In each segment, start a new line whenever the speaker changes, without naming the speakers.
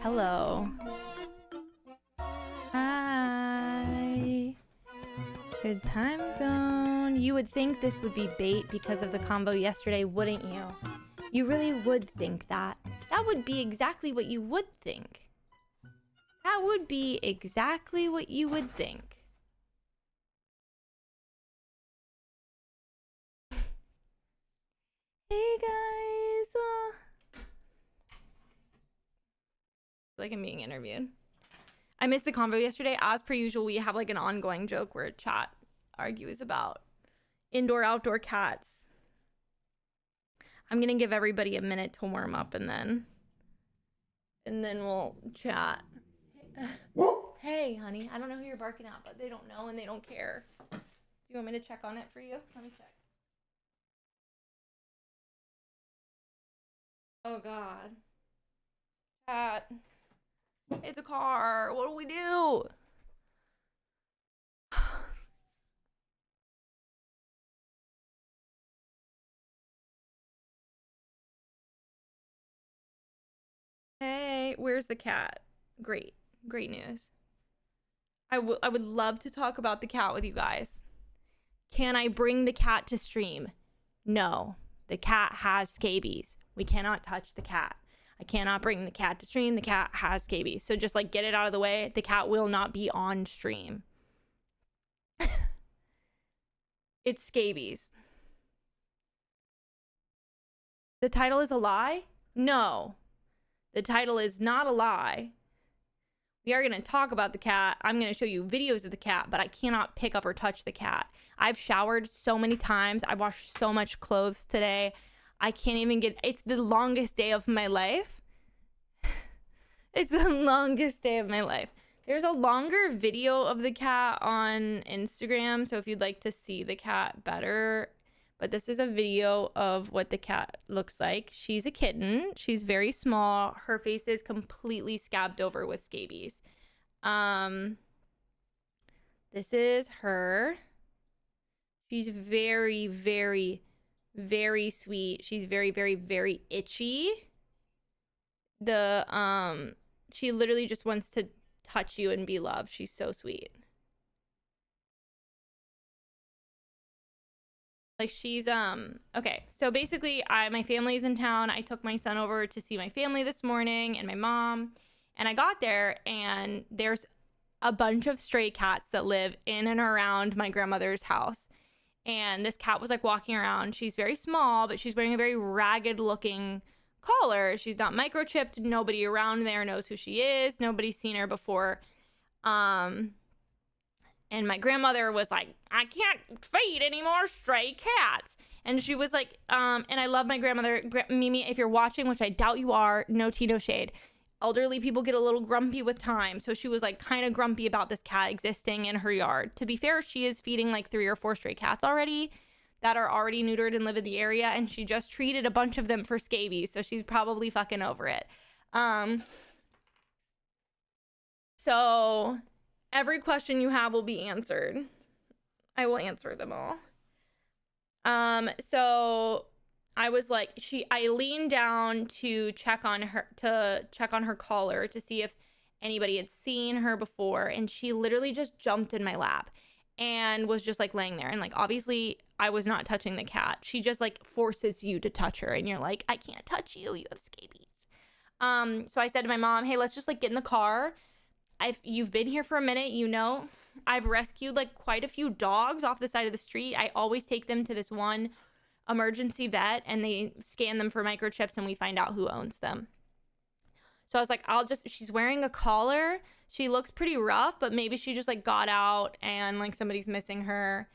Hello. Hi. Good time zone. You would think this would be bait because of the combo yesterday, wouldn't you? You really would think that. That would be exactly what you would think. That would be exactly what you would think. Hey guys. Like I'm being interviewed. I missed the convo yesterday. As per usual, we have like an ongoing joke where chat argues about indoor outdoor cats. I'm gonna give everybody a minute to warm up and then we'll chat. Hey honey, I don't know who you're barking at, but they don't know and they don't care. Do you want me to check on it for you? Let me check. Oh god. Cat. It's a car. What do we do? Hey, where's the cat? Great news. I would love to talk about the cat with you guys. Can I bring the cat to stream? No, the cat has scabies. We cannot touch the cat. I cannot bring the cat to stream. The cat has scabies. So just like get it out of the way. The cat will not be on stream. It's scabies. The title is a lie? No. The title is not a lie. We are going to talk about the cat. I'm going to show you videos of the cat, but I cannot pick up or touch the cat. I've showered so many times. I washed so much clothes today. I can't even get... It's the longest day of my life. It's the longest day of my life. There's a longer video of the cat on Instagram, so if you'd like to see the cat better... But this is a video of what the cat looks like. She's a kitten. She's very small. Her face is completely scabbed over with scabies. This is her. She's very, very, very sweet. She's very, very, very itchy. She literally just wants to touch you and be loved. She's so sweet. Like she's okay, so basically my family's in town. I took my son over to see my family this morning and my mom, And I got there, and there's a bunch of stray cats that live in and around my grandmother's house. And this cat was like walking around. She's very small, but she's wearing a very ragged looking collar. She's not microchipped. Nobody around there knows who she is. Nobody's seen her before. And my grandmother was like, I can't feed any more stray cats. And she was like, and I love my grandmother. Mimi, if you're watching, which I doubt you are, no tea, no shade. Elderly people get a little grumpy with time. So she was like kind of grumpy about this cat existing in her yard. To be fair, she is feeding like 3 or 4 stray cats already that are already neutered and live in the area. And she just treated a bunch of them for scabies. So she's probably fucking over it. So every question you have will be answered. I will answer them all. So I was like, I leaned down to check on her collar to see if anybody had seen her before. And she literally just jumped in my lap and was just like laying there. And like, obviously I was not touching the cat. She just like forces you to touch her. And you're like, I can't touch you. You have scabies. So I said to my mom, hey, let's just like get in the car. You've been here for a minute, you know, I've rescued like quite a few dogs off the side of the street. I always take them to this one emergency vet and they scan them for microchips and we find out who owns them. So I was like, she's wearing a collar. She looks pretty rough, but maybe she just like got out and like somebody's missing her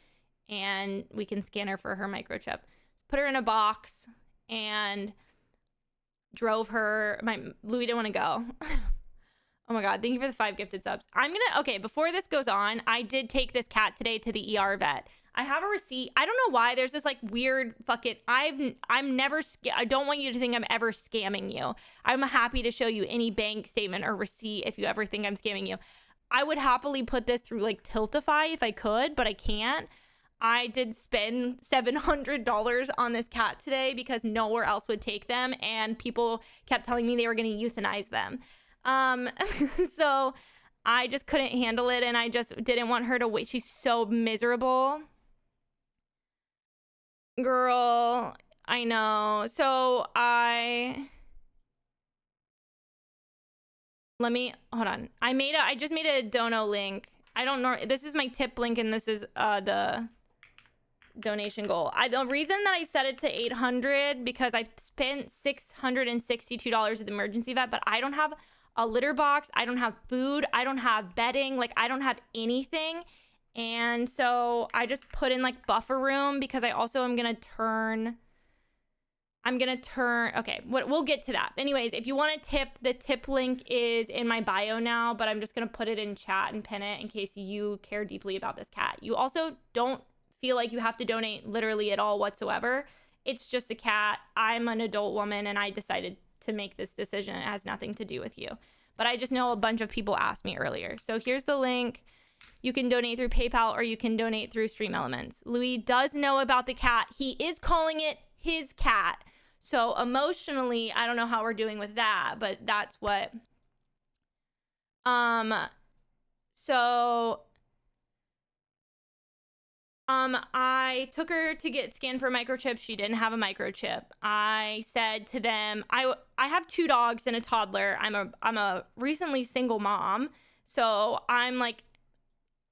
and we can scan her for her microchip. Put her in a box and drove her. Louis didn't want to go. Oh my God, thank you for the 5 gifted subs. Okay, before this goes on, I did take this cat today to the ER vet. I have a receipt. I don't know why there's this like weird fucking, I'm never, I don't want you to think I'm ever scamming you. I'm happy to show you any bank statement or receipt if you ever think I'm scamming you. I would happily put this through like Tiltify if I could, but I can't. I did spend $700 on this cat today because nowhere else would take them. And people kept telling me they were going to euthanize them. So I just couldn't handle it and I just didn't want her to wait. She's so miserable. Girl, I know. So hold on. I just made a dono link. I don't know. This is my tip link and this is the donation goal. The reason that I set it to 800 because I spent $662 at the emergency vet, but I don't have a litter box. I don't have food. I don't have bedding. Like I don't have anything. And so I just put in like buffer room because I also am going to turn. Okay, we'll get to that. Anyways, if you want to tip, the tip link is in my bio now, but I'm just going to put it in chat and pin it in case you care deeply about this cat. You also don't feel like you have to donate literally at all whatsoever. It's just a cat. I'm an adult woman and I decided to make this decision. It has nothing to do with you. But I just know a bunch of people asked me earlier. So here's the link. You can donate through PayPal or you can donate through Stream Elements. Louis does know about the cat. He is calling it his cat. So emotionally, I don't know how we're doing with that, but that's what. I took her to get scanned for a microchip. She didn't have a microchip. I said to them, I have 2 dogs and a toddler. I'm a recently single mom. So I'm like,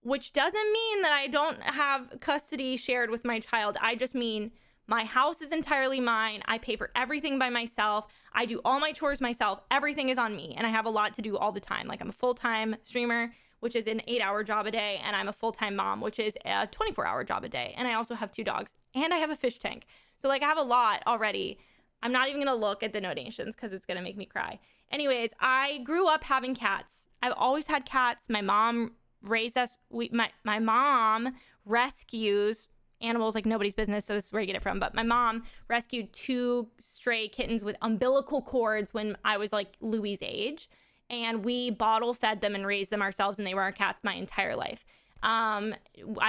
which doesn't mean that I don't have custody shared with my child. I just mean my house is entirely mine. I pay for everything by myself. I do all my chores myself. Everything is on me. And I have a lot to do all the time. Like I'm a full-time streamer, which is an 8-hour job a day. And I'm a full-time mom, which is a 24-hour job a day. And I also have 2 dogs and I have a fish tank. So like I have a lot already. I'm not even going to look at the donations because it's going to make me cry. Anyways, I grew up having cats. I've always had cats. My mom raised us. My mom rescues animals like nobody's business, so this is where I get it from. But my mom rescued 2 stray kittens with umbilical cords when I was like Louis' age, and we bottle fed them and raised them ourselves, and they were our cats my entire life. I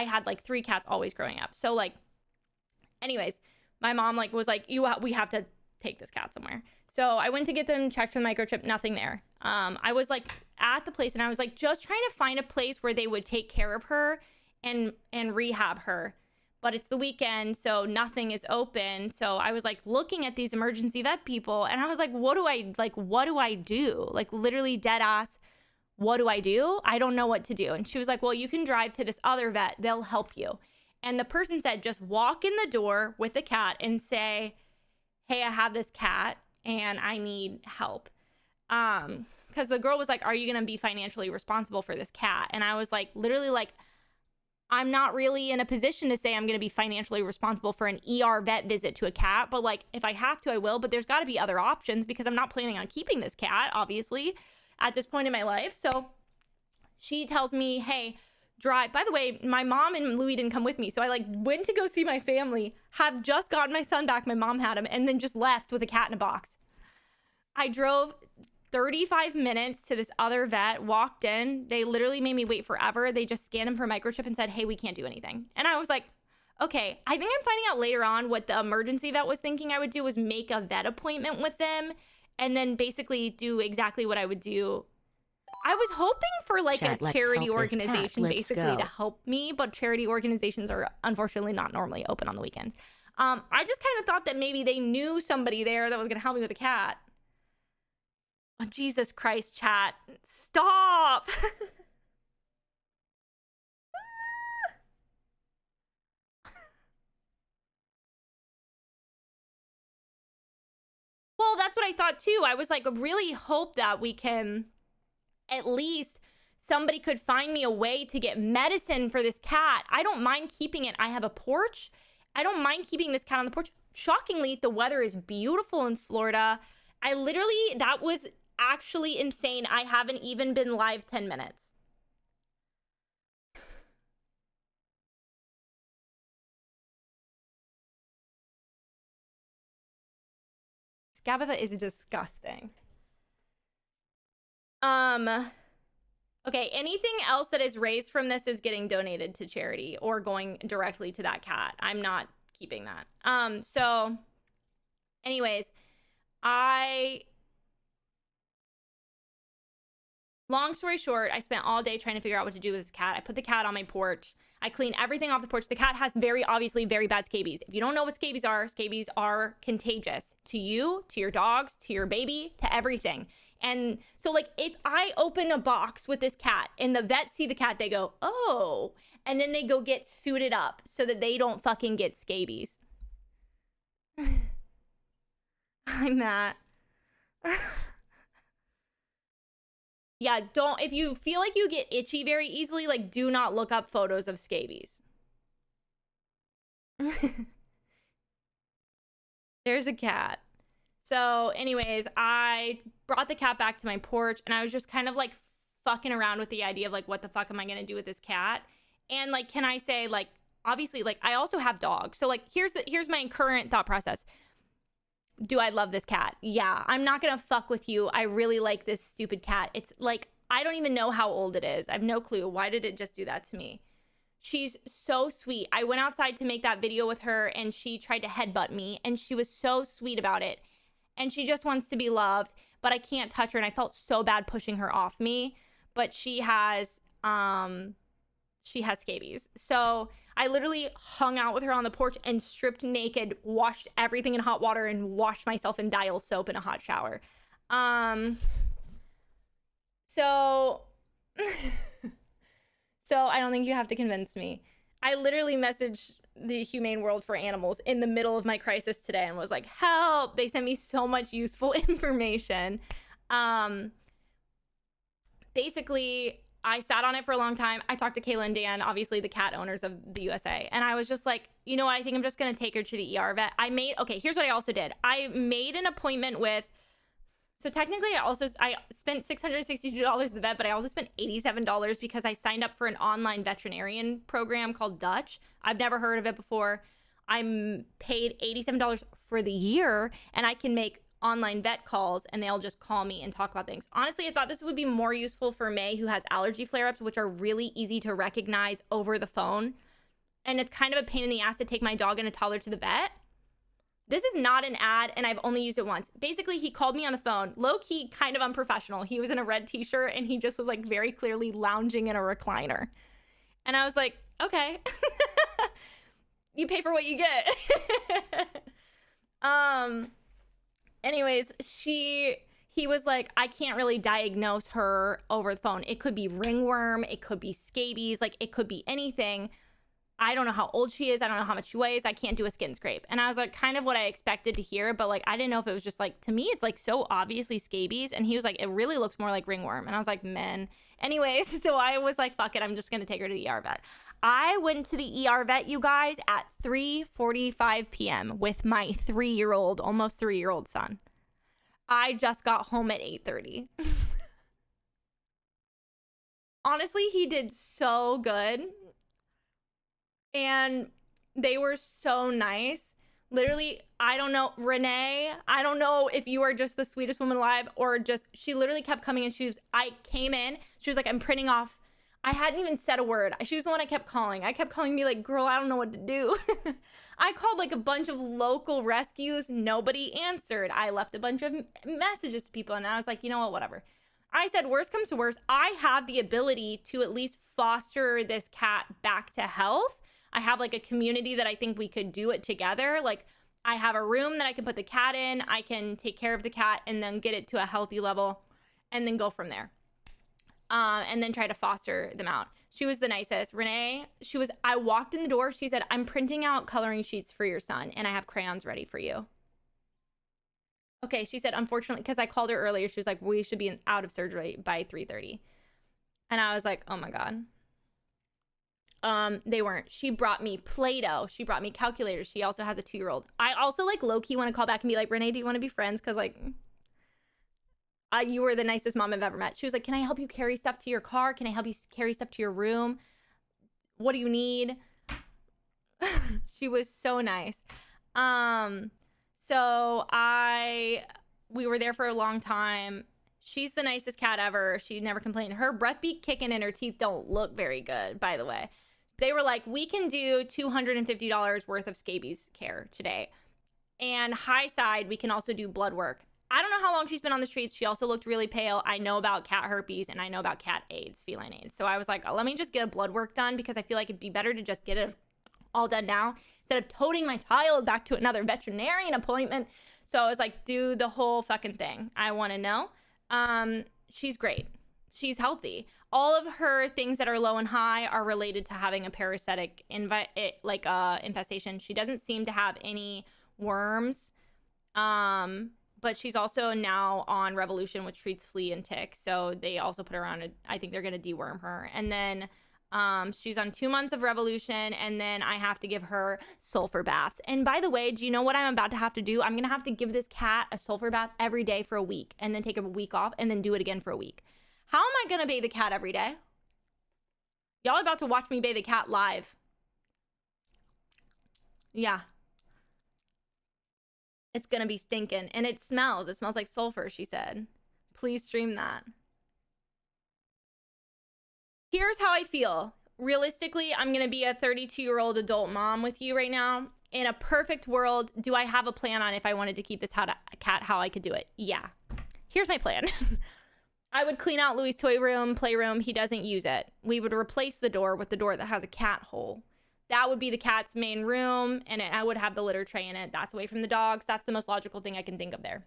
had like 3 cats always growing up. So like, anyways, my mom like was like, we have to take this cat somewhere. So I went to get them checked for the microchip, nothing there. I was like at the place and I was like just trying to find a place where they would take care of her and rehab her. but it's the weekend, so nothing is open. So I was like looking at these emergency vet people, and I was like, what do I do? Like literally dead ass, what do I do? I don't know what to do. And she was like, well, you can drive to this other vet. They'll help you. And the person said, just walk in the door with the cat and say, hey, I have this cat and I need help. Because the girl was like, are you going to be financially responsible for this cat? And I was like, literally like, I'm not really in a position to say I'm going to be financially responsible for an ER vet visit to a cat. But like, if I have to, I will. But there's got to be other options because I'm not planning on keeping this cat, obviously, at this point in my life. So she tells me, hey, drive. By the way, my mom and Louis didn't come with me. So I like went to go see my family, have just gotten my son back. My mom had him, and then just left with a cat in a box. I drove 35 minutes to this other vet, walked in. They literally made me wait forever. They just scanned him for microchip and said, hey, we can't do anything. And I was like, okay. I think I'm finding out later on what the emergency vet was thinking I would do was make a vet appointment with them and then basically do exactly what I would do. I was hoping for like a charity organization basically to help me, but charity organizations are unfortunately not normally open on the weekends. I just kind of thought that maybe they knew somebody there that was going to help me with a cat. Oh, Jesus Christ, chat. Stop. Well, that's what I thought too. I was like, really hope that we can at least somebody could find me a way to get medicine for this cat. I don't mind keeping it. I have a porch. I don't mind keeping this cat on the porch. Shockingly, the weather is beautiful in Florida. That was actually insane. I haven't even been live 10 minutes. Scabatha is disgusting. Okay, anything else that is raised from this is getting donated to charity or going directly to that cat. I'm not keeping that. So anyways, long story short, I spent all day trying to figure out what to do with this cat. I put the cat on my porch. I clean everything off the porch. The cat has very obviously very bad scabies. If you don't know what scabies are contagious to you, to your dogs, to your baby, to everything. And so like if I open a box with this cat and the vets see the cat, they go, oh, and then they go get suited up so that they don't fucking get scabies. I'm Matt. Yeah, if you feel like you get itchy very easily, like do not look up photos of scabies. There's a cat. So anyways, I brought the cat back to my porch and I was just kind of like fucking around with the idea of like, what the fuck am I going to do with this cat? And like, can I say like, obviously like I also have dogs. So like, here's my current thought process. Do I love this cat? Yeah, I'm not going to fuck with you. I really like this stupid cat. It's like, I don't even know how old it is. I have no clue. Why did it just do that to me? She's so sweet. I went outside to make that video with her and she tried to headbutt me and she was so sweet about it. And she just wants to be loved, but I can't touch her. And I felt so bad pushing her off me, but she has scabies. So I literally hung out with her on the porch and stripped naked, washed everything in hot water and washed myself in Dial soap in a hot shower. So I don't think you have to convince me. I literally messaged the Humane World for Animals in the middle of my crisis today and was like, help. They sent me so much useful information. Basically, I sat on it for a long time. I talked to Kayla and Dan, obviously the cat owners of the USA. And I was just like, you know what? I think I'm just going to take her to the ER vet. Here's what I also did. I made an appointment with, so technically I spent $662 at the vet, but I also spent $87 because I signed up for an online veterinarian program called Dutch. I've never heard of it before. I'm paid $87 for the year and I can make online vet calls and they'll just call me and talk about things. Honestly, I thought this would be more useful for May, who has allergy flare-ups, which are really easy to recognize over the phone. And it's kind of a pain in the ass to take my dog and a toddler to the vet. This is not an ad and I've only used it once. Basically, he called me on the phone, low-key kind of unprofessional. He was in a red t-shirt and he just was like very clearly lounging in a recliner. And I was like, okay. You pay for what you get. Anyways, he was like, I can't really diagnose her over the phone. It could be ringworm, it could be scabies, like it could be anything. I don't know how old she is. I don't know how much she weighs. I can't do a skin scrape. And I was like, kind of what I expected to hear, but like, I didn't know if it was just like, to me, it's like so obviously scabies. And he was like, it really looks more like ringworm. And I was like, men. Anyways, so I was like, fuck it. I'm just going to take her to the ER vet. I went to the ER vet, you guys, at 3:45 p.m. with my 3-year-old, almost 3-year-old son. I just got home at 8:30. Honestly, he did so good. And they were so nice. Literally, I don't know, Renee, I don't know if you are just the sweetest woman alive or just, she literally kept coming and I came in, she was like, I'm printing off. I hadn't even said a word. She was the one I kept calling. I kept calling me like, girl, I don't know what to do. I called like a bunch of local rescues. Nobody answered. I left a bunch of messages to people and I was like, you know what, whatever. I said, worst comes to worst, I have the ability to at least foster this cat back to health. I have like a community that I think we could do it together. Like I have a room that I can put the cat in. I can take care of the cat and then get it to a healthy level and then go from there. And then try to foster them out. She was the nicest. Renee, I walked in the door. She said, I'm printing out coloring sheets for your son and I have crayons ready for you. Okay, she said, unfortunately, because I called her earlier, she was like, we should be out of surgery by 3:30. And I was like, oh my God. They weren't. She brought me Play-Doh. She brought me calculators. She also has a 2-year-old. I also like low-key want to call back and be like, Renee, do you want to be friends? Because like, you were the nicest mom I've ever met. She was like, can I help you carry stuff to your car? Can I help you carry stuff to your room? What do you need? She was so nice. So we were there for a long time. She's the nicest cat ever. She never complained. Her breath be kicking and her teeth don't look very good, by the way. They were like, we can do $250 worth of scabies care today. And high side, we can also do blood work. I don't know how long she's been on the streets. She also looked really pale. I know about cat herpes and I know about cat AIDS, feline AIDS. So I was like, oh, let me just get a blood work done because I feel like it'd be better to just get it all done now instead of toting my child back to another veterinarian appointment. So I was like, do the whole fucking thing. I want to know. She's great. She's healthy. All of her things that are low and high are related to having a parasitic infestation. She doesn't seem to have any worms. But she's also now on Revolution, which treats flea and tick. So they also put her on I think they're going to deworm her. And then she's on 2 months of Revolution. And then I have to give her sulfur baths. And by the way, do you know what I'm about to have to do? I'm going to have to give this cat a sulfur bath every day for a week and then take a week off and then do it again for a week. How am I going to bathe the cat every day? Y'all are about to watch me bathe the cat live. Yeah. It's going to be stinking. And it smells. It smells like sulfur, she said. Please stream that. Here's how I feel. Realistically, I'm going to be a 32-year-old adult mom with you right now. In a perfect world, do I have a plan on if I wanted to keep this cat, how I could do it? Yeah. Here's my plan. I would clean out Louis' toy room, playroom. He doesn't use it. We would replace the door with the door that has a cat hole. That would be the cat's main room, and I would have the litter tray in it. That's away from the dogs. That's the most logical thing I can think of there.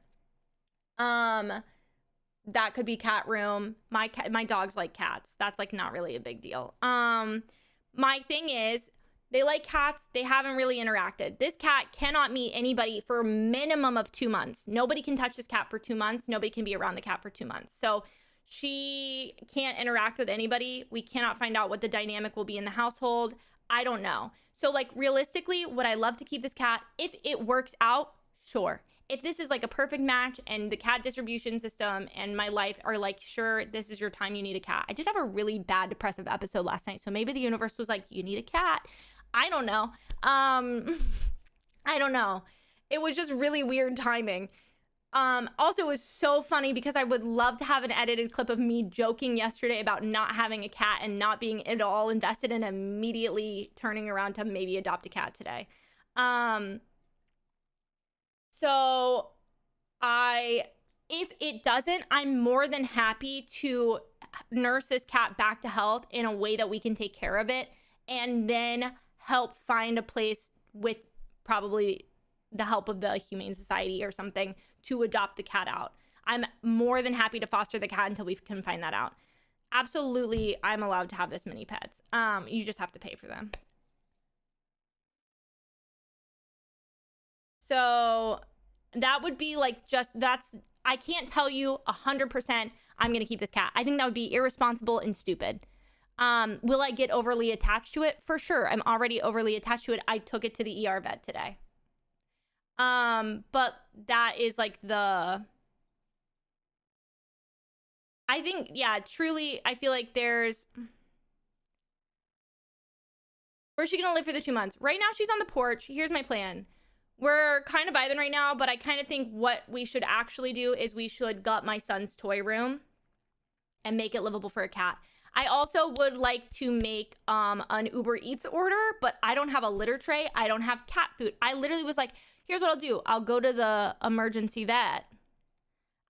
That could be cat room. My dogs like cats. That's like not really a big deal. My thing is, they like cats. They haven't really interacted. This cat cannot meet anybody for a minimum of 2 months. Nobody can touch this cat for 2 months. Nobody can be around the cat for 2 months. So she can't interact with anybody. We cannot find out what the dynamic will be in the household. I don't know. So like realistically, would I love to keep this cat? If it works out, sure. If this is like a perfect match and the cat distribution system and my life are like, sure, this is your time, you need a cat. I did have a really bad depressive episode last night. So maybe the universe was like, you need a cat. I don't know. I don't know. It was just really weird timing. Also, it was so funny because I would love to have an edited clip of me joking yesterday about not having a cat and not being at all invested in immediately turning around to maybe adopt a cat today. So if it doesn't, I'm more than happy to nurse this cat back to health in a way that we can take care of it and then help find a place with probably the help of the Humane Society or something to adopt the cat out. I'm more than happy to foster the cat until we can find that out. Absolutely, I'm allowed to have this many pets. You just have to pay for them. So that would be like I can't tell you 100% I'm going to keep this cat. I think that would be irresponsible and stupid. Will I get overly attached to it? For sure. I'm already overly attached to it. I took it to the ER vet today. But that is like I think, yeah, truly, I feel like where's she gonna live for the 2 months? Right now, she's on the porch. Here's my plan. We're kind of vibing right now, but I kind of think what we should actually do is we should gut my son's toy room and make it livable for a cat. I also would like to make an Uber Eats order, but I don't have a litter tray. I don't have cat food. I literally was like, here's what I'll do. I'll go to the emergency vet.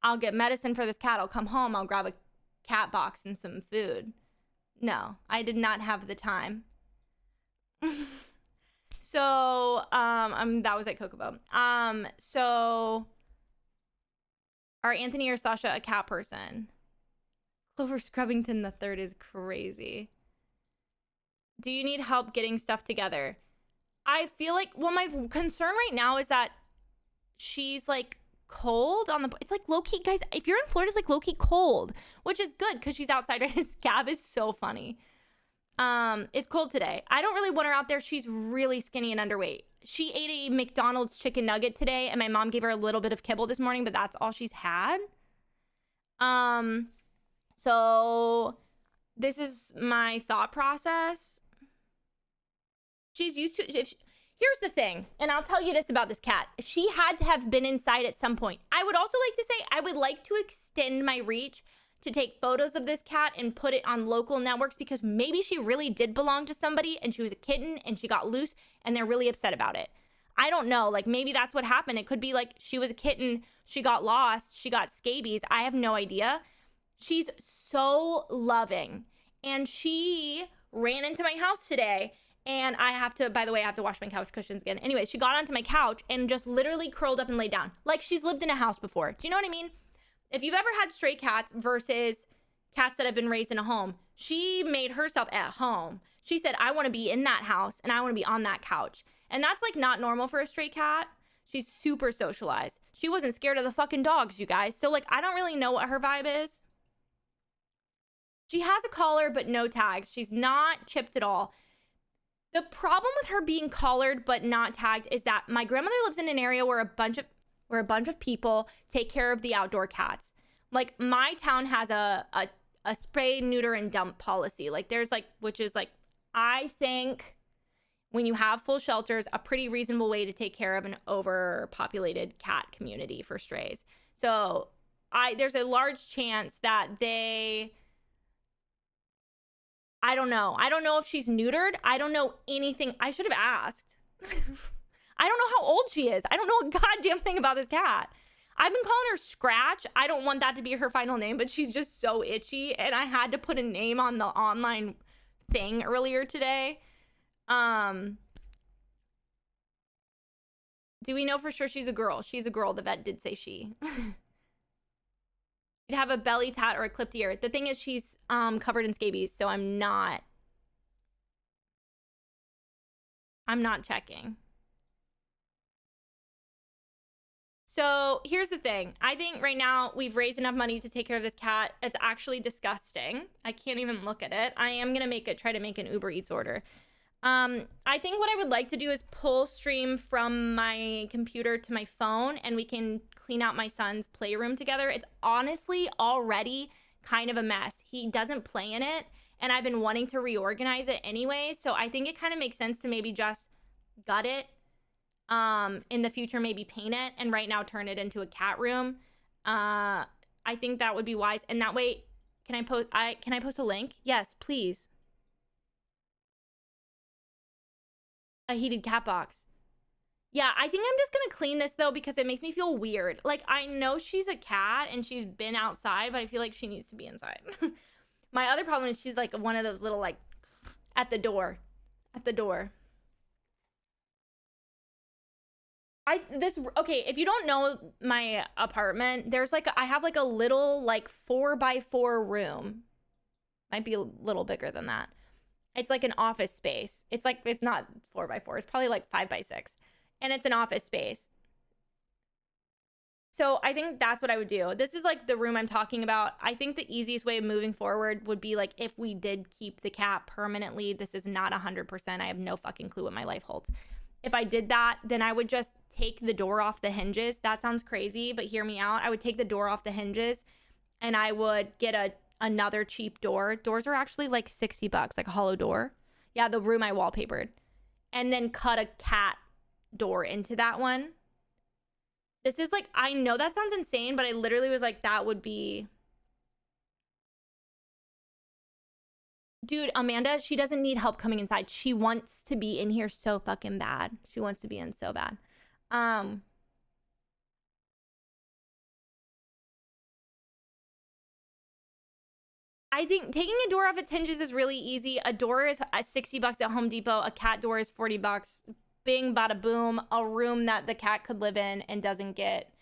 I'll get medicine for this cat. I'll come home. I'll grab a cat box and some food. No, I did not have the time. So, that was at Kokobo. So are Anthony or Sasha a cat person? Clover Scrubbington the third is crazy. Do you need help getting stuff together? I feel like, well, my concern right now is that she's like cold on the, it's like low-key, guys, if you're in Florida, it's like low-key cold, which is good because she's outside, right? His scab is so funny. It's cold today. I don't really want her out there. She's really skinny and underweight. She ate a McDonald's chicken nugget today, and my mom gave her a little bit of kibble this morning, but that's all she's had. So this is my thought process. She's used to, here's the thing, and I'll tell you this about this cat. She had to have been inside at some point. I would also like to say I would like to extend my reach to take photos of this cat and put it on local networks because maybe she really did belong to somebody and she was a kitten and she got loose and they're really upset about it. I don't know. Like maybe that's what happened. It could be like she was a kitten. She got lost. She got scabies. I have no idea. She's so loving. And she ran into my house today. And I have to, by the way, I have to wash my couch cushions again. Anyway, she got onto my couch and just literally curled up and laid down. Like she's lived in a house before. Do you know what I mean? If you've ever had stray cats versus cats that have been raised in a home, she made herself at home. She said, I want to be in that house and I want to be on that couch. And that's like not normal for a stray cat. She's super socialized. She wasn't scared of the fucking dogs, you guys. So like, I don't really know what her vibe is. She has a collar, but no tags. She's not chipped at all. The problem with her being collared but not tagged is that my grandmother lives in an area where a bunch of people take care of the outdoor cats. Like my town has a spay, neuter, and dump policy. Like there's like, which is like, I think when you have full shelters, a pretty reasonable way to take care of an overpopulated cat community for strays. So there's a large chance that I don't know. I don't know if she's neutered. I don't know anything. I should have asked. I don't know how old she is. I don't know a goddamn thing about this cat. I've been calling her Scratch. I don't want that to be her final name, but she's just so itchy. And I had to put a name on the online thing earlier today. Do we know for sure she's a girl? She's a girl. The vet did say she. You'd have a belly tat or a clipped ear. The thing is she's covered in scabies, so I'm not checking. So here's the thing. I think right now we've raised enough money to take care of this cat. It's actually disgusting. I can't even look at it. I am going to try to make an Uber Eats order. I think what I would like to do is pull stream from my computer to my phone and we can clean out my son's playroom together. It's honestly already kind of a mess. He doesn't play in it and I've been wanting to reorganize it anyway. So I think it kind of makes sense to maybe just gut it. In the future, maybe paint it and right now turn it into a cat room. I think that would be wise. And that way, can I post a link? Yes, please. A heated cat box. Yeah, I think I'm just gonna clean this though because it makes me feel weird. Like I know she's a cat and she's been outside, but I feel like she needs to be inside. My other problem is she's like one of those little like at the door. Okay, if you don't know my apartment, there's like I have like a little like 4x4 room. Might be a little bigger than that. It's like an office space. It's like it's not 4x4. It's probably like 5x6. And it's an office space. So I think that's what I would do. This is like the room I'm talking about. I think the easiest way of moving forward would be like if we did keep the cat permanently. This is not 100%. I have no fucking clue what my life holds. If I did that, then I would just take the door off the hinges. That sounds crazy, but hear me out. I would take the door off the hinges and I would get another cheap door. Doors are actually like $60, like a hollow door. Yeah, the room I wallpapered. And then cut a cat door into that one. This is like, I know that sounds insane, but I literally was like, that would be... Dude, Amanda, she doesn't need help coming inside. She wants to be in here so fucking bad. She wants to be in so bad. I think taking a door off its hinges is really easy. A door is at $60 at Home Depot. A cat door is $40. Bing, bada boom. A room that the cat could live in and doesn't get.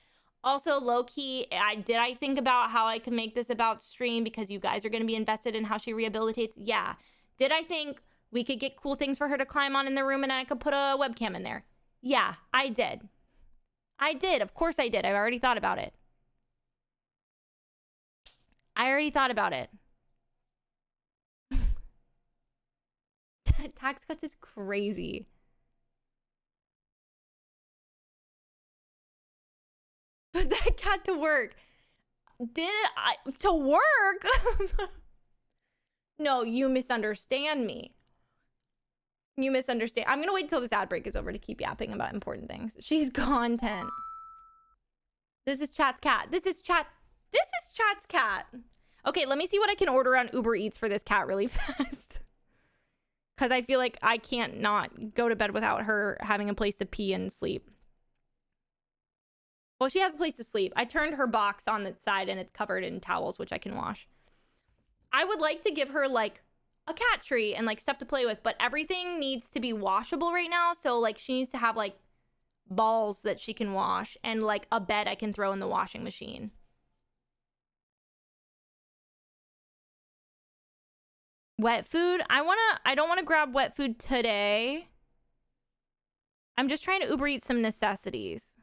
Also, low-key, I think about how I could make this about stream because you guys are going to be invested in how she rehabilitates? Yeah. Did I think we could get cool things for her to climb on in the room and I could put a webcam in there? Yeah, I did. I did. Of course I did. I've already thought about it. I already thought about it. Tax cuts is crazy. Put that cat to work. To work? No, you misunderstand me. You misunderstand. I'm gonna wait till this ad break is over to keep yapping about important things. She's content. This is Chat's cat. This is Chat's cat. Okay, let me see what I can order on Uber Eats for this cat really fast. Because I feel like I can't not go to bed without her having a place to pee and sleep. Well, she has a place to sleep. I turned her box on the side and it's covered in towels, which I can wash. I would like to give her like a cat tree and like stuff to play with, but everything needs to be washable right now. So like she needs to have like balls that she can wash and like a bed I can throw in the washing machine. Wet food. I don't want to grab wet food today. I'm just trying to Uber Eat some necessities.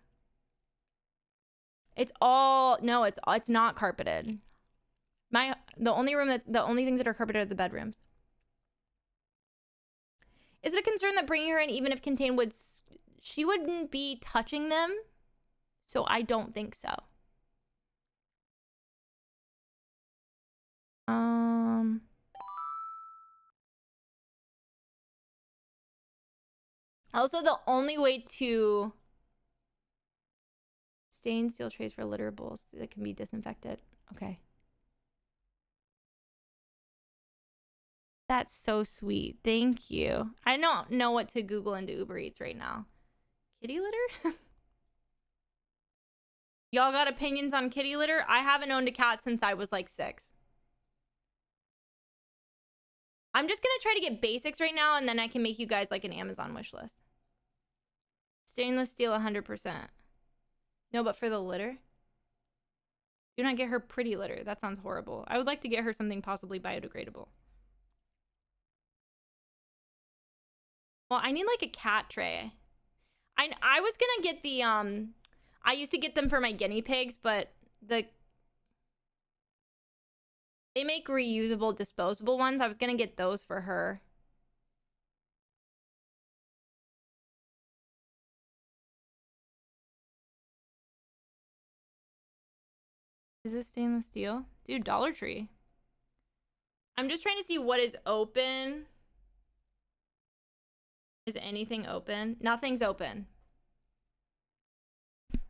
It's not carpeted. The only things that are carpeted are the bedrooms. Is it a concern that bringing her in, even if contained, she wouldn't be touching them? So I don't think so. Also, the only way to stain steel trays for litter bowls that can be disinfected. Okay. That's so sweet. Thank you. I don't know what to Google into Uber Eats right now. Kitty litter? Y'all got opinions on kitty litter? I haven't owned a cat since I was like 6. I'm just gonna try to get basics right now, and then I can make you guys like an Amazon wish list. Stainless steel 100%. No, but for the litter? Do not get her pretty litter. That sounds horrible. I would like to get her something possibly biodegradable. Well, I need like a cat tray. I was gonna get the, I used to get them for my guinea pigs, but they make reusable, disposable ones. I was gonna get those for her. Is this stainless steel? Dude, Dollar Tree. I'm just trying to see what is open. Is anything open? Nothing's open.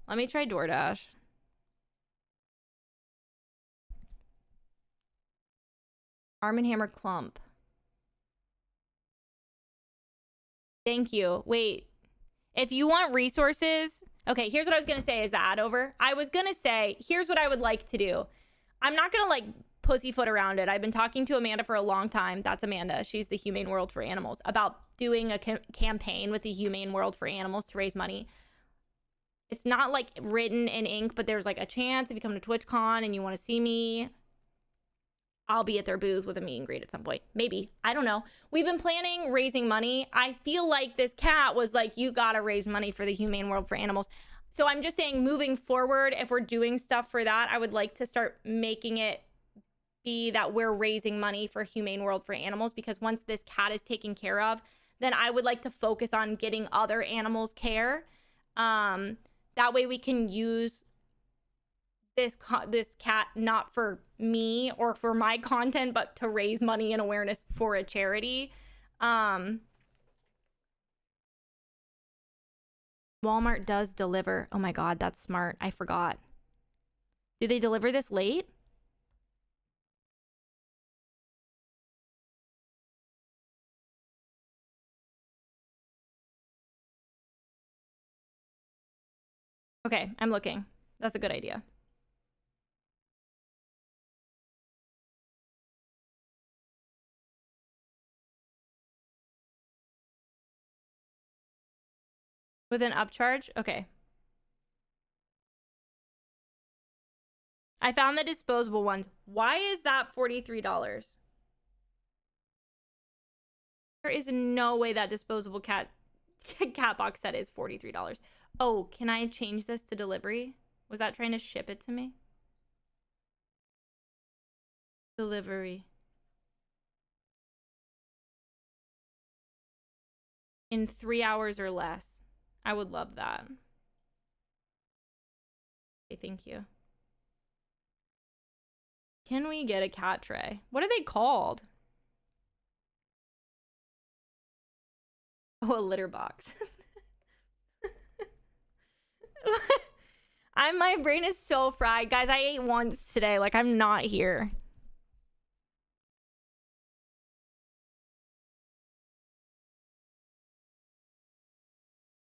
Let me try DoorDash. Arm & Hammer clump. Thank you. Wait. If you want resources... Okay, here's what I was going to say. Is the ad over? I was going to say, here's what I would like to do. I'm not going to, like, pussyfoot around it. I've been talking to Amanda for a long time. That's Amanda. She's the Humane World for Animals. About doing a campaign with the Humane World for Animals to raise money. It's not like written in ink, but there's like a chance if you come to TwitchCon and you want to see me, I'll be at their booth with a meet and greet at some point. Maybe. I don't know. We've been planning raising money. I feel like this cat was like, you gotta raise money for the Humane World for Animals. So I'm just saying, moving forward, if we're doing stuff for that, I would like to start making it be that we're raising money for Humane World for Animals, because once this cat is taken care of, then I would like to focus on getting other animals care. That way we can use this cat not for me or for my content, but to raise money and awareness for a charity. Walmart does deliver. Oh my God, that's smart. I forgot. Do they deliver this late? Okay, I'm looking. That's a good idea. With an upcharge? Okay. I found the disposable ones. Why is that $43? There is no way that disposable cat box set is $43. Oh, can I change this to delivery? Was that trying to ship it to me? Delivery. In 3 hours or less. I would love that. Okay, thank you. Can we get a cat tray? What are they called? Oh, a litter box. My brain is so fried. Guys, I ate once today. Like, I'm not here.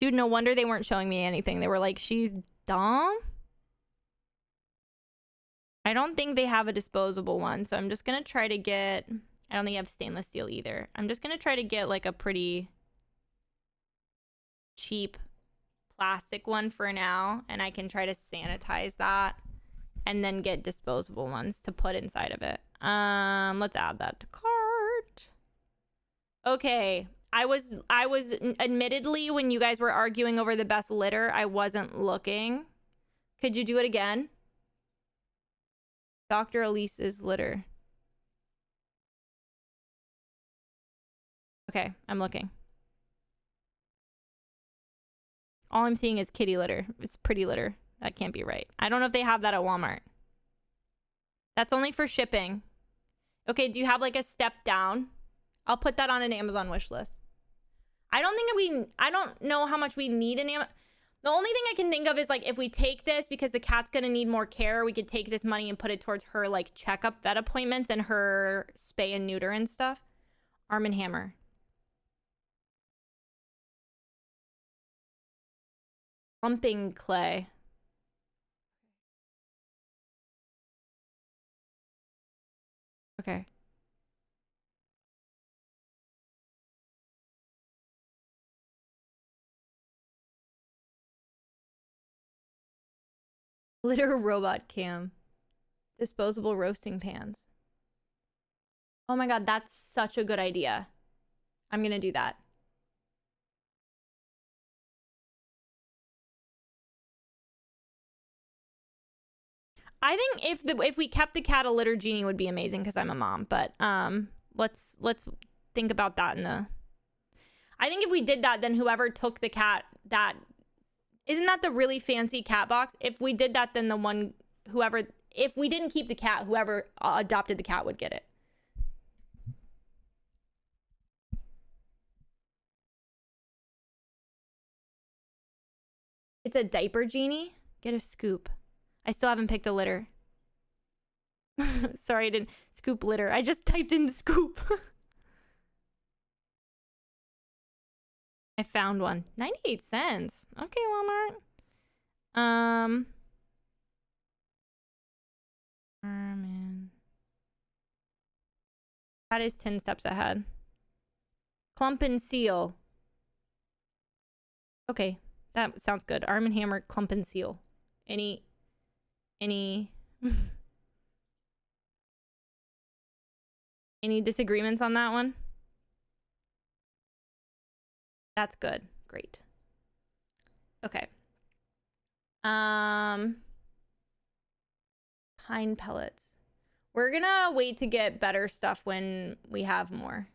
Dude, no wonder they weren't showing me anything. They were like, she's dumb. I don't think they have a disposable one, so I'm just gonna try to get... I don't think they have stainless steel either. I'm just gonna try to get like a pretty cheap plastic one for now, and I can try to sanitize that and then get disposable ones to put inside of it. Let's add that to cart. Okay. I was admittedly, when you guys were arguing over the best litter, I wasn't looking. Could you do it again? Dr. Elise's litter. Okay, I'm looking. All I'm seeing is kitty litter. It's pretty litter. That can't be right. I don't know if they have that at Walmart. That's only for shipping. Okay, do you have like a step down? I'll put that on an Amazon wish list. I don't know how much we need an Amazon. The only thing I can think of is like if we take this because the cat's gonna need more care, we could take this money and put it towards her like checkup vet appointments and her spay and neuter and stuff. Arm & Hammer. Clumping clay. Okay. Litter robot cam. Disposable roasting pans. Oh my God, that's such a good idea. I'm gonna do that. I think if we kept the cat a litter genie would be amazing because I'm a mom, but let's think about that in the... I think if we did that, then whoever took the cat, that... Isn't that the really fancy cat box? If we did that, then the one, whoever... If we didn't keep the cat, whoever adopted the cat would get it. It's a diaper genie? Get a scoop. I still haven't picked a litter. Sorry, I didn't scoop litter. I just typed in scoop. I found one. 98 cents. Okay, Walmart. Man. That is 10 steps ahead. Clump and seal. Okay, That sounds good. Arm and Hammer, Clump and Seal. Any any disagreements on that one? That's good. Great. Okay. Pine pellets. We're gonna wait to get better stuff when we have more.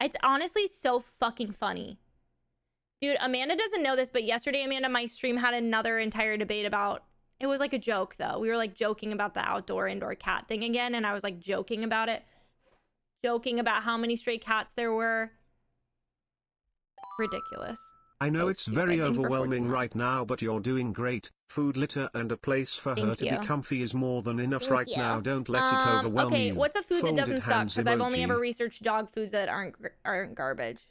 It's honestly so fucking funny. Dude, Amanda doesn't know this, but yesterday, Amanda, my stream had another entire debate about, it was like a joke though. We were like joking about the outdoor indoor cat thing again. And I was like joking about it. Joking about how many stray cats there were. Ridiculous.
I know it's very overwhelming right now, but you're doing great. Food, litter, and a place for her to be comfy is more than enough right now. Don't let it overwhelm you.
Okay, what's a food that doesn't suck? Because I've only ever researched dog foods that aren't garbage.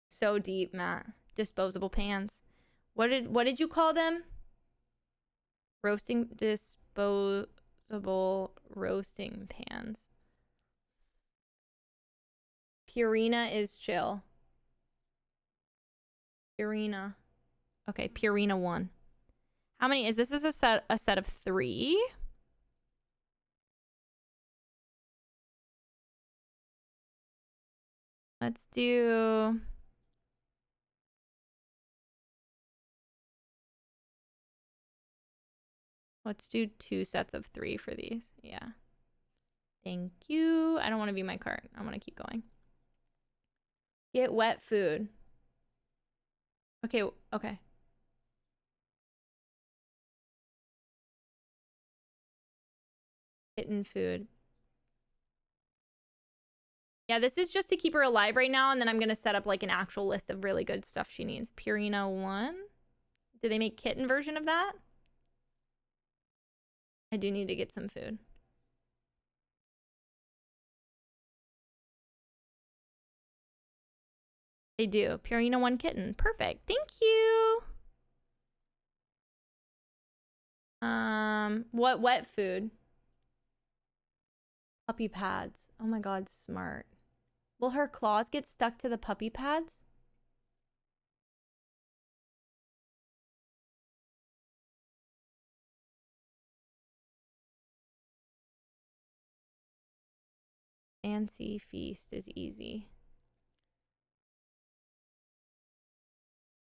So deep, Matt. Disposable pans. What did you call them? Disposable roasting pans. Purina is chill. Purina. Okay, Purina 1. How many is this? Is a set of 3? Let's do Let's do 2 sets of 3 for these. Yeah. Thank you. I don't want to view my cart. I want to keep going. Get wet food. Okay, okay. Kitten food. Yeah, this is just to keep her alive right now, and then I'm going to set up like an actual list of really good stuff she needs. Purina 1. Did they make kitten version of that? I do need to get some food. They do. Purina 1 kitten. Perfect. Thank you. What wet food? Puppy pads. Oh my god, smart. Will her claws get stuck to the puppy pads? Fancy feast is easy.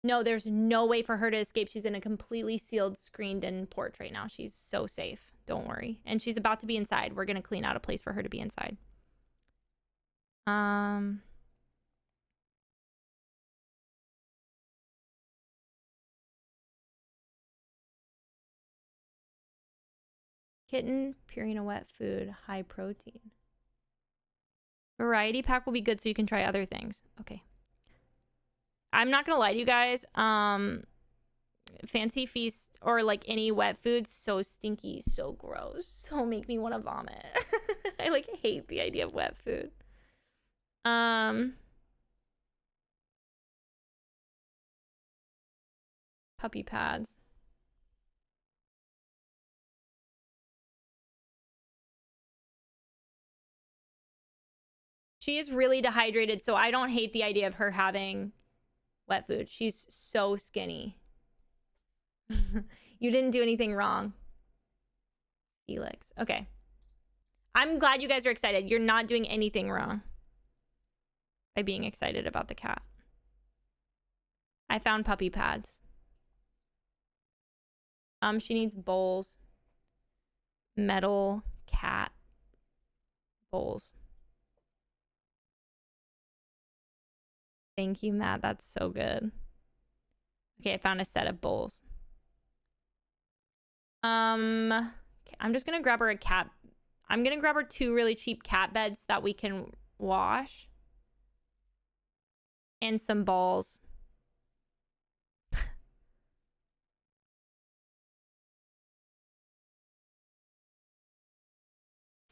No, there's no way for her to escape. She's in a completely sealed, screened-in porch right now. She's so safe. Don't worry. And she's about to be inside. We're going to clean out a place for her to be inside. Kitten, Purina wet food, high protein. Variety pack will be good so you can try other things. Okay. I'm not gonna lie to you guys. Fancy feast or like any wet foods, so stinky, so gross, so make me want to vomit. I like hate the idea of wet food. Puppy pads. She is really dehydrated, so I don't hate the idea of her having wet food. She's so skinny. You didn't do anything wrong. Felix. Okay. I'm glad you guys are excited. You're not doing anything wrong by being excited about the cat. I found puppy pads. She needs bowls. Metal cat bowls. Thank you, Matt. That's so good. Okay, I found a set of bowls. I'm just gonna grab her a cat. I'm gonna grab her 2 really cheap cat beds that we can wash. And some balls.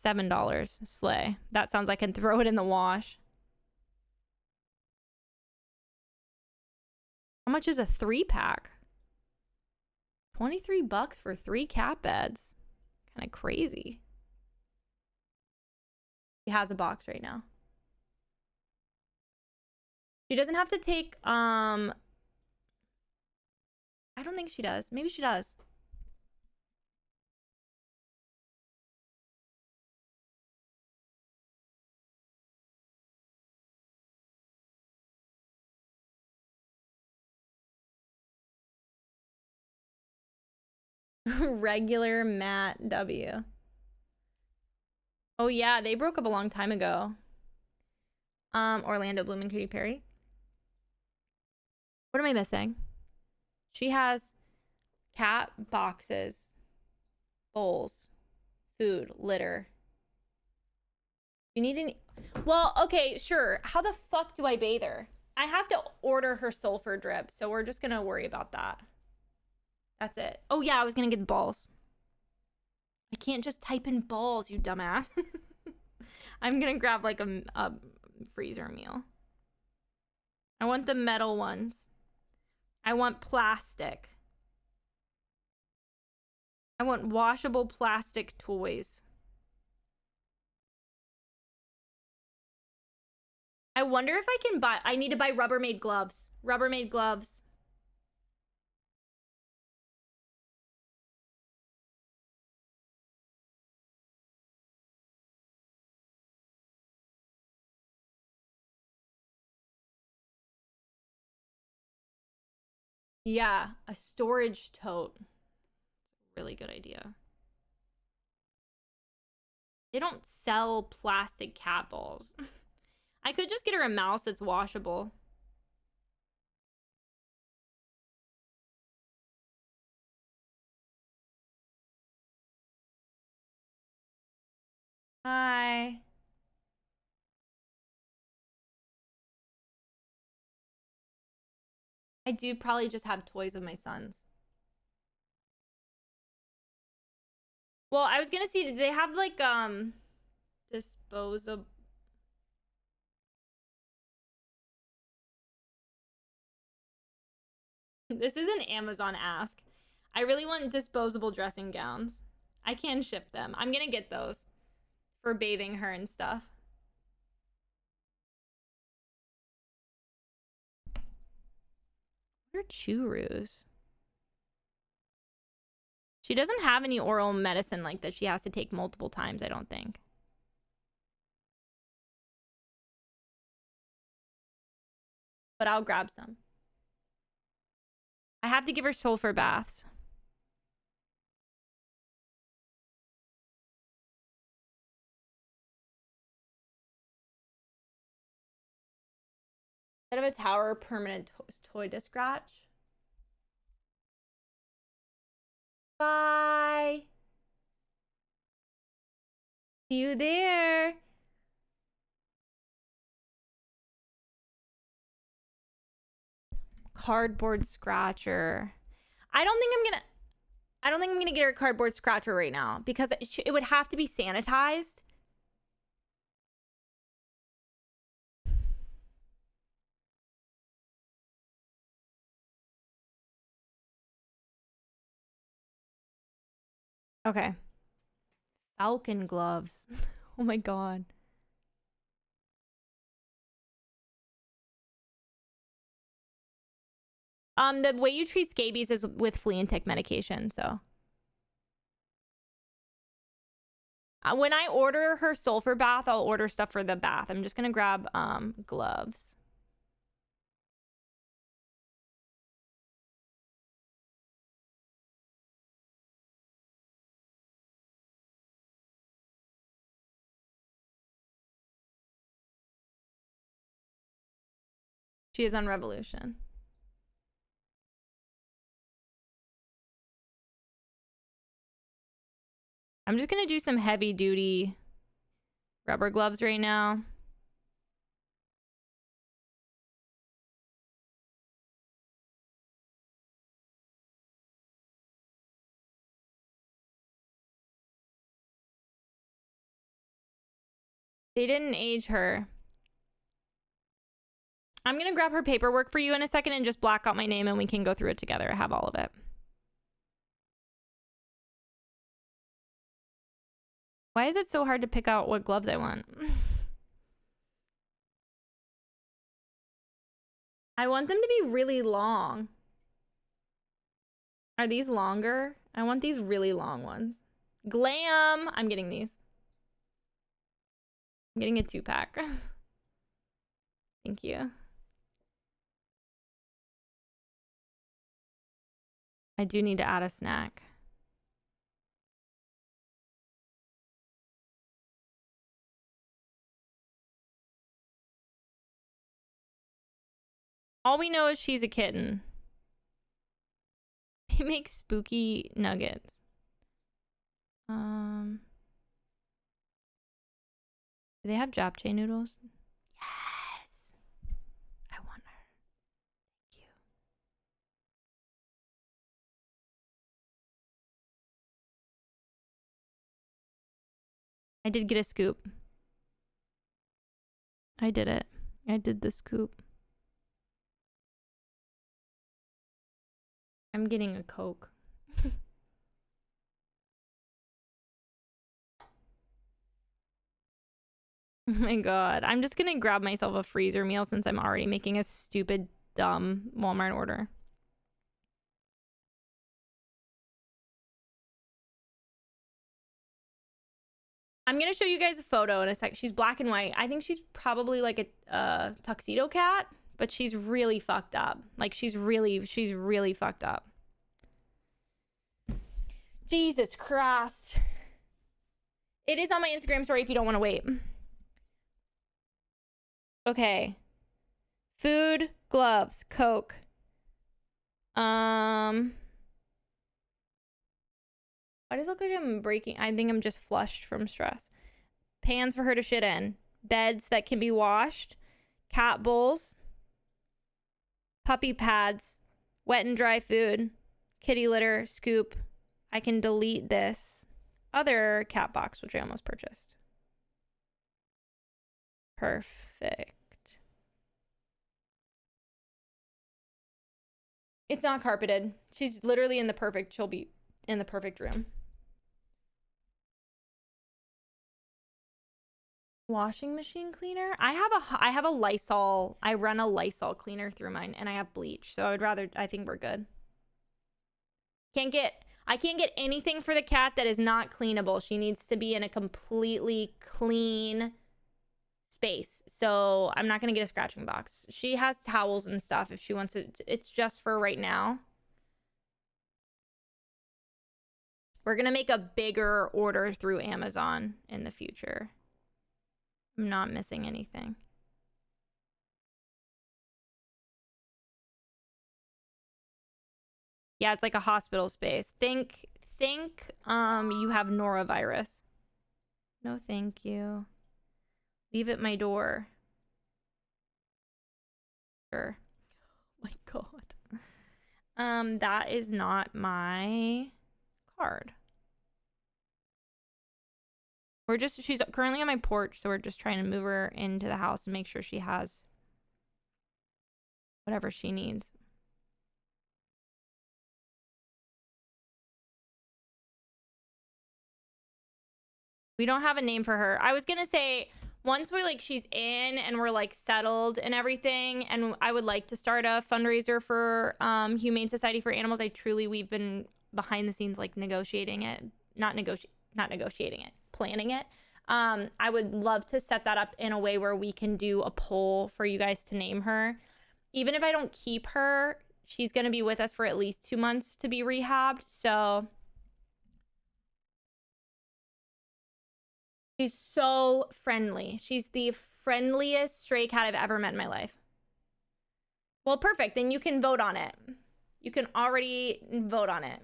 $7. Slay. That sounds like I can throw it in the wash. How much is a 3-pack? $23 for 3 cat beds. Kind of crazy. She has a box right now. She doesn't have to take, I don't think she does. Maybe she does. Regular Matt W. Oh yeah, they broke up a long time ago. Orlando Bloom and Katy Perry. What am I missing? She has cat boxes, bowls, food, litter. You need any? Well, okay, sure. How the fuck do I bathe her? I have to order her sulfur drip, so we're just gonna worry about that. That's it. Oh yeah, I was gonna get the balls. I can't just type in balls, you dumbass. I'm gonna grab like a freezer meal. I want the metal ones. I want plastic. I want washable plastic toys. I wonder if I can buy... I need to buy Rubbermaid gloves. Rubbermaid gloves. Yeah, a storage tote. Really good idea. They don't sell plastic cat balls. I could just get her a mouse that's washable. Hi. I do probably just have toys of my sons. Well, I was gonna see, did they have like disposable? This is an Amazon ask. I really want disposable dressing gowns. I can ship them. I'm gonna get those for bathing her and stuff. What are churros? She doesn't have any oral medicine like that she has to take multiple times, I don't think. But I'll grab some. I have to give her sulfur baths. Instead of a tower, permanent toy to scratch. Bye. See you there. Cardboard scratcher. I don't think I'm gonna get her a cardboard scratcher right now because it would have to be sanitized. Okay. Falcon gloves. Oh my god. The way you treat scabies is with flea and tick medication, so. When I order her sulfur bath, I'll order stuff for the bath. I'm just gonna grab gloves. She is on Revolution. I'm just gonna do some heavy duty rubber gloves right now. They didn't age her. I'm gonna grab her paperwork for you in a second and just black out my name and we can go through it together. I have all of it. Why is it so hard to pick out what gloves I want? I want them to be really long. Are these longer? I want these really long ones. Glam! I'm getting these. I'm getting a 2-pack. Thank you. I do need to add a snack. All we know is she's a kitten. He makes spooky nuggets. Do they have japchae noodles? Yes. I want her. Thank you. I did get a scoop. I did it. I did the scoop. I'm getting a Coke. Oh my god. I'm just gonna grab myself a freezer meal since I'm already making a stupid, dumb Walmart order. I'm gonna show you guys a photo in a sec. She's black and white. I think she's probably like a tuxedo cat, but she's really fucked up. Like she's really fucked up. Jesus Christ. It is on my Instagram story if you don't want to wait. Okay. Food, gloves, Coke. Why does it look like I'm breaking? I think I'm just flushed from stress. Pans for her to shit in. Beds that can be washed. Cat bowls. Puppy pads. Wet and dry food. Kitty litter. Scoop. I can delete this other cat box, which I almost purchased. Perfect. It's not carpeted. She's literally in the perfect, she'll be in the perfect room. Washing machine cleaner? I have a Lysol. I run a Lysol cleaner through mine and I have bleach. So I think we're good. I can't get anything for the cat that is not cleanable. She needs to be in a completely clean space. So I'm not going to get a scratching box. She has towels and stuff if she wants it. It's just for right now. We're going to make a bigger order through Amazon in the future. I'm not missing anything. Yeah, it's like a hospital space. Think you have norovirus. No, thank you. Leave at my door. Sure. Oh my god. That is not my card. She's currently on my porch, so we're just trying to move her into the house and make sure she has whatever she needs. We don't have a name for her. I was gonna say, once she's in and we're like settled and everything, and I would like to start a fundraiser for Humane Society for Animals. We've been behind the scenes like negotiating it, not negotiating it, planning it. I would love to set that up in a way where we can do a poll for you guys to name her. Even if I don't keep her, she's gonna be with us for at least 2 months to be rehabbed. So she's so friendly. She's the friendliest stray cat I've ever met in my life. Well, perfect. Then you can vote on it. You can already vote on it.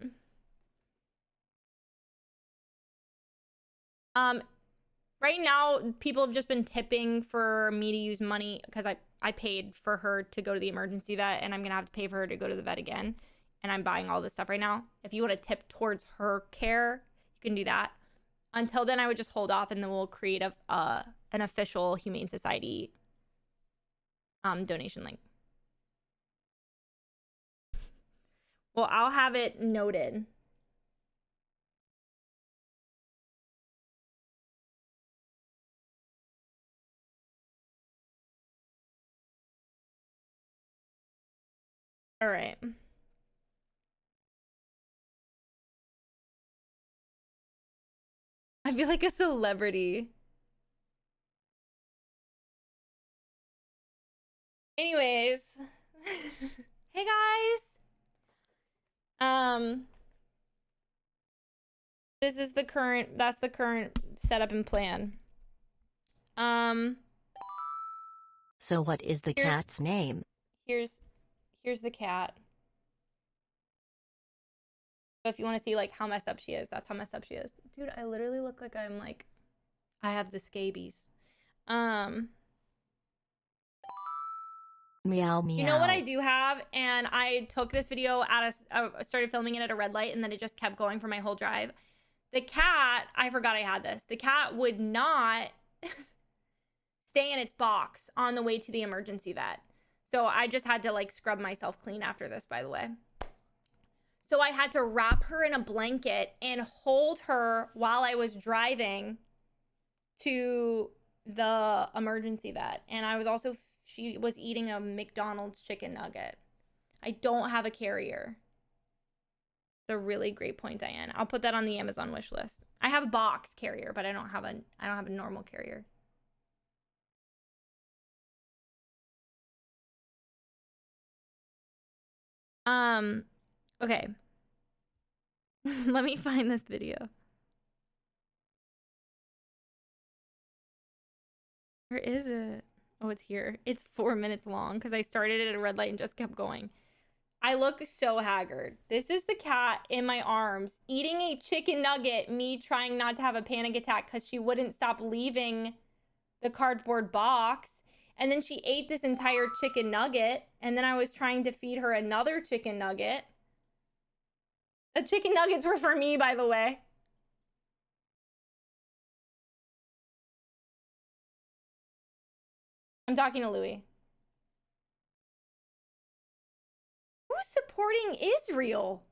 Right now, people have just been tipping for me to use money because I paid for her to go to the emergency vet, and I'm going to have to pay for her to go to the vet again. And I'm buying all this stuff right now. If you want to tip towards her care, you can do that. Until then, I would just hold off, and then we'll create an official Humane Society donation link. Well, I'll have it noted. All right. I feel like a celebrity. Anyways. Hey guys. This is the current, that's the current setup and plan.
So what is the cat's name?
Here's the cat. So if you want to see like how messed up she is, that's how messed up she is. Dude, I literally look like I'm like, I have the scabies.
Meow meow.
You know what I do have? And I took this video started filming it at a red light, and then it just kept going for my whole drive. The cat, I forgot I had this. The cat would not stay in its box on the way to the emergency vet. So I just had to like scrub myself clean after this, by the way. So I had to wrap her in a blanket and hold her while I was driving to the emergency vet. And I was also, she was eating a McDonald's chicken nugget. I don't have a carrier. It's a really great point, Diane. I'll put that on the Amazon wish list. I have a box carrier, but I don't have a normal carrier. Okay. Let me find this video. Where is it? Oh, it's here. It's 4 minutes long because I started it at a red light and just kept going. I look so haggard. This is the cat in my arms eating a chicken nugget, me trying not to have a panic attack because she wouldn't stop leaving the cardboard box. And then she ate this entire chicken nugget. And then I was trying to feed her another chicken nugget. The chicken nuggets were for me, by the way. I'm talking to Louis. Who's supporting Israel?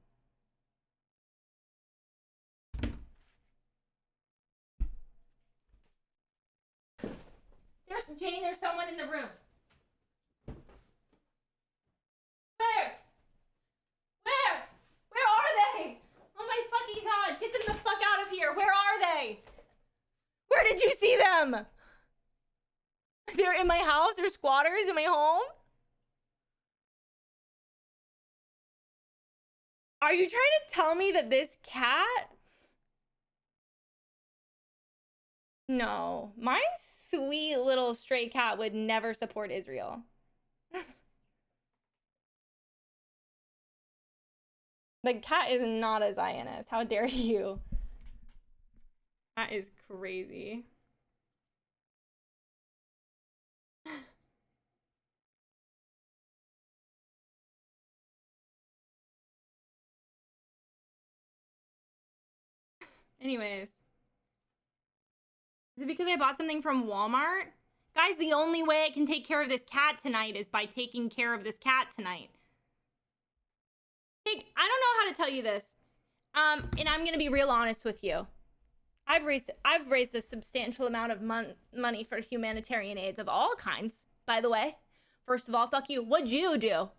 Jane, there's someone in the room. Where? Where are they? Oh my fucking god, get them the fuck out of here. Where are they? Where did you see them? They're in my house? They're squatters in my home? Are you trying to tell me that this cat? No, my sweet little stray cat would never support Israel. The cat is not a Zionist. How dare you? That is crazy. Anyways. Is it because I bought something from Walmart? Guys, the only way I can take care of this cat tonight is by taking care of this cat tonight. Hey, I don't know how to tell you this. And I'm gonna be real honest with you. I've raised a substantial amount of money for humanitarian aids of all kinds, by the way. First of all, fuck you. What'd you do?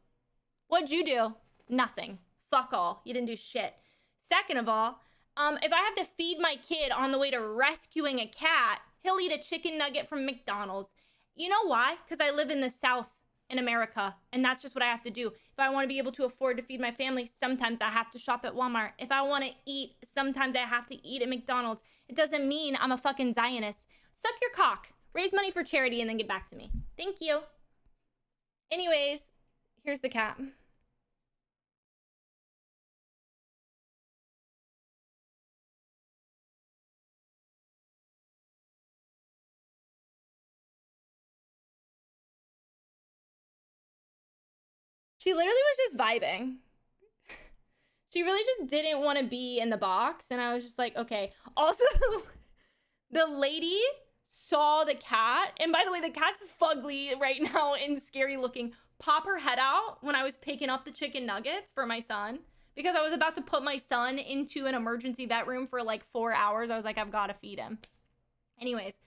What'd you do? Nothing. Fuck all. You didn't do shit. Second of all, if I have to feed my kid on the way to rescuing a cat, he'll eat a chicken nugget from McDonald's. You know why? Because I live in the South in America, and that's just what I have to do. If I want to be able to afford to feed my family, sometimes I have to shop at Walmart. If I want to eat, sometimes I have to eat at McDonald's. It doesn't mean I'm a fucking Zionist. Suck your cock. Raise money for charity and then get back to me. Thank you. Anyways, here's the cat. She literally was just vibing. She really just didn't want to be in the box. And I was just like, okay. Also, the lady saw the cat. And by the way, the cat's fugly right now and scary looking. Pop her head out when I was picking up the chicken nuggets for my son. Because I was about to put my son into an emergency vet room for like 4 hours. I was like, I've got to feed him. Anyways,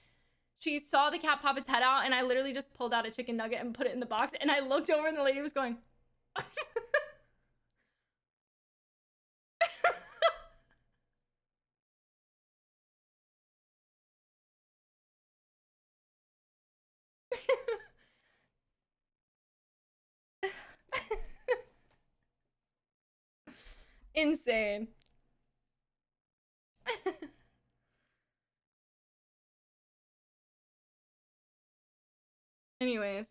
she saw the cat pop its head out. And I literally just pulled out a chicken nugget and put it in the box. And I looked over and the lady was going... Insane. Anyways.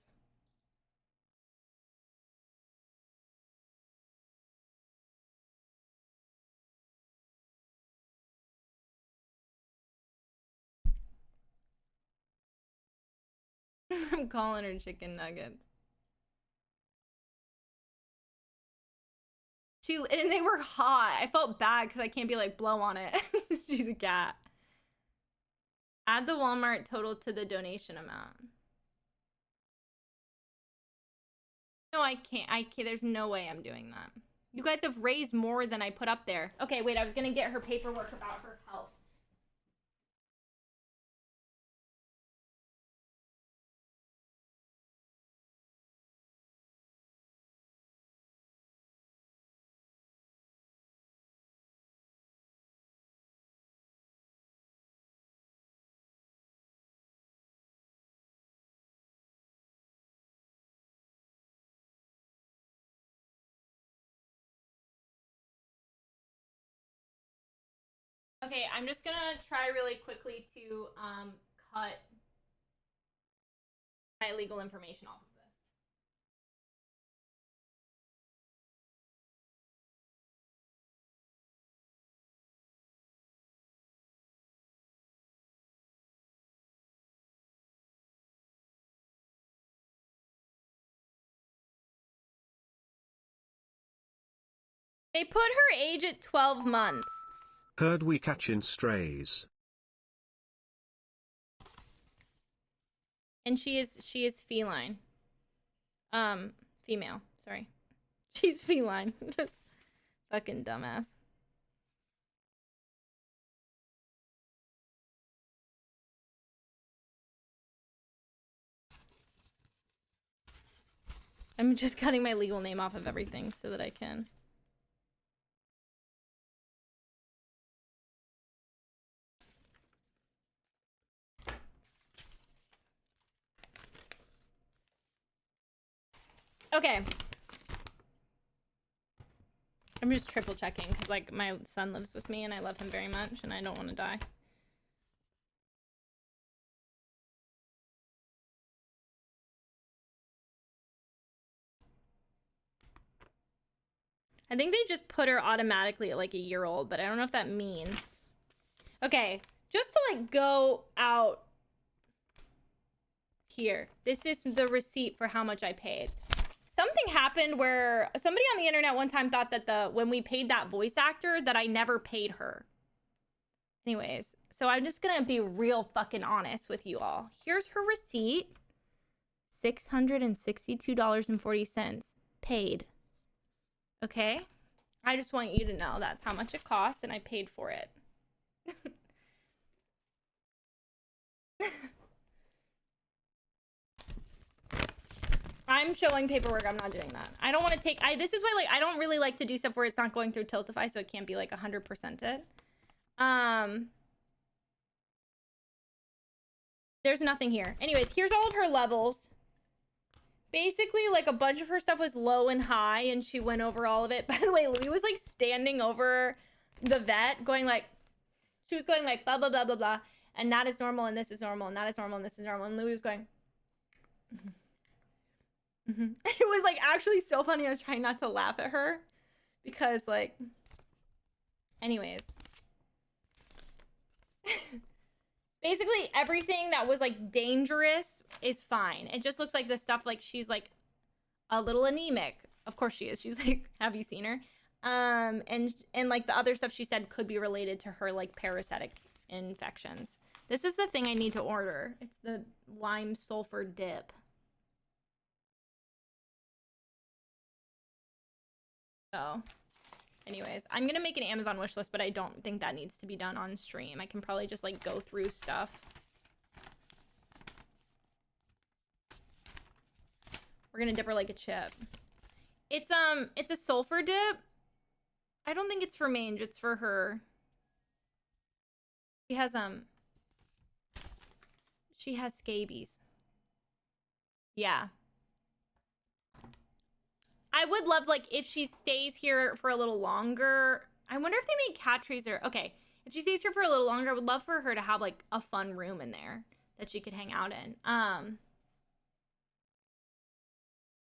I'm calling her chicken nuggets. And they were hot. I felt bad because I can't be like, blow on it. She's a cat. Add the Walmart total to the donation amount. No, I can't. There's no way I'm doing that. You guys have raised more than I put up there. Okay, wait, I was gonna get her paperwork about her health. Okay, I'm just gonna try really quickly to cut my legal information off of this. They put her age at 12 months.
Heard we catchin' strays.
And she is feline. Female, sorry. She's feline. Fucking dumbass. I'm just cutting my legal name off of everything so that I can. Okay. I'm just triple checking because, like, my son lives with me and I love him very much and I don't want to die. I think they just put her automatically at, like, a year old, but I don't know if that means. Okay, just to, like, go out here. This is the receipt for how much I paid. Something happened where somebody on the internet one time thought that when we paid that voice actor that I never paid her. Anyways, so I'm just gonna be real fucking honest with you all. Here's her receipt. $662.40 paid. Okay? I just want you to know that's how much it costs and I paid for it. I'm showing paperwork. I'm not doing that. I don't want to take... This is why, like, I don't really like to do stuff where it's not going through Tiltify, so it can't be, like, 100%ed. There's nothing here. Anyways, here's all of her levels. Basically, like, a bunch of her stuff was low and high, and she went over all of it. By the way, Louis was, like, standing over the vet, going, like... She was going, like, blah, blah, blah, blah, blah. And that is normal, and this is normal, and that is normal, and this is normal. And Louis was going... It was, like, actually so funny. I was trying not to laugh at her because, like, anyways, basically everything that was, like, dangerous is fine. It just looks like the stuff, like, she's, like, a little anemic. Of course she is. She's like, have you seen her? And like the other stuff she said could be related to her, like, parasitic infections. This is the thing I need to order. It's the lime sulfur dip. So, anyways, I'm gonna make an Amazon wish list, but I don't think that needs to be done on stream. I can probably just, like, go through stuff. We're gonna dip her like a chip. It's a sulfur dip. I don't think it's for mange, it's for her. She has scabies. Yeah. I would love, like, if she stays here for a little longer. I wonder if they make cat trees or... Okay, if she stays here for a little longer, I would love for her to have, like, a fun room in there that she could hang out in.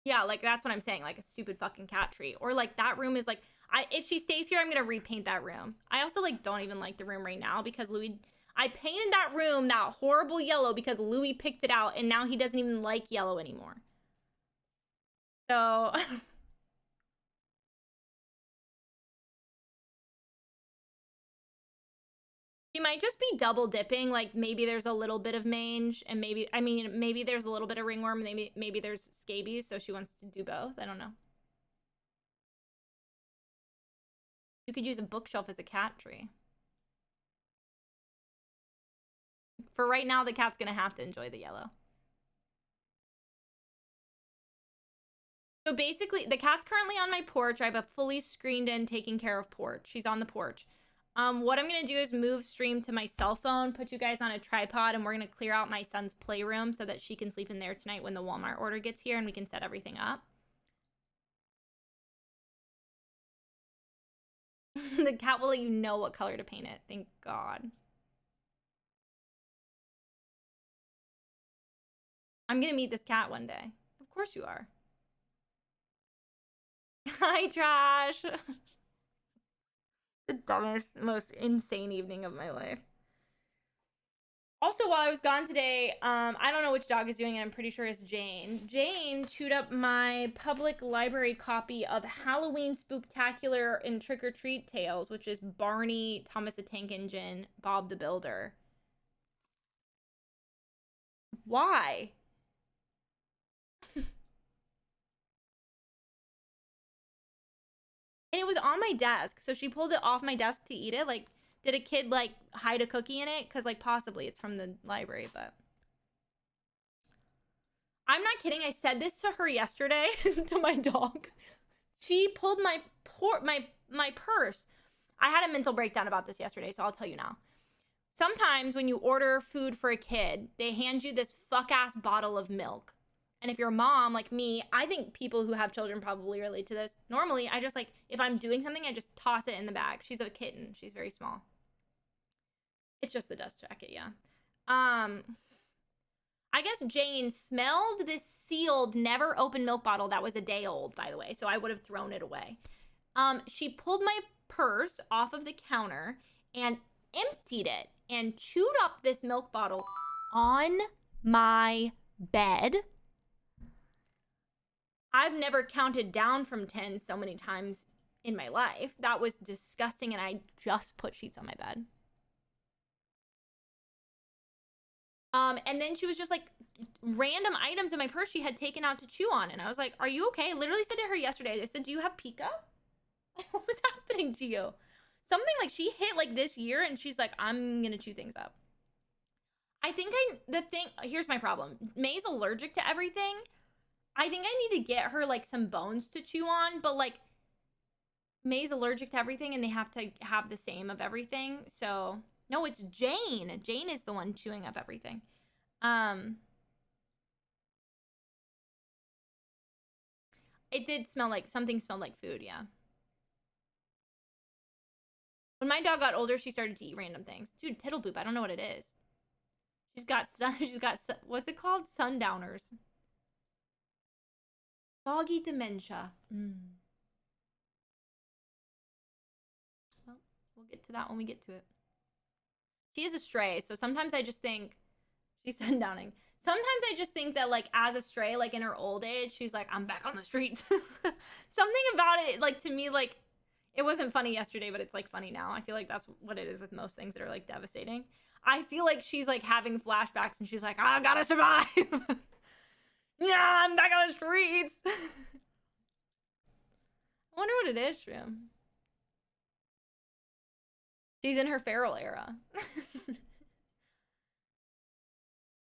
Yeah, like, that's what I'm saying. Like, a stupid fucking cat tree. Or, like, that room is, like... if she stays here, I'm gonna repaint that room. I also, like, don't even like the room right now because Louis... I painted that room that horrible yellow because Louis picked it out, and now he doesn't even like yellow anymore. So... She might just be double dipping. Like, maybe there's a little bit of mange, and maybe... I mean, maybe there's a little bit of ringworm, and maybe there's scabies, so she wants to do both. I don't know. You could use a bookshelf as a cat tree. For right now, the cat's gonna have to enjoy the yellow. So basically, the cat's currently on my porch. I have a fully screened in, taking care of porch. She's on the porch. What I'm gonna do is move stream to my cell phone, put you guys on a tripod, and we're gonna clear out my son's playroom so that she can sleep in there tonight when the Walmart order gets here, and we can set everything up. The cat will let you know what color to paint it. Thank God. I'm gonna meet this cat one day. Of course you are. Hi, Trash. The dumbest, most insane evening of my life. Also, while I was gone today, I don't know which dog is doing it. I'm pretty sure it's Jane. Jane chewed up my public library copy of Halloween Spooktacular and Trick or Treat Tales, which is Barney, Thomas the Tank Engine, Bob the Builder. Why? And it was on my desk, so she pulled it off my desk to eat it. Like, did a kid, like, hide a cookie in it? Because, like, possibly it's from the library, but... I'm not kidding. I said this to her yesterday, to my dog. She pulled my purse. I had a mental breakdown about this yesterday, so I'll tell you now. Sometimes when you order food for a kid, they hand you this fuck-ass bottle of milk. And if you're a mom like me, I think people who have children probably relate to this. Normally, I just, like, if I'm doing something, I just toss it in the bag. She's a kitten. She's very small. It's just the dust jacket, yeah. I guess Jane smelled this sealed, never opened milk bottle that was a day old, by the way. So I would have thrown it away. She pulled my purse off of the counter and emptied it and chewed up this milk bottle on my bed. I've never counted down from 10 so many times in my life. That was disgusting, and I just put sheets on my bed. And then she was just, like, random items in my purse she had taken out to chew on, and I was like, are you okay? I literally said to her yesterday, I said, do you have pica? What was happening to you? Something like she hit, like, this year, and she's like, I'm gonna chew things up. I think here's my problem. May's allergic to everything. I think I need to get her, like, some bones to chew on, but, like, May's allergic to everything, and they have to have the same of everything, so... No, it's Jane. Jane is the one chewing up everything. It did smell like... Something smelled like food, yeah. When my dog got older, she started to eat random things. Dude, tittle boop, I don't know what it is. She's got... What's it called? Sundowners. Doggy dementia. Well, we'll get to that when we get to it. She is a stray, so sometimes I just think... She's sundowning. Sometimes I just think that, like, as a stray, like, in her old age, she's like, I'm back on the streets. Something about it, like, to me, like... It wasn't funny yesterday, but it's, like, funny now. I feel like that's what it is with most things that are, like, devastating. I feel like she's, like, having flashbacks, and she's like, I gotta survive! Yeah, I'm back on the streets! I wonder what it is, Shroom. She's in her feral era.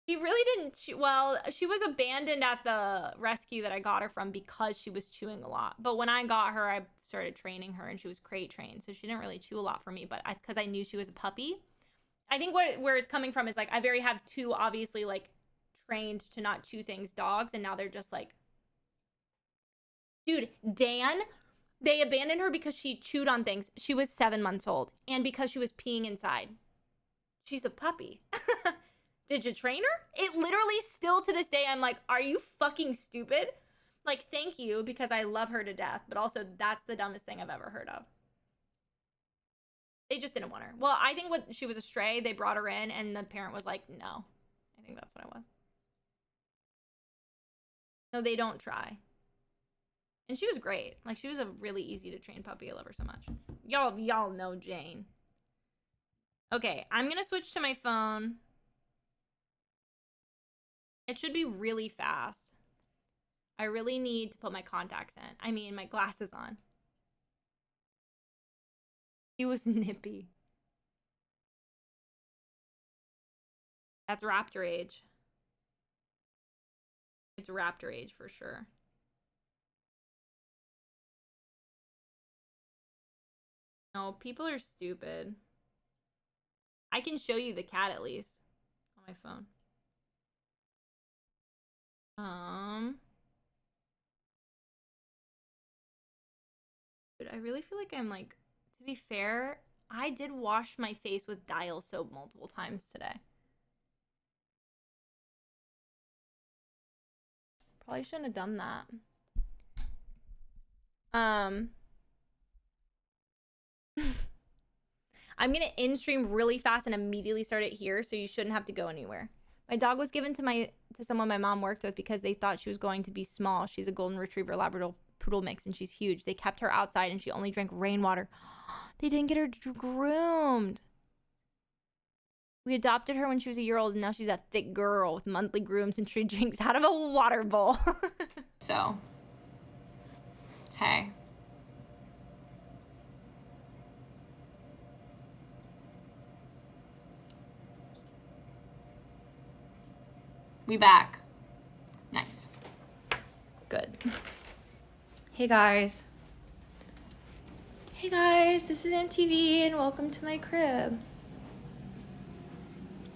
She really didn't well, she was abandoned at the rescue that I got her from because she was chewing a lot. But when I got her, I started training her, and she was crate trained, so she didn't really chew a lot for me, but because I knew she was a puppy. I think where it's coming from is, like, I have two obviously, like, trained to not chew things dogs, and now they're just, like, Dude, Dan, they abandoned her because she chewed on things. She was 7 months old and because she was peeing inside. She's a puppy. Did you train her? It literally still to this day, I'm like, are you fucking stupid? Like, thank you because I love her to death, but also that's the dumbest thing I've ever heard of. They just didn't want her. Well, I think when she was a stray, they brought her in and the parent was like, no. I think that's what it was. No, they don't try. And she was great. Like, she was a really easy to train puppy. I love her so much. Y'all know Jane. Okay, I'm gonna switch to my phone. It should be really fast. I really need to put my contacts in. I mean, my glasses on. He was nippy. That's raptor age. It's raptor age for sure. No, people are stupid. I can show you the cat at least on my phone. But I really feel like I'm like, to be fair, I did wash my face with Dial soap multiple times today. Probably shouldn't have done that. I'm gonna in stream really fast and immediately start it here, so you shouldn't have to go anywhere. My dog was given to someone my mom worked with because they thought she was going to be small. She's a golden retriever Labrador poodle mix and she's huge. They kept her outside and she only drank rainwater. They didn't get her groomed. We adopted her when she was a year old and now she's a thick girl with monthly grooms and she drinks out of a water bowl. So, hey. We back. Nice. Good. Hey guys. Hey guys, this is MTV and welcome to my crib.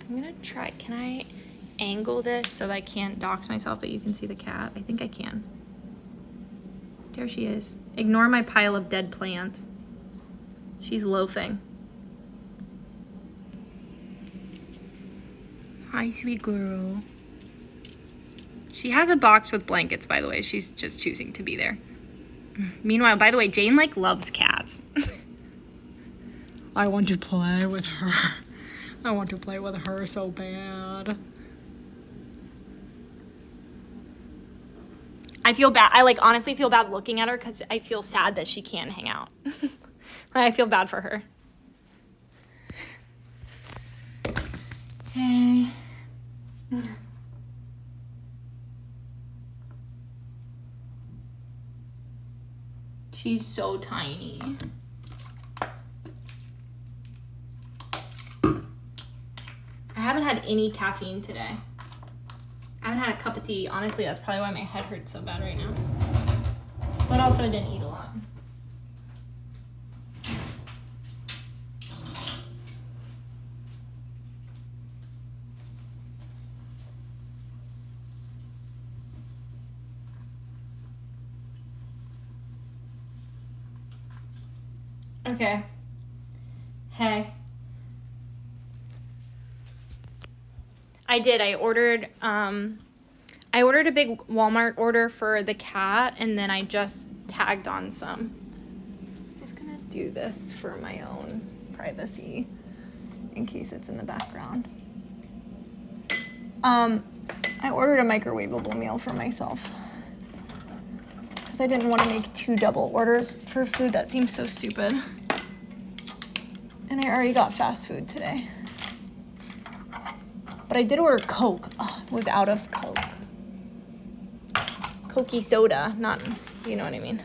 I'm gonna try, can I angle this so that I can't dox myself but you can see the cat? I think I can. There she is. Ignore my pile of dead plants. She's loafing. Hi, sweet girl. She has a box with blankets, by the way. She's just choosing to be there. Meanwhile, by the way, Jane, like, loves cats. I want to play with her. I want to play with her so bad. I feel bad. I, like, honestly feel bad looking at her because I feel sad that she can't hang out. I feel bad for her. Hey. She's so tiny. I haven't had any caffeine today. I haven't had a cup of tea. Honestly, that's probably why my head hurts so bad right now. But also I didn't eat a lot. Okay. Hey. I did. I ordered a big Walmart order for the cat and then I just tagged on some. I'm just gonna do this for my own privacy in case it's in the background. I ordered a microwavable meal for myself because I didn't want to make 2 double orders for food. That seems so stupid. And I already got fast food today. But I did order Coke. Oh, I was out of Coke. Cokey soda, not, you know what I mean.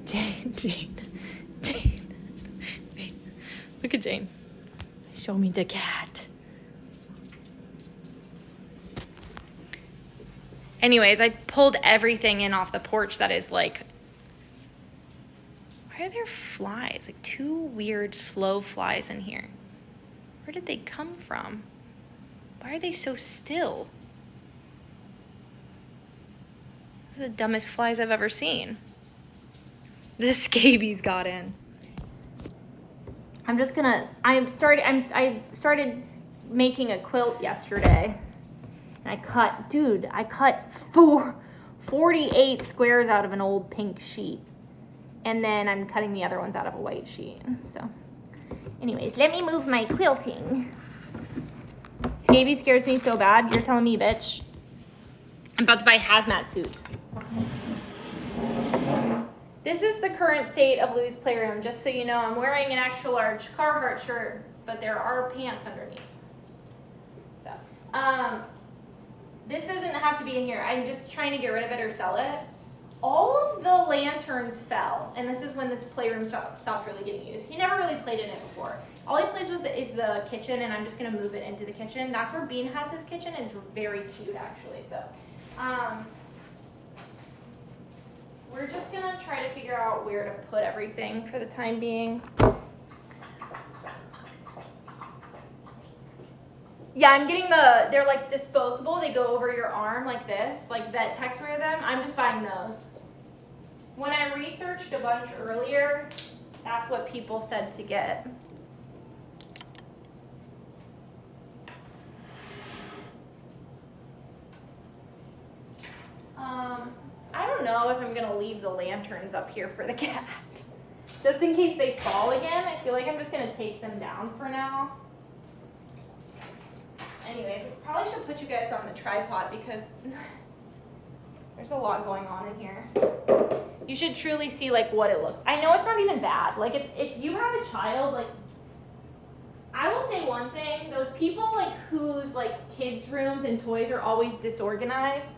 Jane. Wait, look at Jane. Show me the cat. Anyways, I pulled everything in off the porch that is like, why are there flies? Like 2 weird slow flies in here. Where did they come from? Why are they so still? These are the dumbest flies I've ever seen. The scabies got in. I started making a quilt yesterday. And I cut 48 squares out of an old pink sheet. And then I'm cutting the other ones out of a white sheet. So, anyways, let me move my quilting. Scabies scares me so bad. You're telling me, bitch. I'm about to buy hazmat suits. This is the current state of Louis' playroom. Just so you know, I'm wearing an extra large Carhartt shirt, but there are pants underneath. So, this doesn't have to be in here. I'm just trying to get rid of it or sell it. All of the lanterns fell, and this is when this playroom stopped really getting used. He never really played in it before. All he plays with is the kitchen, and I'm just gonna move it into the kitchen. That's where Bean has his kitchen, and it's very cute actually. So, we're just gonna try to figure out where to put everything for the time being. Yeah, I'm getting they're like disposable. They go over your arm like this, like that Tex wear them. I'm just buying those. When I researched a bunch earlier, that's what people said to get. I don't know if I'm gonna leave the lanterns up here for the cat. Just in case they fall again, I feel like I'm just gonna take them down for now. Anyways, I probably should put you guys on the tripod because there's a lot going on in here. You should truly see like what it looks. I know it's not even bad. Like if you have a child, like I will say one thing, those people like whose like kids' rooms and toys are always disorganized,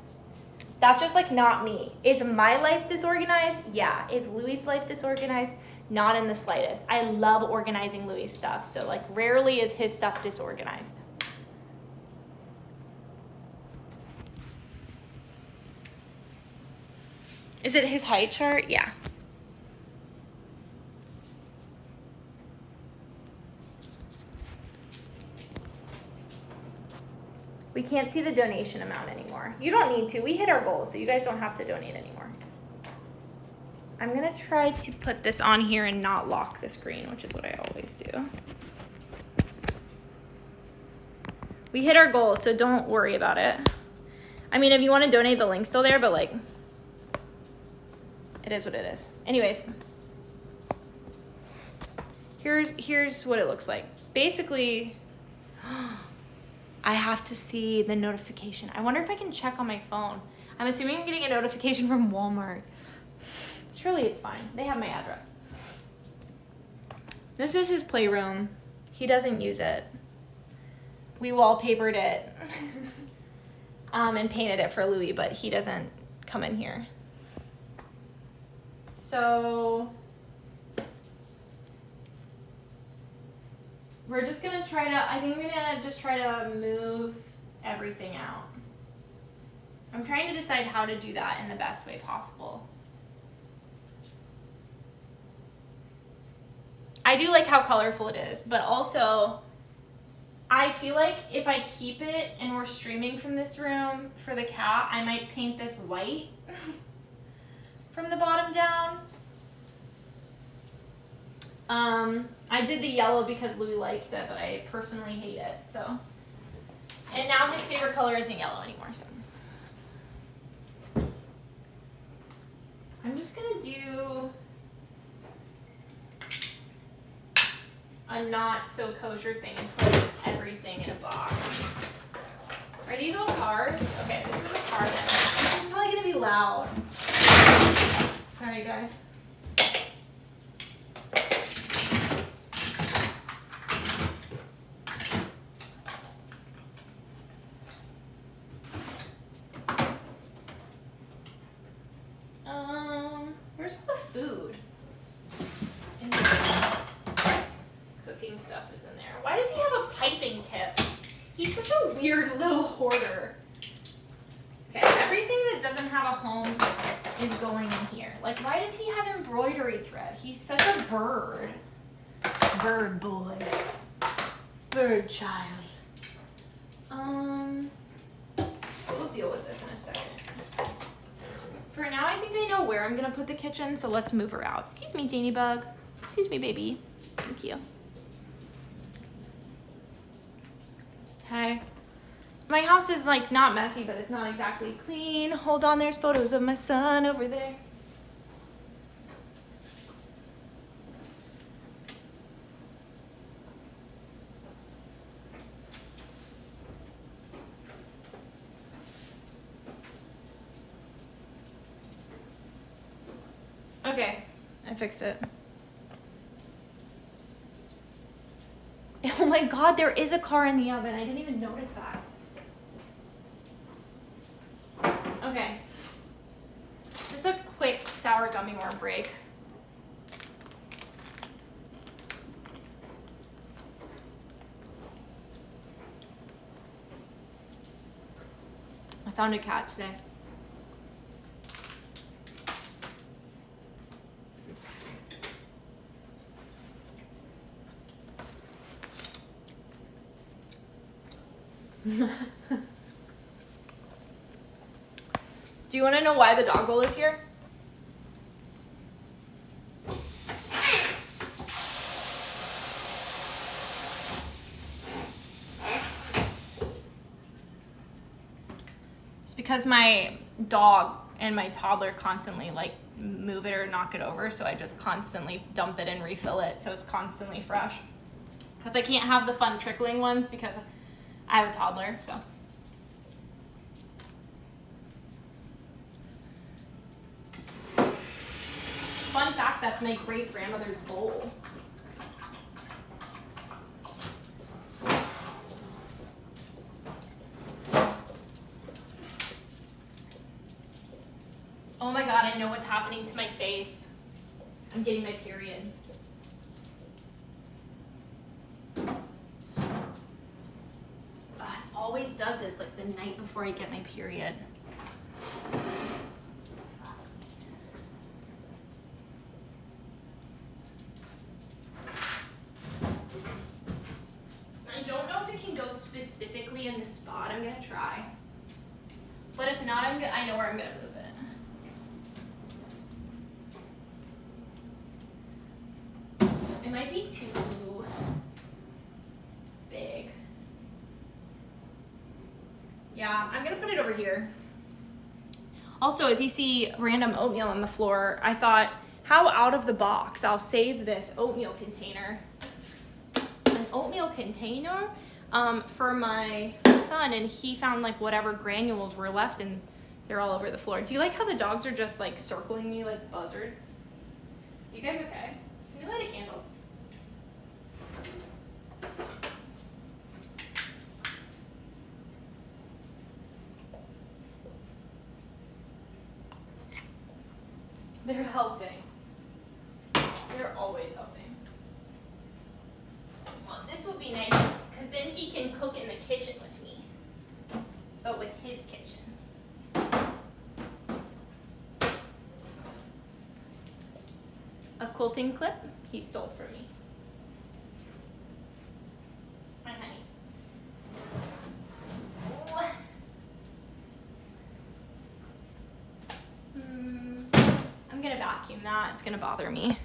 that's just like not me. Is my life disorganized? Yeah. Is Louis' life disorganized? Not in the slightest. I love organizing Louis' stuff. So like rarely is his stuff disorganized. Is it his height chart? Yeah. We can't see the donation amount anymore. You don't need to. We hit our goal, so you guys don't have to donate anymore. I'm going to try to put this on here and not lock the screen, which is what I always do. We hit our goal, so don't worry about it. I mean, if you want to donate, the link's still there, but like, it is what it is. Anyways, here's what it looks like. Basically, I have to see the notification. I wonder if I can check on my phone. I'm assuming I'm getting a notification from Walmart. Surely it's fine. They have my address. This is his playroom. He doesn't use it. We wallpapered it and painted it for Louis, but he doesn't come in here. So we're just gonna try to, I think I'm gonna just try to move everything out. I'm trying to decide how to do that in the best way possible. I do like how colorful it is, but also I feel like if I keep it and we're streaming from this room for the cat, I might paint this white from the bottom down. I did the yellow because Louis liked it, but I personally hate it, so. And now his favorite color isn't yellow anymore, so. I'm just gonna do a not so kosher thing and put everything in a box. Are these all cars? Okay, this is a car then. This is probably gonna be loud. Sorry guys. Where's all the food? In there. Cooking stuff is in there. Why does he have a piping tip? He's such a weird little hoarder. Okay, everything that doesn't have a home is going in here. Like, why does he have embroidery thread? He's such a bird. Bird boy. Bird child. We'll deal with this in a second. I think I know where I'm gonna put the kitchen, so let's move her out. Excuse me, Janie Bug. Excuse me, baby. Thank you. Okay. My house is like not messy, but it's not exactly clean. Hold on, there's photos of my son over there. Okay, I fixed it. Oh my god, there is a car in the oven. I didn't even notice that. Okay. Just a quick sour gummy worm break. I found a cat today. Do you want to know why the dog bowl is here? It's because my dog and my toddler constantly like move it or knock it over, so I just constantly dump it and refill it so it's constantly fresh. Because I can't have the fun trickling ones because I have a toddler, so. Fun fact, that's my great grandmother's bowl. Oh my god, I know what's happening to my face. I'm getting my period. It always does this like the night before I get my period. I don't know if it can go specifically in the spot. I'm gonna try. But if not, I know where I'm gonna move it. It might be too big. Yeah, I'm gonna put it over here. Also, if you see random oatmeal on the floor, I thought, how out of the box? I'll save this oatmeal container. An oatmeal container for my son, and he found like whatever granules were left and they're all over the floor. Do you like how the dogs are just like circling me like buzzards? You guys okay? Can you light a candle? They're helping. They're always helping. Well, this will be nice because then he can cook in the kitchen with me, but with his kitchen. A quilting clip he stole from me. My honey. I'm gonna vacuum that. It's gonna bother me.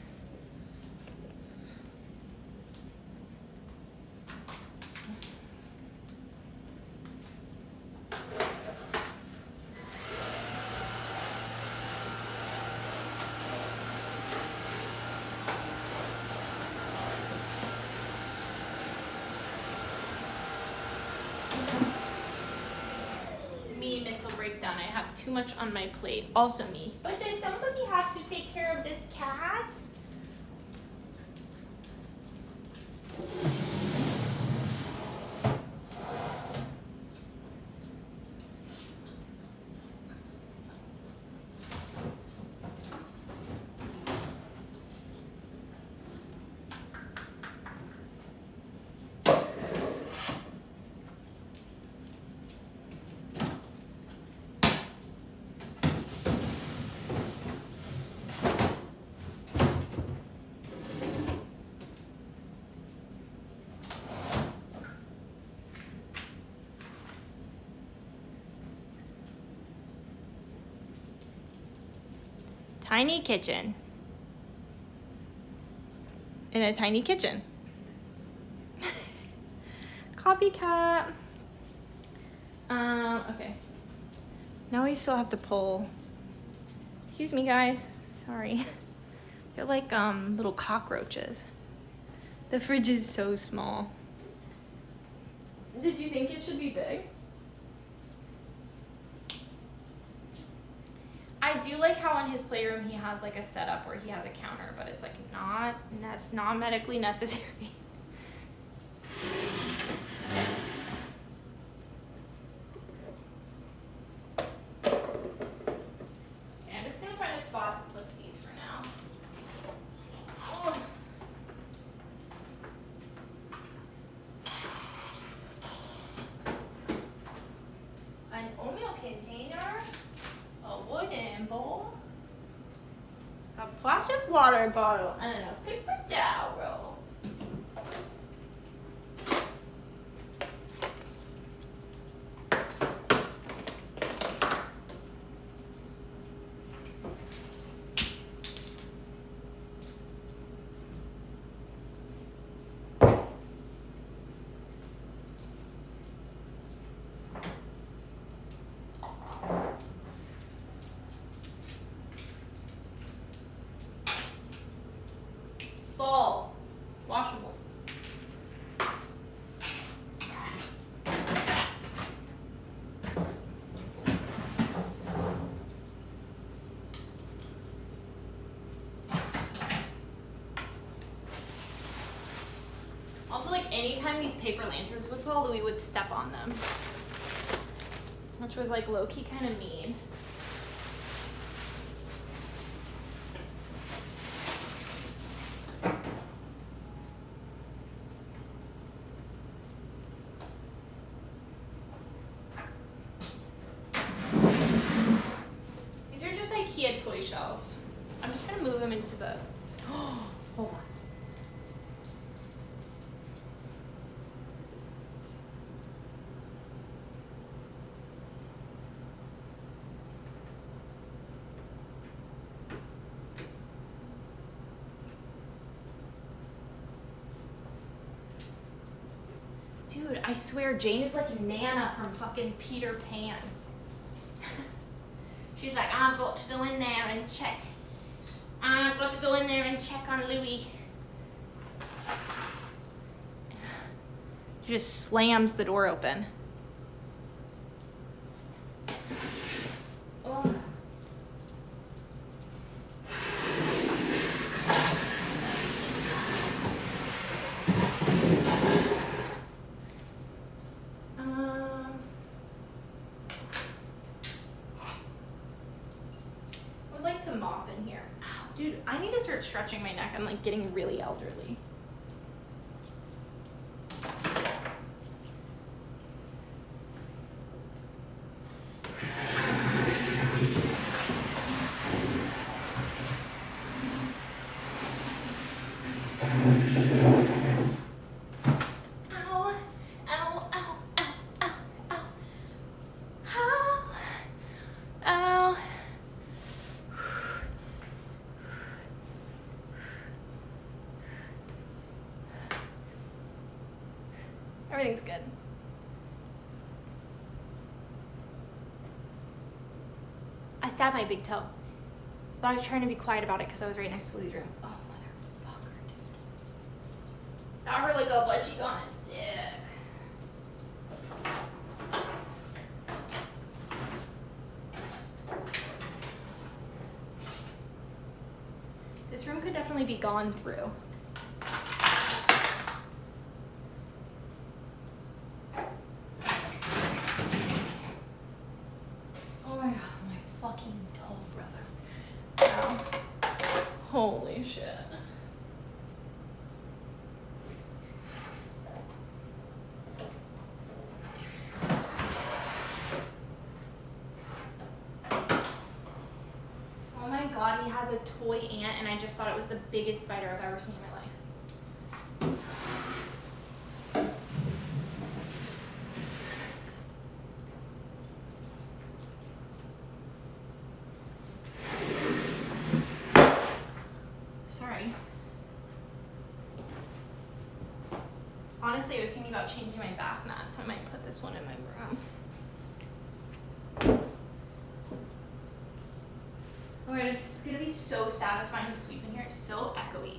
Me, mental breakdown. I have too much on my plate. Also me. But does somebody have to take care of this cat? Tiny kitchen. In a tiny kitchen. Copycat. Okay. Now we still have to pull. Excuse me, guys. Sorry. They're like little cockroaches. The fridge is so small. Did you think it should be big? I do like how in his playroom he has like a setup where he has a counter, but it's like not medically necessary. Okay, I'm just gonna find a spot to put these for now. Oh. An oatmeal container, a wooden bowl, a plastic water bottle, and a paper towel roll. Bowl. Washable. Also, like, anytime these paper lanterns would fall, Louis would step on them. Which was, like, low-key kind of mean. These are just IKEA toy shelves. I'm just gonna move them into the. Hold on. Dude, I swear Jane is like Nana from fucking Peter Pan. She's like, I've got to go in there and check. I've got to go in there and check on Louis. She just slams the door open. Oh. I would like to mop in here. Ow, dude, I need to start stretching my neck. I'm like getting really elderly. Ow, ow, ow, ow, ow, ow. Ow, ow. Everything's good. I stabbed my big toe, but I was trying to be quiet about it because I was right next to Louis' room. Oh, motherfucker, dude. That hurt like a butt cheek on a stick. This room could definitely be gone through. Oh my god, my fucking toe, brother. Ow. Holy shit. Oh my god, he has a toy ant and I just thought it was the biggest spider I've ever seen in my life. honestly, I was thinking about changing my bath mat, so I might put this one in my room. Oh my god, it's gonna be so satisfying to sweep in here. It's so echoey.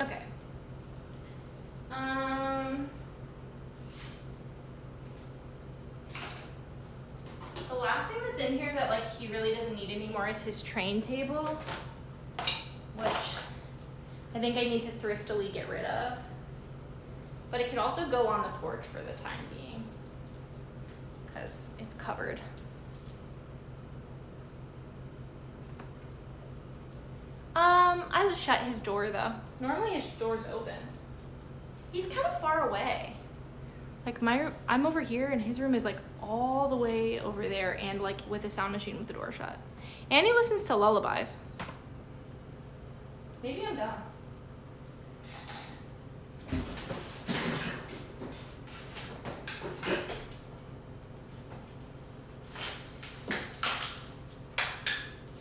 Okay. The last thing that's in here that like he really doesn't need anymore is his train table, which I think I need to thriftily get rid of. But it could also go on the porch for the time being because it's covered. I shut his door though. Normally his door's open. He's kind of far away. Like I'm over here and his room is like all the way over there and like with a sound machine with the door shut. And he listens to lullabies. Maybe I'm done.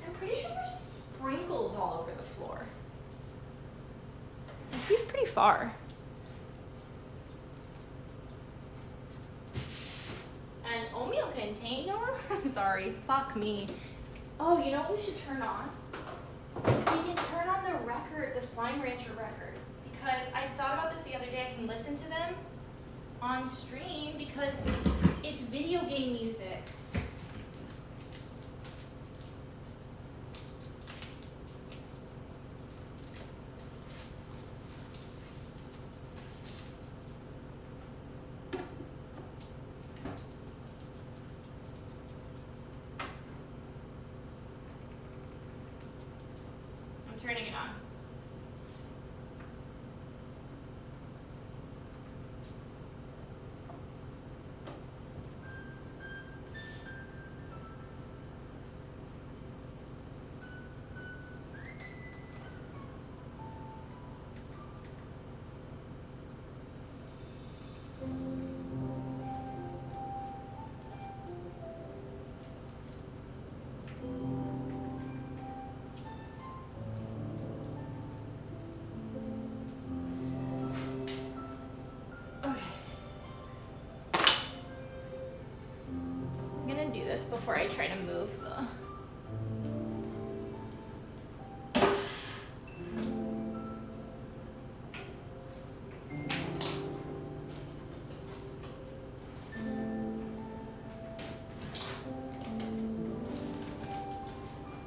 I'm pretty sure there's sprinkles all over the floor. Like, he's pretty far. An oatmeal container? Sorry, fuck me. Oh, you know what we should turn on? We can turn on the record, the Slime Rancher record. Because I thought about this the other day, I can listen to them on stream because it's video game music. Turning it on. Do this before I try to move the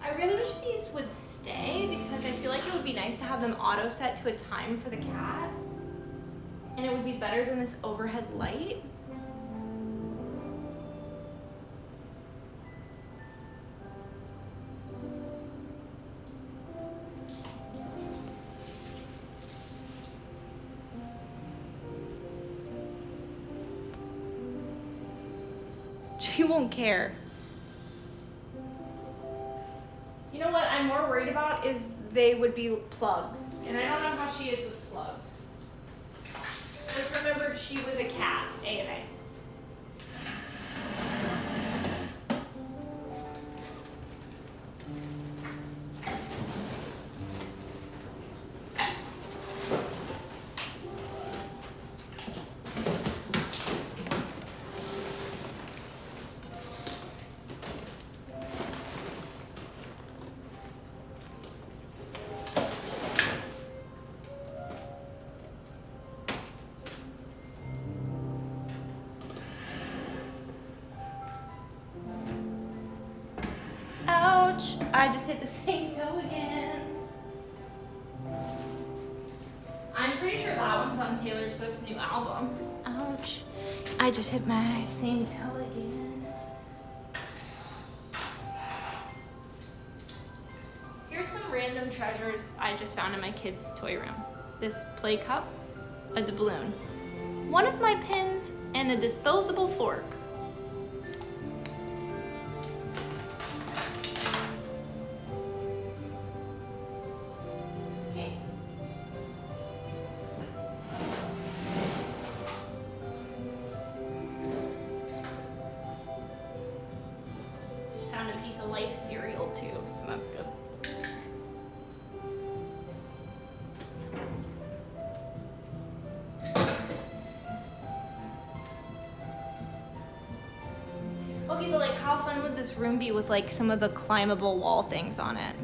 I really wish these would stay because I feel like it would be nice to have them auto set to a time for the cat and it would be better than this overhead light. She won't care. You know what I'm more worried about is they would be plugs. And I don't know how she is with plugs. Just remembered she was a cat, AMA. I just hit the same toe again. I'm pretty sure that one's on Taylor Swift's new album. Ouch. I just hit my same toe again. Here's some random treasures I just found in my kids' toy room. This play cup, a doubloon, one of my pins, and a disposable fork. Life cereal too, so that's good. Okay, but like how fun would this room be with like some of the climbable wall things on it?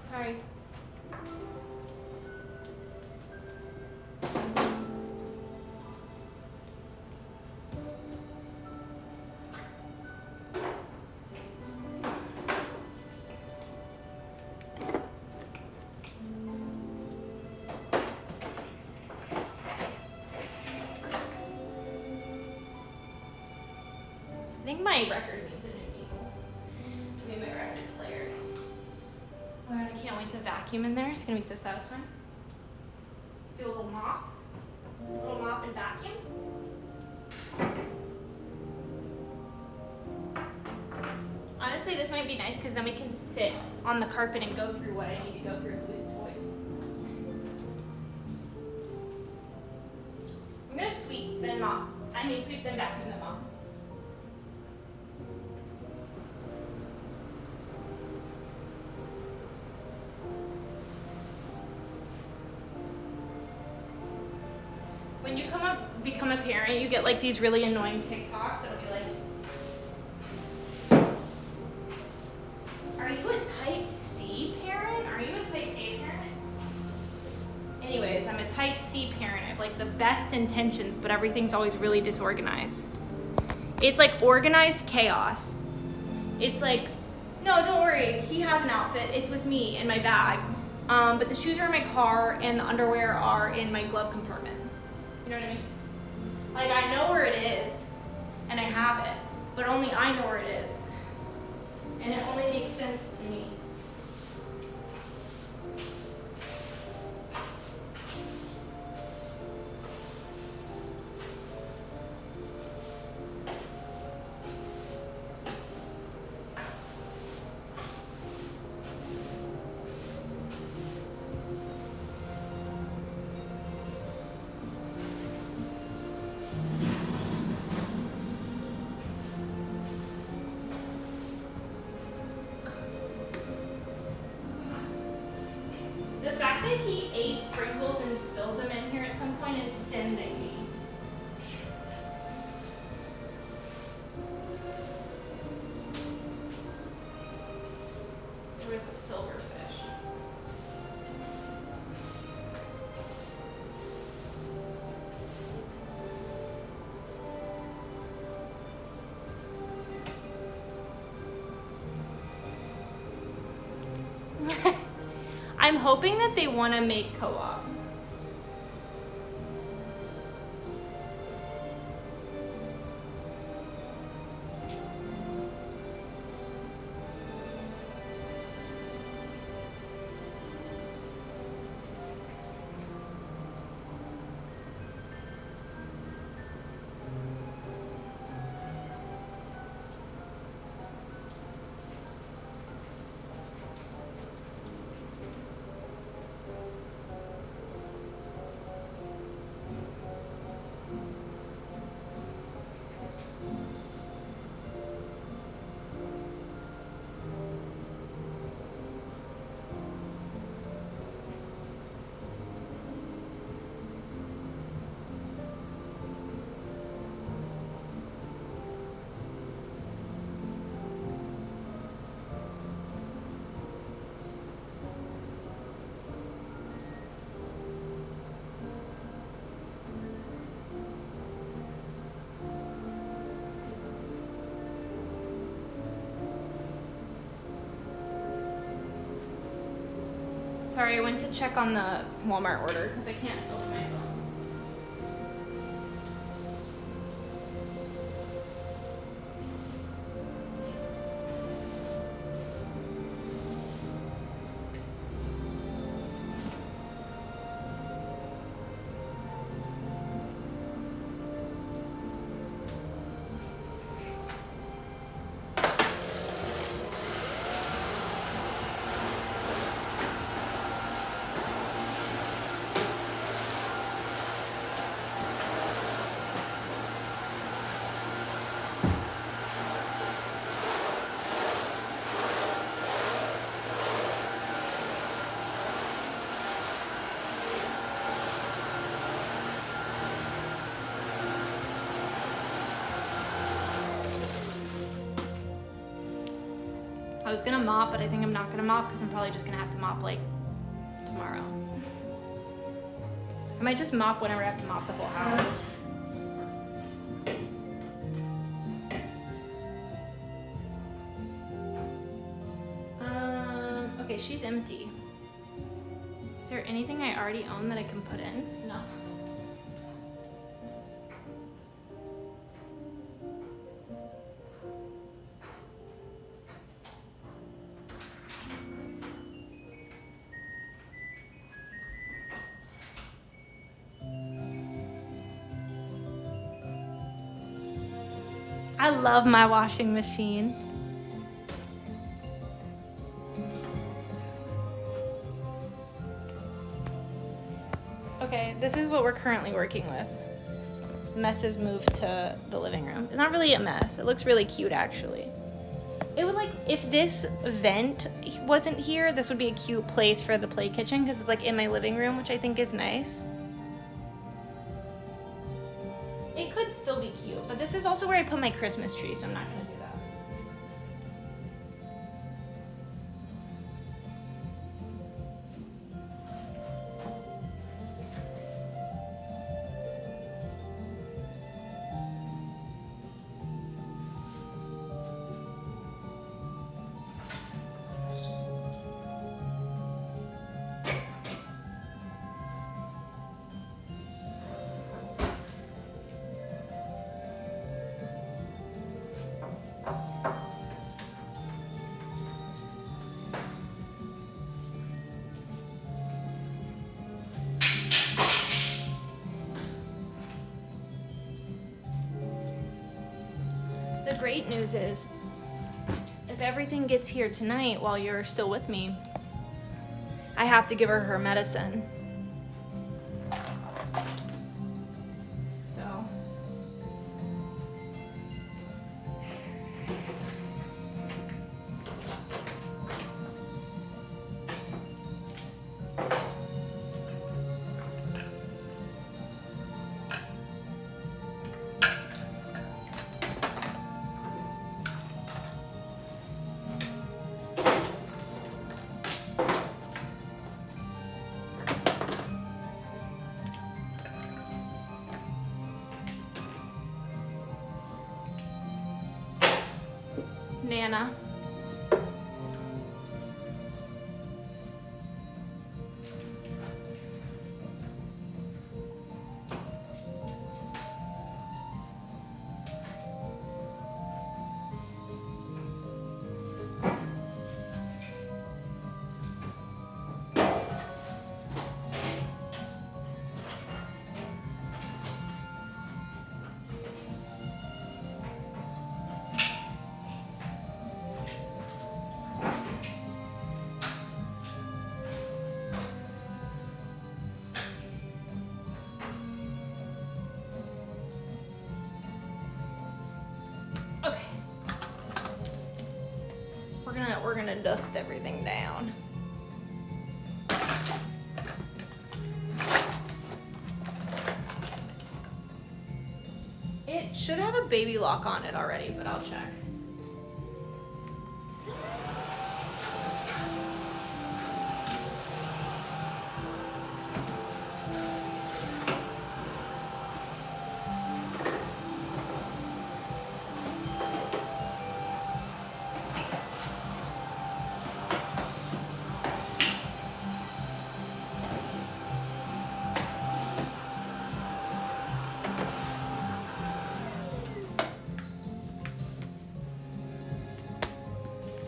Sorry. I think my record needs a new needle. Maybe my record player. Oh, and I can't wait to vacuum in there. It's gonna be so satisfying. Do a little mop. A little mop and vacuum. Honestly, this might be nice because then we can sit on the carpet and go through what I need to go through with Blue's toys. I'm gonna sweep then mop. Sweep then vacuum then mop. When you become a parent, you get like these really annoying TikToks that'll be like, are you a type C parent? Are you a type A parent? Anyways, I'm a type C parent. I have like the best intentions, but everything's always really disorganized. It's like organized chaos. It's like, no, don't worry, he has an outfit. It's with me in my bag. But the shoes are in my car and the underwear are in my glove compartment. You know what I mean? Like, I know where it is, and I have it, but only I know where it is. And it only makes sense to me. The fact that he ate sprinkles and spilled them in here at some point is sending me. Where's the silverfish? I'm hoping that they want to make co-op. Sorry, I went to check on the Walmart order because I can't open my phone. I was gonna mop, but I think I'm not gonna mop because I'm probably just gonna have to mop like tomorrow. I might just mop whenever I have to mop the whole house. Okay, she's empty. Is there anything I already own that I can put in? No. I love my washing machine. Okay, this is what we're currently working with. Mess is moved to the living room. It's not really a mess. It looks really cute, actually. It would like, if this vent wasn't here, this would be a cute place for the play kitchen because it's like in my living room, which I think is nice. It could still be cute, but this is also where I put my Christmas tree, so I'm not gonna do that. The great news is, if everything gets here tonight while you're still with me, I have to give her her medicine. So. Nana. Okay. We're gonna dust everything down. It should have a baby lock on it already, but I'll check.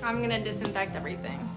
I'm gonna disinfect everything.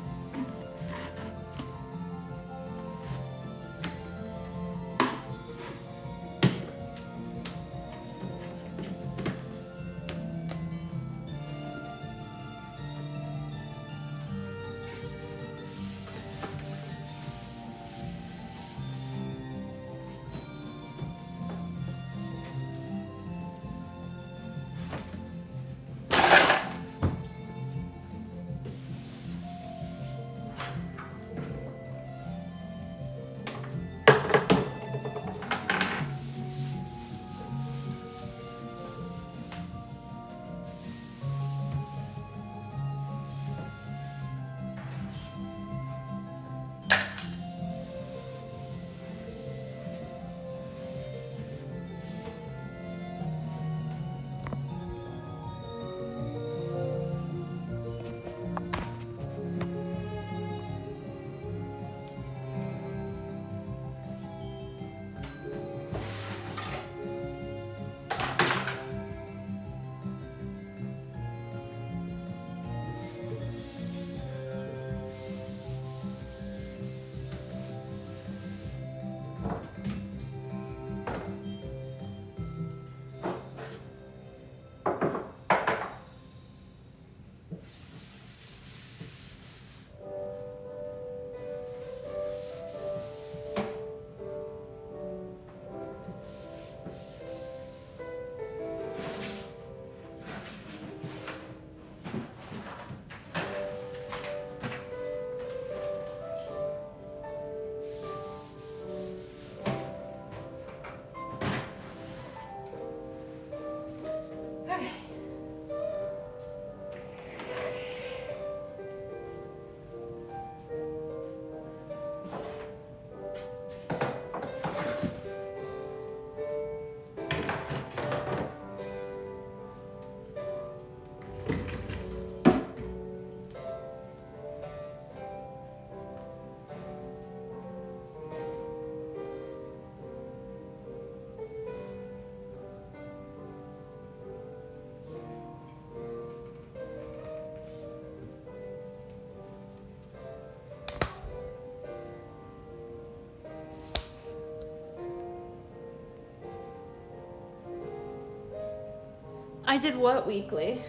I did what weekly?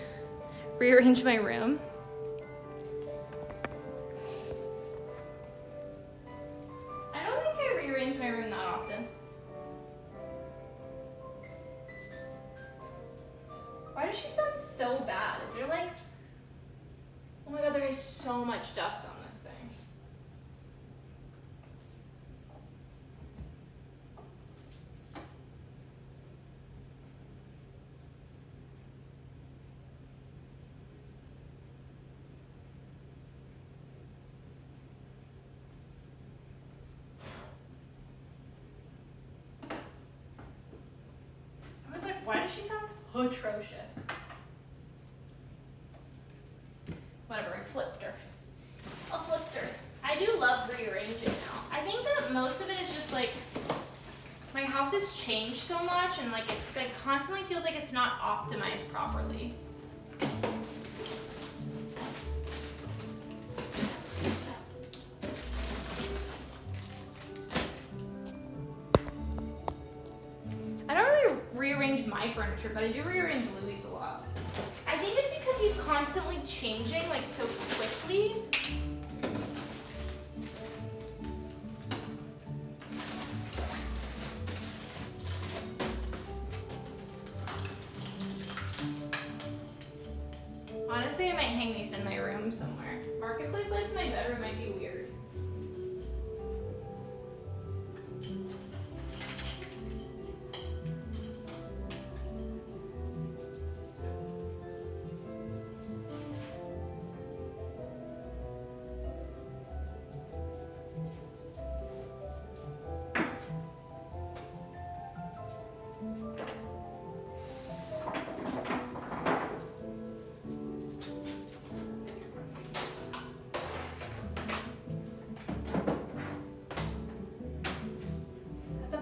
Rearrange my room? I don't think I rearrange my room that often. Why does she sound so bad? Is there like... Oh my god, there is so much dust on this thing. I was like, why does she sound atrocious? Whatever, I flipped her. I flipped her. I do love rearranging now. I think that most of it is just like, my house has changed so much and like it's like constantly feels like it's not optimized properly. I don't really rearrange my furniture, but I do rearrange Louis a lot. I think it's because he's constantly changing like so quickly. Honestly, I might hang these in my room somewhere. Marketplace lights in my bedroom might be weird.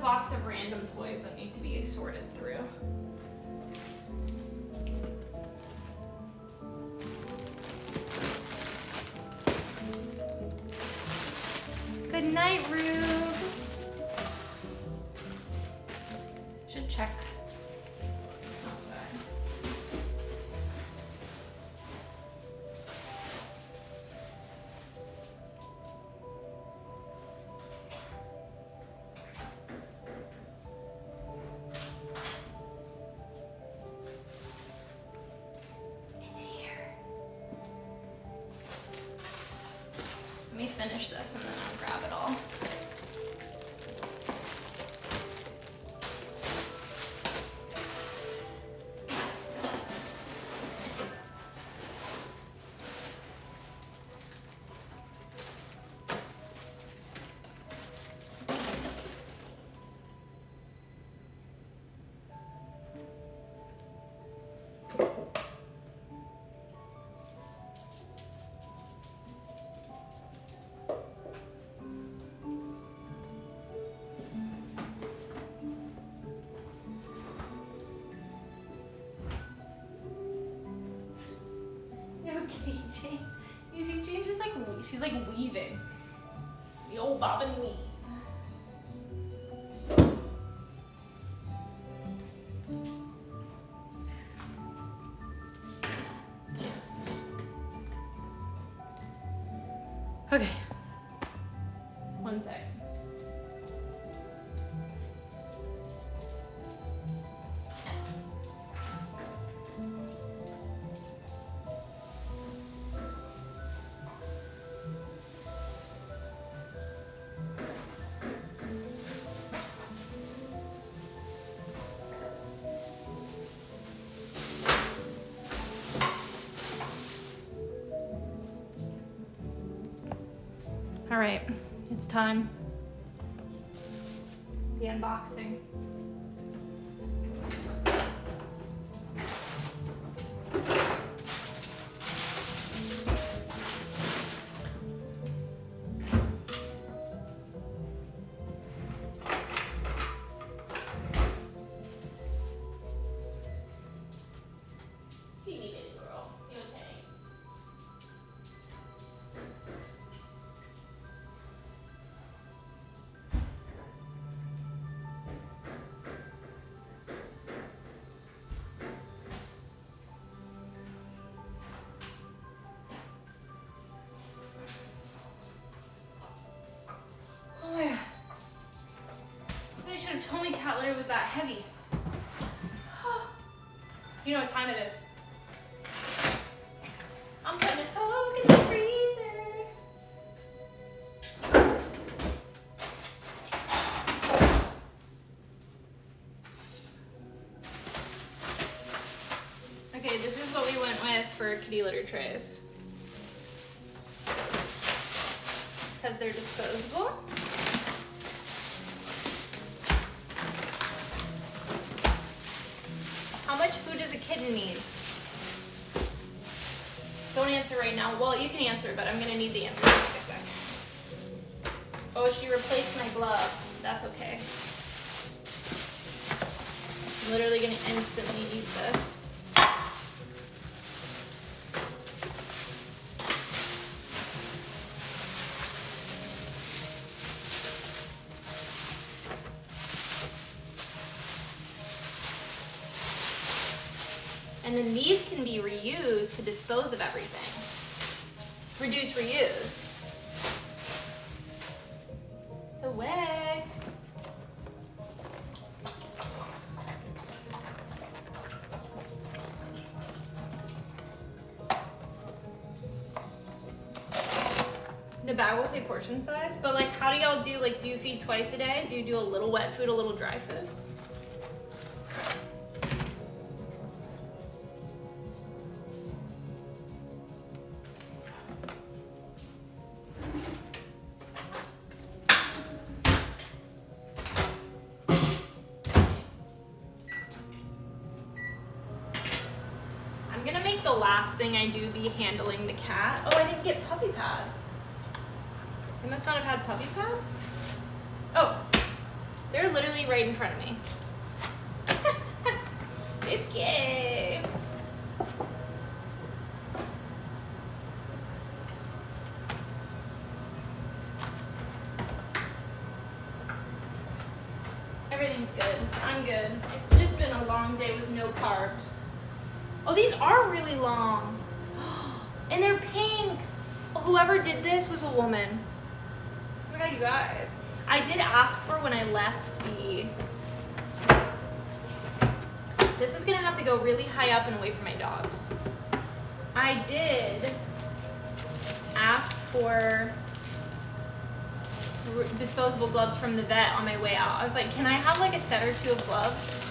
Box of random toys that need to be sorted through. Good night, Rube. Should check outside. Let me finish this and then I'll grab it all. Okay, Jane just like, she's like weaving. The old bob and weave. Okay. One sec. All right, it's time. The unboxing. was that heavy. You know what time it is. I'm putting a Coke in the freezer. Okay, this is what we went with for kitty litter trays. Because they're disposable. How much food does a kitten need? Don't answer right now. Well, you can answer, but I'm gonna need the answer in like a second. Oh, she replaced my gloves. That's okay. I'm literally gonna instantly eat this. And then these can be reused to dispose of everything. Reduce, reuse. So way. The bag will say portion size, but like how do y'all do, like do you feed twice a day? Do you do a little wet food, a little dry food? The last thing I do be handling the cat. Oh, I didn't get puppy pads. They must not have had puppy pads. Oh, they're literally right in front of me. Okay. Everything's good. I'm good. It's just been a long day with no carbs. Oh, these are really long. And they're pink. Whoever did this was a woman. Oh my god, you guys. I did ask for when I left the... This is gonna have to go really high up and away from my dogs. I did ask for disposable gloves from the vet on my way out. I was like, can I have like a set or two of gloves?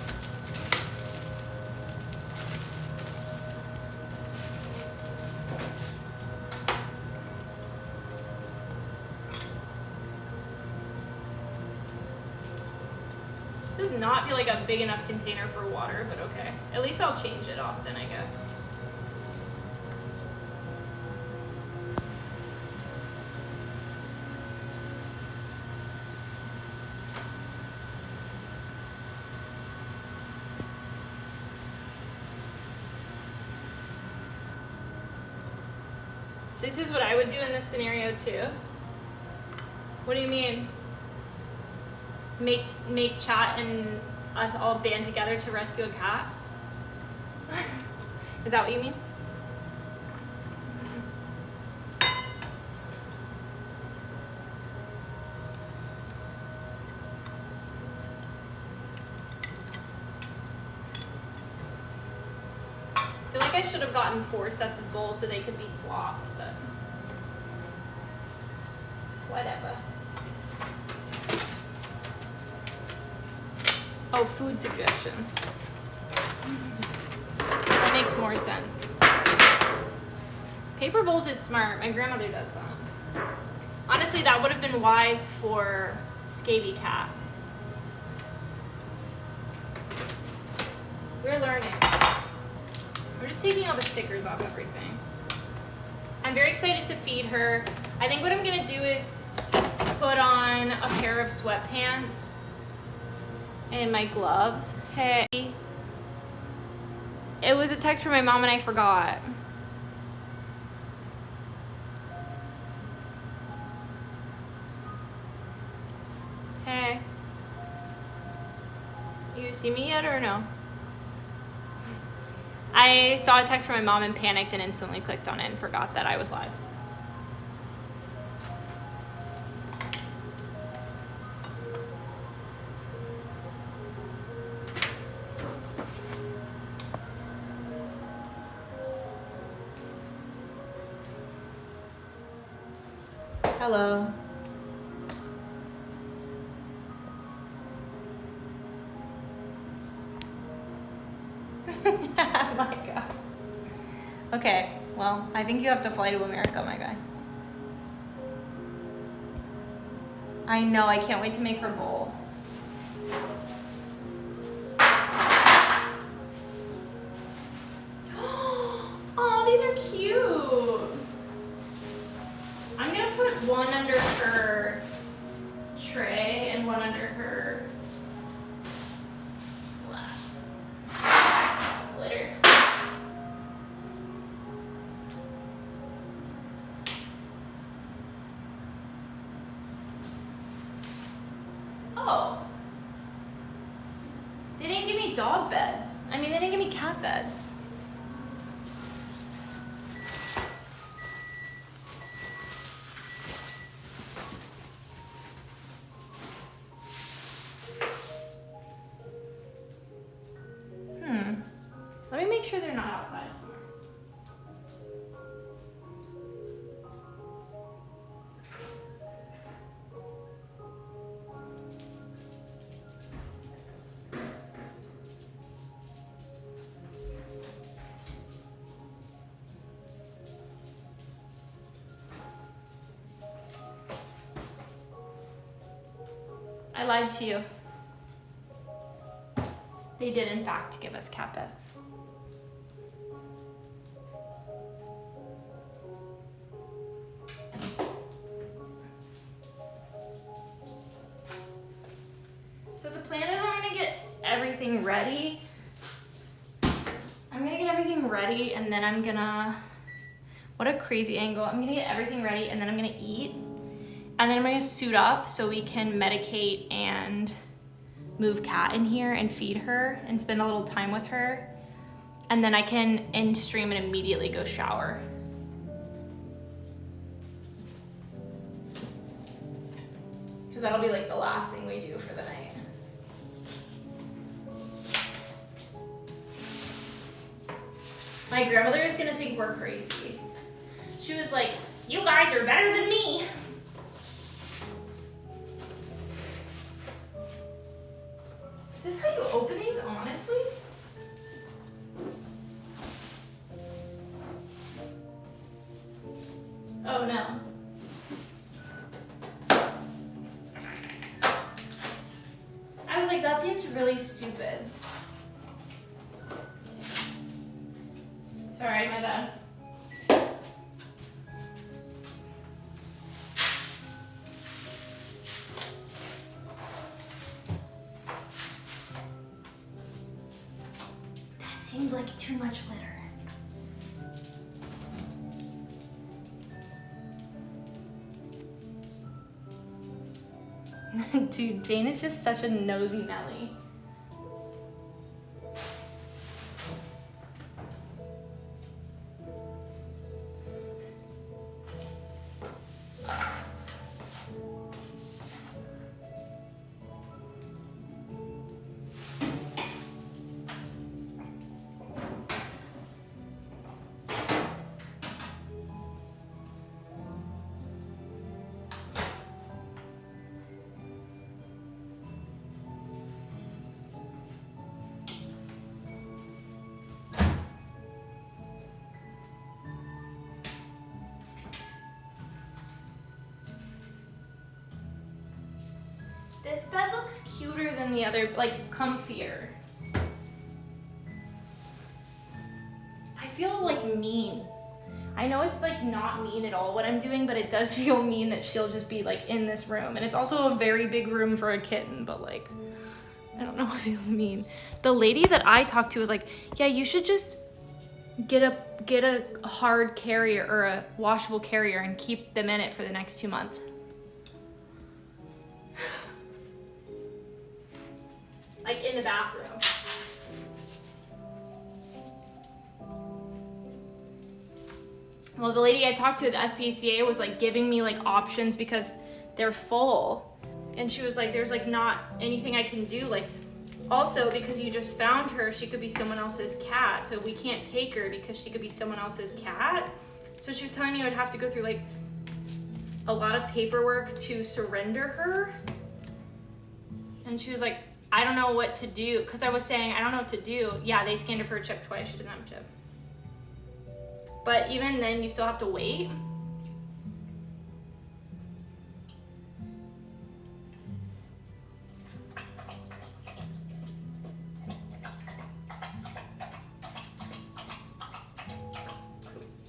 Does not feel like a big enough container for water, but okay. At least I'll change it often, I guess. This is what I would do in this scenario too. What do you mean? Make chat and us all band together to rescue a cat? Is that what you mean? I feel like I should have gotten 4 sets of bowls so they could be swapped, but whatever. Oh, food suggestions. That makes more sense. Paper bowls is smart. My grandmother does that. Honestly, that would have been wise for Scavy Cat. We're learning. We're just taking all the stickers off everything. I'm very excited to feed her. I think what I'm gonna do is put on a pair of sweatpants and my gloves. Hey. It was a text from my mom and I forgot. Hey. You see me yet or no? I saw a text from my mom and panicked and instantly clicked on it and forgot that I was live. Hello. Oh my god. Okay, well, I think you have to fly to America, my guy. I know, I can't wait to make her bowl. Oh, these are cute. I'm gonna put one under her tray and one under her litter. Oh. They didn't give me dog beds. I mean, they didn't give me cat beds. Let me make sure they're not outside somewhere. I lied to you. They did, in fact, give us cat beds. So the plan is I'm gonna get everything ready. And then I'm gonna, what a crazy angle. I'm gonna get everything ready and then I'm gonna eat. And then I'm gonna suit up so we can medicate and move Kat in here and feed her and spend a little time with her. And then I can end stream and immediately go shower. Because that'll be like the last thing we do for the night. My grandmother is gonna think we're crazy. She was like, you guys are better than me. Is this how you open these, honestly? Oh no. I was like, that seems really stupid. Sorry, my bad. That seemed like too much litter. Dude, Jane is just such a nosy Nelly. This bed looks cuter than the other, like comfier. I feel like mean. I know it's like not mean at all what I'm doing, but it does feel mean that she'll just be like in this room. And it's also a very big room for a kitten, but like, I don't know, it feels mean. The lady that I talked to was like, yeah, you should just get a hard carrier or a washable carrier and keep them in it for the next 2 months. Like in the bathroom. Well, the lady I talked to at the SPCA was like giving me like options because they're full. And she was like, there's like not anything I can do. Like also because you just found her, she could be someone else's cat. So we can't take her because she could be someone else's cat. So she was telling me I would have to go through like a lot of paperwork to surrender her. And she was like, I don't know what to do. Because I was saying, I don't know what to do. Yeah, they scanned her for a chip twice. She doesn't have a chip. But even then, you still have to wait.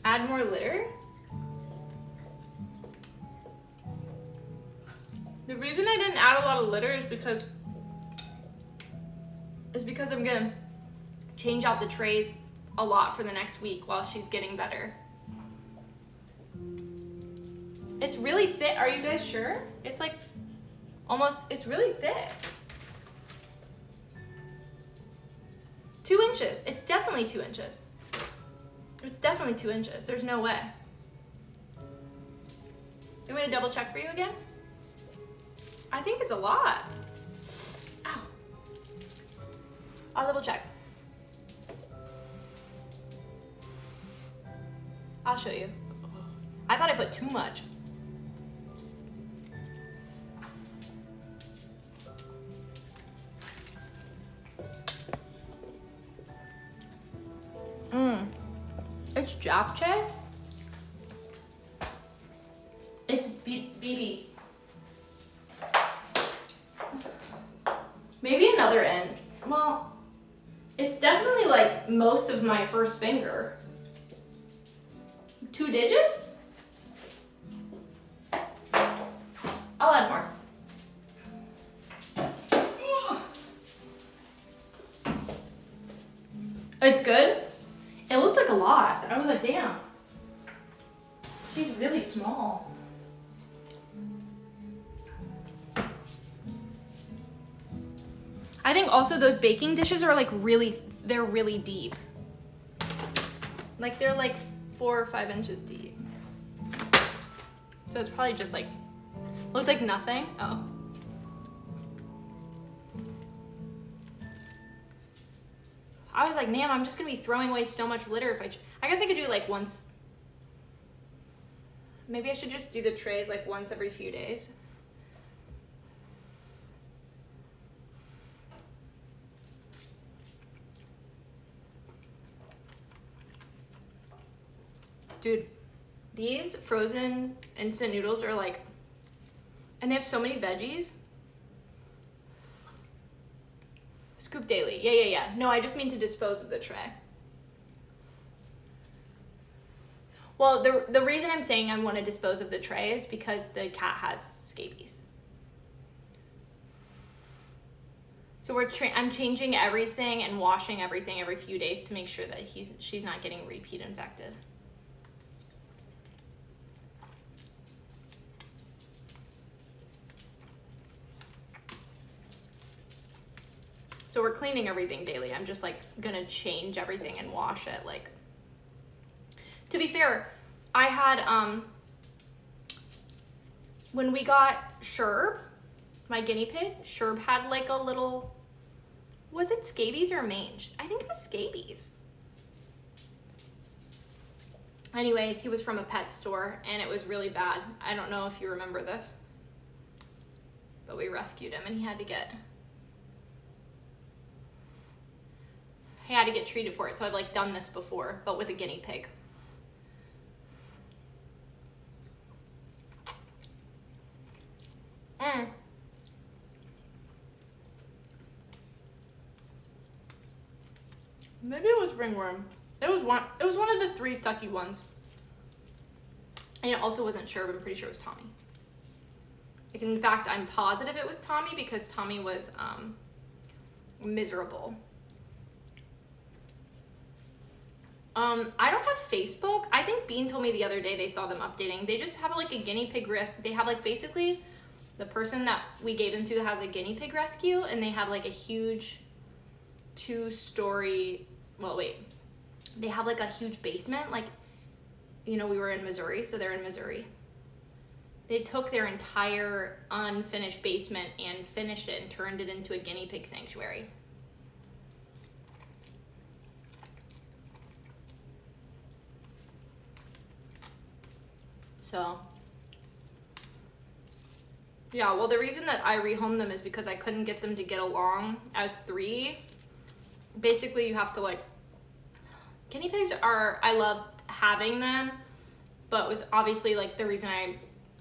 Add more litter? The reason I didn't add a lot of litter is because I'm gonna change out the trays a lot for the next week while she's getting better. It's really thick. Are you guys sure? It's like almost, it's really thick. 2 inches. It's definitely 2 inches. It's definitely 2 inches. There's no way. You want me to double check for you again? I think it's a lot. Ow. I'll double check. I'll show you. I thought I put too much. It's japchae. It's BB. Maybe another end. Well, it's definitely like most of my first finger. 2 digits? I'll add more. It's good? It looked like a lot. I was like, damn. She's really small. I think also those baking dishes are like they're really deep. Like they're like 4 or 5 inches deep. So it's probably just like, looked like nothing. Oh. I was like, man, I'm just gonna be throwing away so much litter if I guess I could do like once. Maybe I should just do the trays like once every few days. Dude, these frozen instant noodles are like, and they have so many veggies. Scoop daily. Yeah. No, I just mean to dispose of the tray. Well, the reason I'm saying I want to dispose of the tray is because the cat has scabies. So I'm changing everything and washing everything every few days to make sure that she's not getting repeat infected. So we're cleaning everything daily. I'm just like gonna change everything and wash it. Like, to be fair, I had, when we got Sherb, my guinea pig, Sherb had like a little, was it scabies or mange? I think it was scabies. Anyways, he was from a pet store and it was really bad. I don't know if you remember this, but we rescued him and he had to get treated for it. So I've like done this before, but with a guinea pig. Maybe it was ringworm. It was one of the 3 sucky ones. And it also wasn't Sherb. I'm pretty sure it was Tommy. Like, in fact, I'm positive it was Tommy because Tommy was miserable. I don't have Facebook. I think Bean told me the other day they saw them updating. They just have like a guinea pig they have like basically the person that we gave them to has a guinea pig rescue and they have like a huge 2-story, they have like a huge basement. Like, you know, we were in Missouri, so they're in Missouri. They took their entire unfinished basement and finished it and turned it into a guinea pig sanctuary. So Yeah, well, the reason that I rehomed them is because I couldn't get them to get along as 3. Basically, you have to like, guinea pigs are, I loved having them, but it was obviously like the reason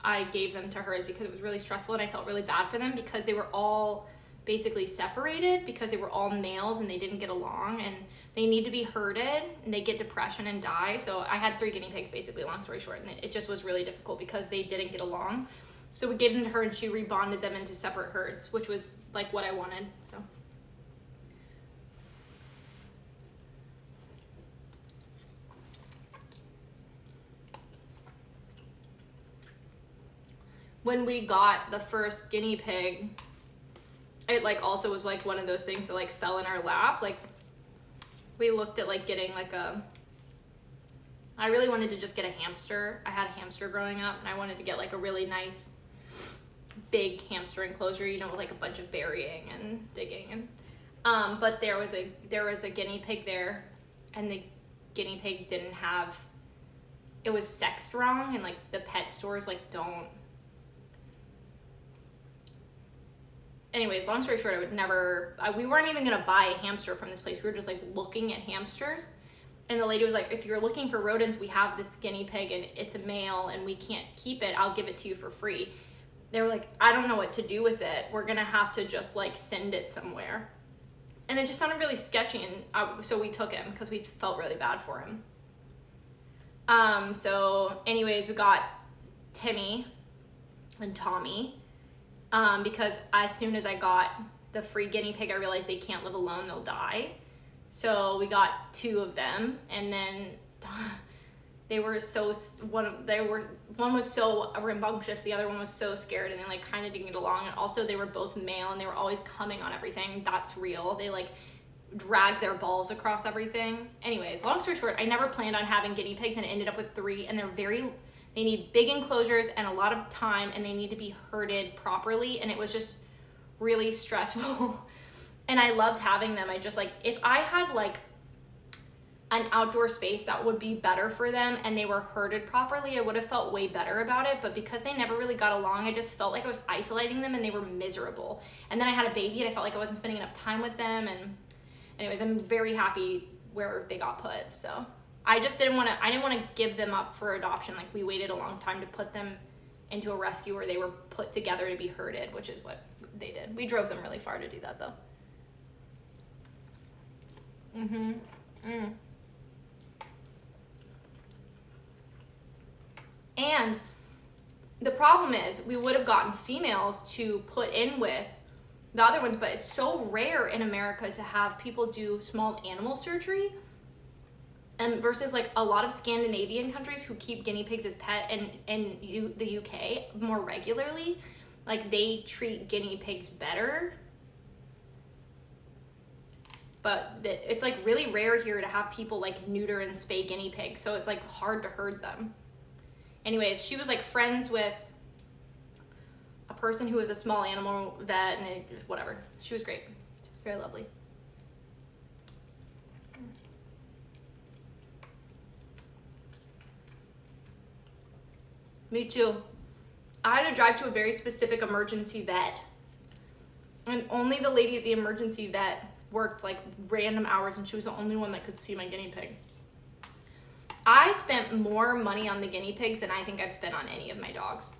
I gave them to her is because it was really stressful and I felt really bad for them because they were all basically separated because they were all males and they didn't get along and they need to be herded and they get depression and die. So I had 3 guinea pigs, basically, long story short, and it just was really difficult because they didn't get along. So we gave them to her and she rebonded them into separate herds, which was like what I wanted, so. When we got the first guinea pig, it like also was like one of those things that like fell in our lap. Like we looked at like getting like I really wanted to just get a hamster. I had a hamster growing up and I wanted to get like a really nice big hamster enclosure, you know, with like a bunch of burying and digging and but there was a guinea pig there and the guinea pig didn't have, it was sexed wrong and like the pet stores like don't. Anyways, long story short, I would never, we weren't even gonna buy a hamster from this place. We were just like looking at hamsters. And the lady was like, if you're looking for rodents, we have this guinea pig and it's a male and we can't keep it. I'll give it to you for free. They were like, I don't know what to do with it. We're gonna have to just like send it somewhere. And it just sounded really sketchy. And so we took him because we felt really bad for him. So anyways, we got Timmy and Tommy. Because as soon as I got the free guinea pig, I realized they can't live alone, they'll die. So we got 2 of them, and then they were so, one was so rambunctious, the other one was so scared, and they like kind of didn't get along, and also they were both male, and they were always coming on everything. That's real. They like dragged their balls across everything. Anyways, long story short, I never planned on having guinea pigs, and I ended up with 3, and they need big enclosures and a lot of time, and they need to be herded properly, and it was just really stressful. And I loved having them. I just like, if I had like an outdoor space that would be better for them and they were herded properly, I would have felt way better about it. But because they never really got along, I just felt like I was isolating them and they were miserable. And then I had a baby and I felt like I wasn't spending enough time with them. And anyways, I'm very happy where they got put. So I just didn't want to give them up for adoption. Like we waited a long time to put them into a rescue where they were put together to be herded, which is what they did. We drove them really far to do that though. And the problem is we would have gotten females to put in with the other ones, but it's so rare in America to have people do small animal surgery, and versus like a lot of Scandinavian countries who keep guinea pigs as pet, and the UK more regularly, like they treat guinea pigs better. But it's like really rare here to have people like neuter and spay guinea pigs, so it's like hard to herd them. Anyways, she was like friends with a person who was a small animal vet, and whatever. She was great. She was very lovely. Me too. I had to drive to a very specific emergency vet, and only the lady at the emergency vet worked like random hours, and she was the only one that could see my guinea pig. I spent more money on the guinea pigs than I think I've spent on any of my dogs.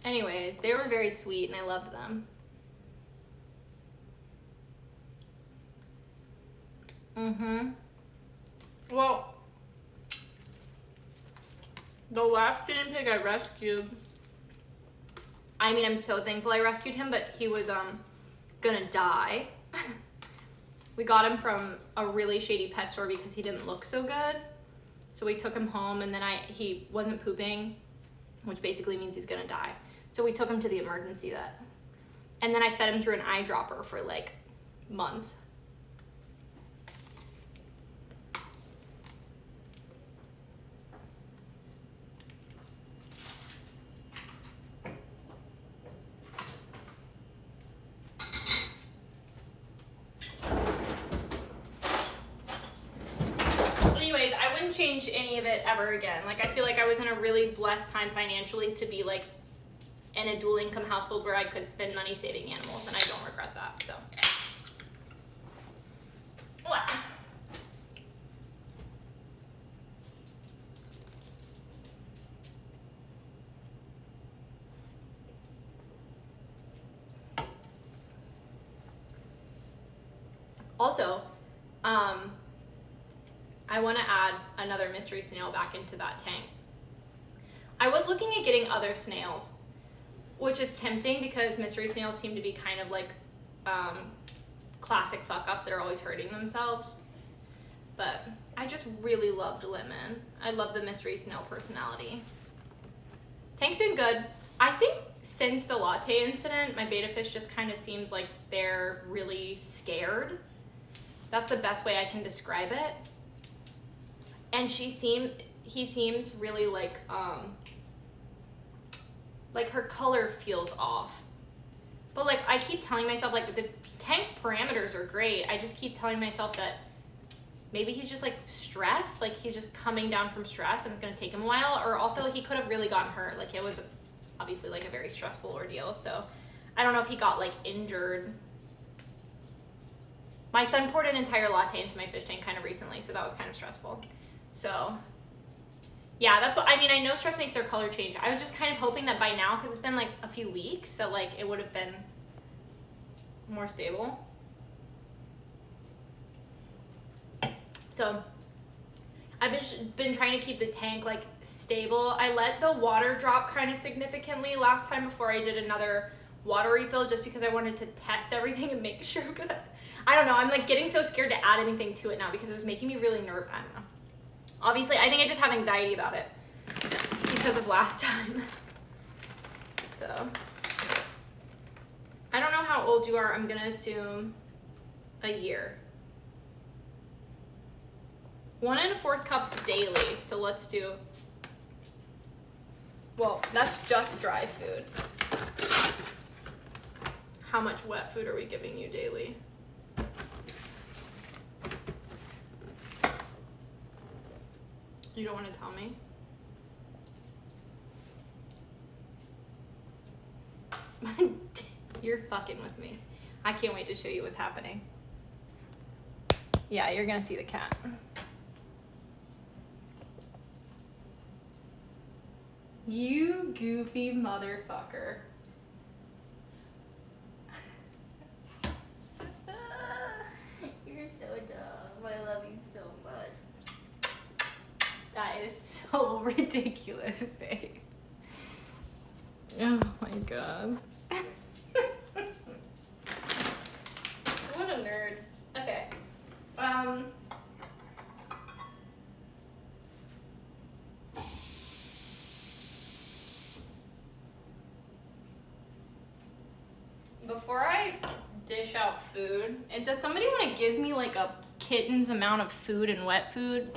Anyways, they were very sweet and I loved them. Well, the last guinea pig I rescued, I mean, I'm so thankful I rescued him, but he was gonna die. We got him from a really shady pet store because he didn't look so good. So we took him home, and then he wasn't pooping, which basically means he's gonna die. So we took him to the emergency vet. And then I fed him through an eyedropper for like months. change any of it ever again. Like, I feel like I was in a really blessed time financially to be like in a dual income household where I could spend money saving animals, and I don't regret that, so. What? Also, I want to add another mystery snail back into that tank. I was looking at getting other snails, which is tempting because mystery snails seem to be kind of like classic fuck-ups that are always hurting themselves. But I just really loved Lemon. I love the mystery snail personality. Tank's doing good. I think since the latte incident, my betta fish just kind of seems like they're really scared. That's the best way I can describe it. And he seems really like her color feels off. But like, I keep telling myself, like, the tank's parameters are great. I just keep telling myself that maybe he's just like stressed, like he's just coming down from stress and it's gonna take him a while. Or also he could have really gotten hurt. Like, it was obviously like a very stressful ordeal. So I don't know if he got like injured. My son poured an entire latte into my fish tank kind of recently, so that was kind of stressful. So yeah, that's what, I mean, I know stress makes their color change. I was just kind of hoping that by now, because it's been like a few weeks, that like it would have been more stable. So I've been trying to keep the tank like stable. I let the water drop kind of significantly last time before I did another water refill, just because I wanted to test everything and make sure, because I don't know, I'm like getting so scared to add anything to it now because it was making me really nervous. I don't know. Obviously, I think I just have anxiety about it because of last time. So, I don't know how old you are. I'm gonna assume a year. 1 1/4 cups daily. So let's do, well, that's just dry food. How much wet food are we giving you daily? You don't want to tell me? You're fucking with me. I can't wait to show you what's happening. Yeah, you're gonna see the cat. You goofy motherfucker. You're so dumb. I love you so much. That is so ridiculous, babe. Oh my god. What a nerd. Okay. Before I dish out food, and does somebody want to give me like a kitten's amount of food and wet food?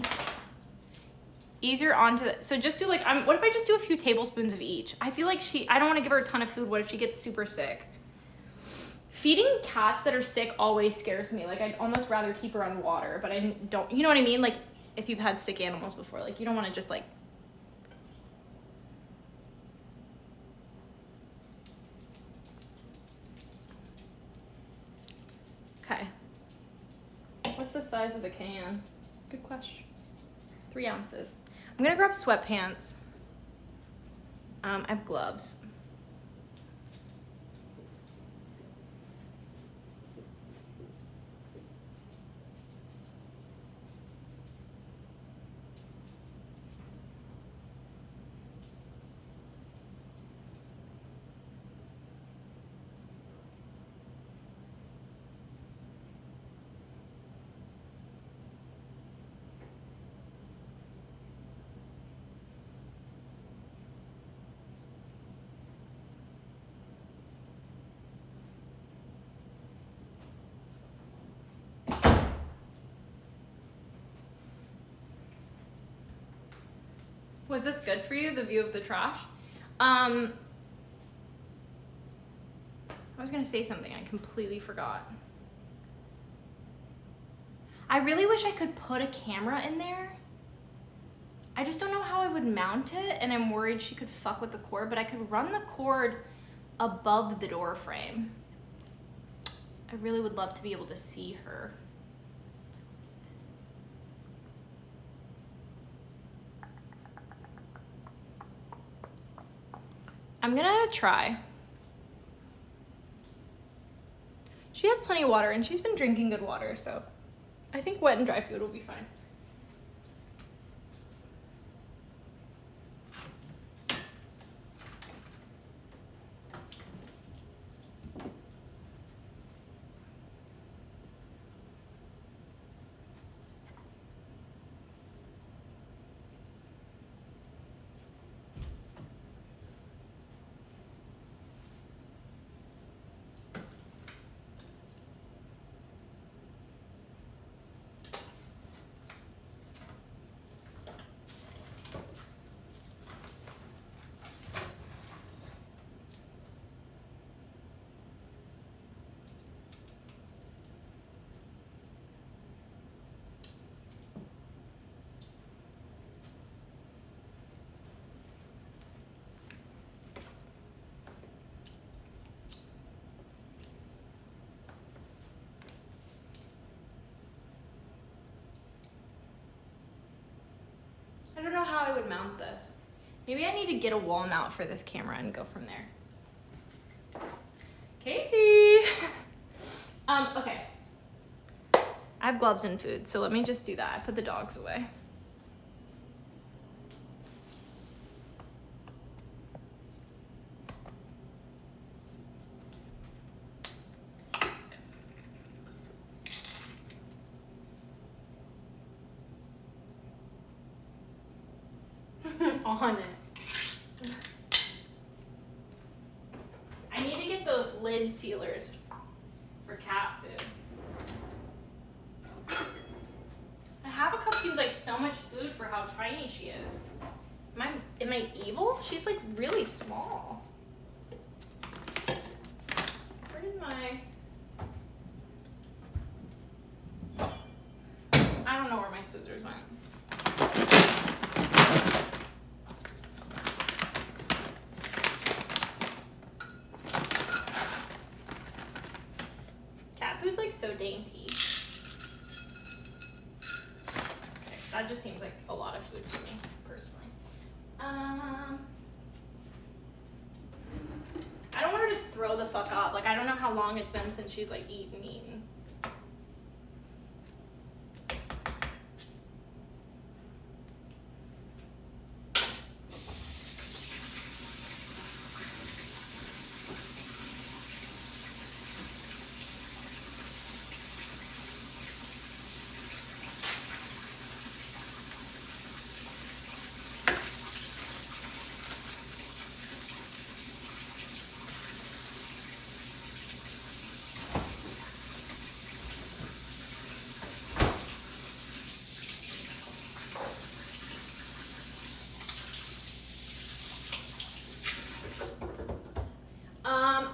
Easier onto the, so just do like, what if I just do a few tablespoons of each? I feel like I don't want to give her a ton of food. What if she gets super sick? Feeding cats that are sick always scares me. Like, I'd almost rather keep her on water, but I don't, you know what I mean? Like, if you've had sick animals before, like, you don't want to just like, okay. What's the size of the can? Good question. 3 ounces. I'm gonna grab sweatpants. I have gloves. Was this good for you, the view of the trash? I was gonna say something, I completely forgot. I really wish I could put a camera in there I just don't know how I would mount it, and I'm worried she could fuck with the cord, but I could run the cord above the door frame. I really would love to be able to see her. I'm gonna try. She has plenty of water, and she's been drinking good water, so I think wet and dry food will be fine. I don't know how I would mount this. Maybe I need to get a wall mount for this camera and go from there. Casey! Okay. I have gloves and food, so let me just do that. I put the dogs away. On it. I need to get those lid sealers for cat food. I have a cup seems like so much food for how tiny she is. Am I evil? She's like really small. Where did my... I don't know where my scissors went. Food's like so dainty. Okay, that just seems like a lot of food for me, personally. I don't want her to throw the fuck up. Like, I don't know how long it's been since she's like eaten.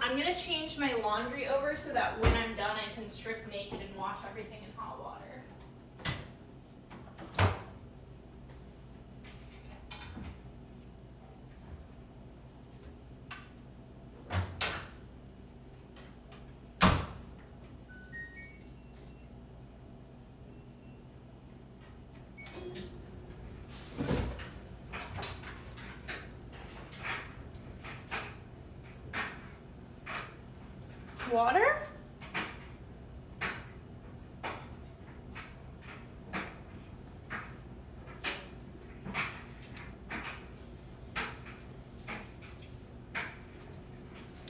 I'm gonna change my laundry over so that when I'm done, I can strip naked and wash everything in hot water. Water?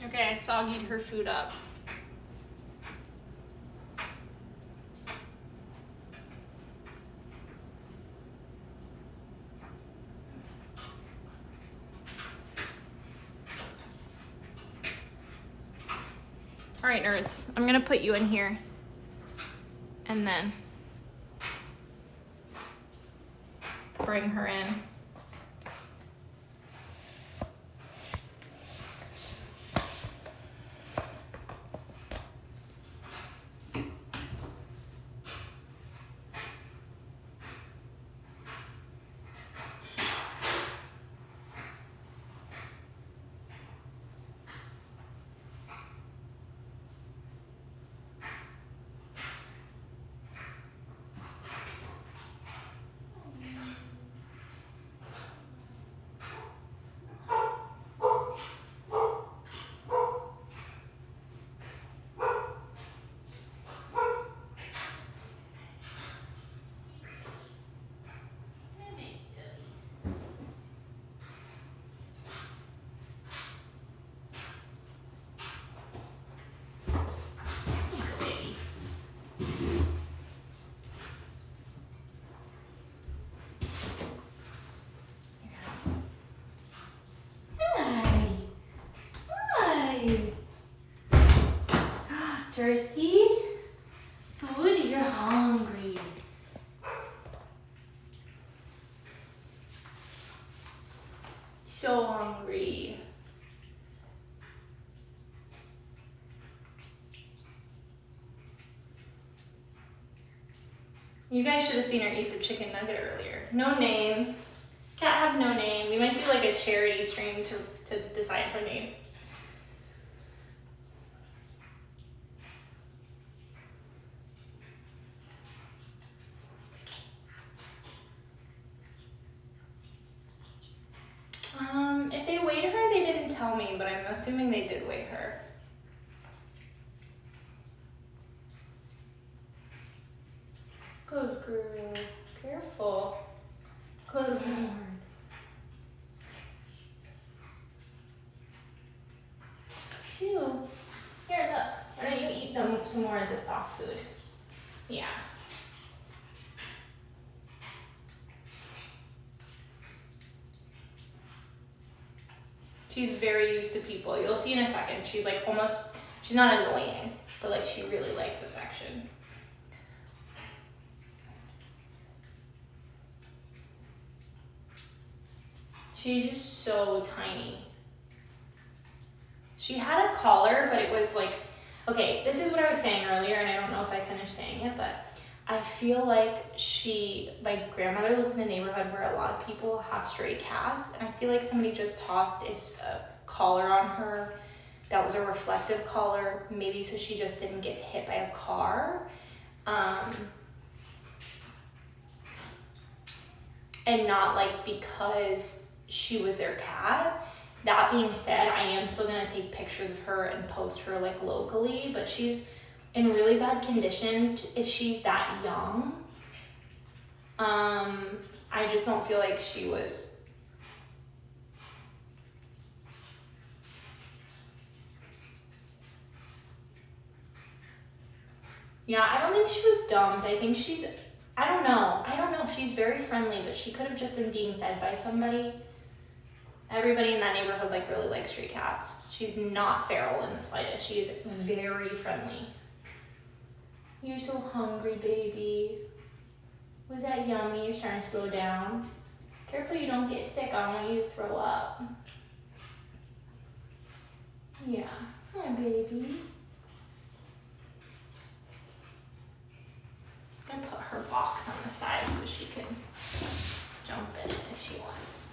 Okay, I soggied her food up. All right, nerds, I'm gonna put you in here and then bring her in. so hungry. You guys should have seen her eat the chicken nugget earlier. No name. Cat have no name. We might do like a charity stream to decide her name. If they weighed her, they didn't tell me, but I'm assuming they did weigh her. Good girl. Careful. Good Lord. Chew. Here, look. Why don't you eat some more of the soft food? Yeah. She's very used to people. You'll see in a second. She's like almost, she's not annoying, but like she really likes affection. She's just so tiny. She had a collar, but it was like, okay, this is what I was saying earlier, and I don't know if I finished saying it, but I feel like my grandmother lives in a neighborhood where a lot of people have stray cats, and I feel like somebody just tossed a collar on her that was a reflective collar, maybe so she just didn't get hit by a car. And not like because she was their cat. That being said, I am still gonna take pictures of her and post her like locally, but she's in really bad condition if she's that young. I just don't feel like she was. Yeah, I don't think she was dumped. I think she's, I don't know. She's very friendly, but she could have just been being fed by somebody. Everybody in that neighborhood like really likes stray cats. She's not feral in the slightest. She is very friendly. You're so hungry, baby. Was that yummy? You're starting to slow down. Careful you don't get sick. I don't want you to throw up. Yeah. Hi, baby. I'm gonna put her box on the side so she can jump in it if she wants.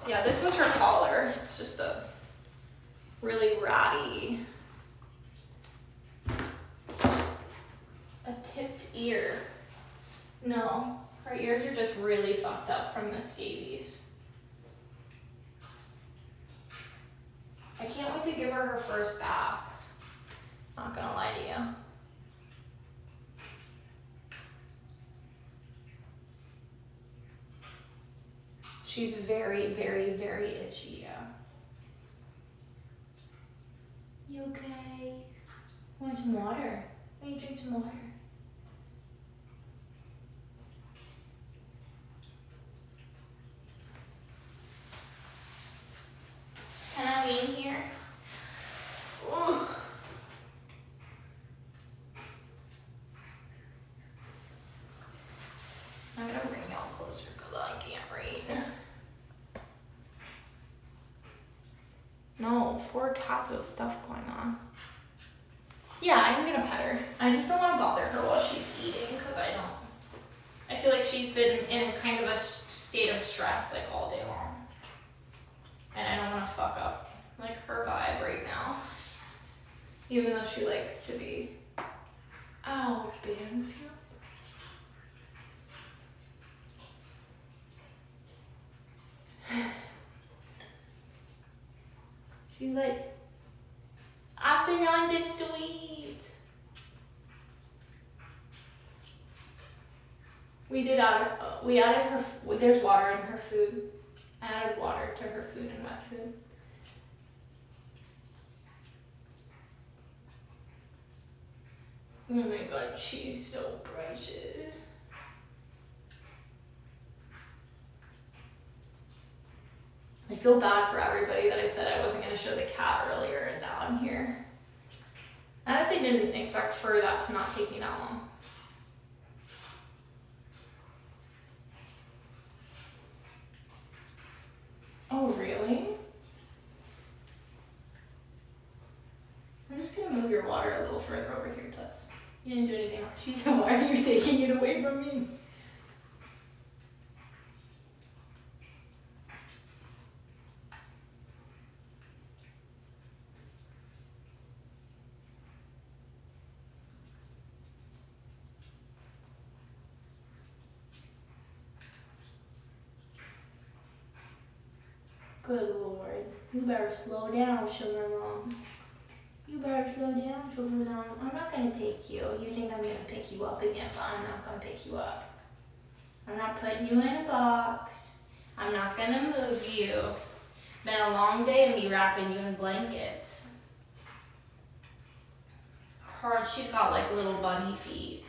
Yeah, this was her collar. It's just a really ratty, a tipped ear. No, her ears are just really fucked up from the scabies. I can't wait to give her her first bath. Not gonna lie to you. She's very, very, very itchy, yeah. You okay? Want some water? Why don't you drink some water? Can I be in here? Ooh. I'm gonna bring y'all closer because I can't read. No, 4 cats with stuff going on. Yeah, I'm gonna pet her. I just don't want to bother her while she's eating because I feel like she's been in kind of a state of stress like all day long. And I don't want to fuck up like her vibe right now. Even though she likes to be. Ow, Banfield. She's like, I've been on this sweet. We added her, there's water in her food. I added water to her food and wet food. Oh my god, she's so precious. I feel bad for everybody that I said I wasn't going to show the cat earlier and now I'm here. I honestly didn't expect for that to not take me that long. your water a little further over here, Toots. You didn't do anything wrong. She said, why are you taking it away from me? Good Lord. You better slow down, Sugar Mom. You better slow down, Sugar Mom. I'm not gonna take you. You think I'm gonna pick you up again, but I'm not gonna pick you up. I'm not putting you in a box. I'm not gonna move you. Been a long day of me wrapping you in blankets. She's got like little bunny feet.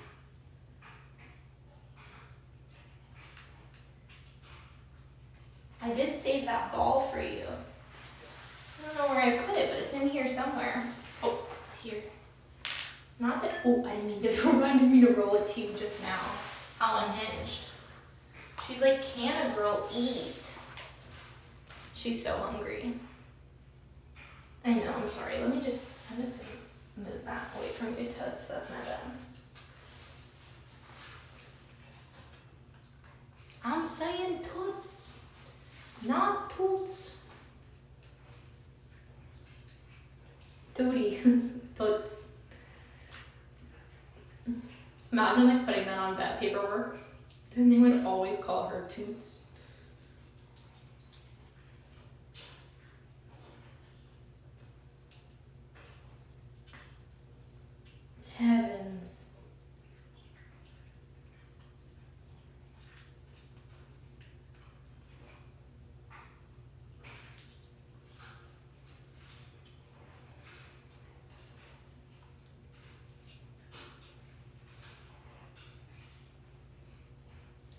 I did save that ball for you. I don't know where I put it, but it's in here somewhere. Oh, it's here. Not that, oh, I didn't mean to, reminded me to roll it to you just now. How unhinged. She's like, can a girl eat? She's so hungry. I know, I'm sorry. I'm just gonna move that away from you, Toots. That's not done. I'm saying Toots, not Toots. Tootie, Toots. Imagine like putting that on vet paperwork. Then they would always call her Toots. Heavens.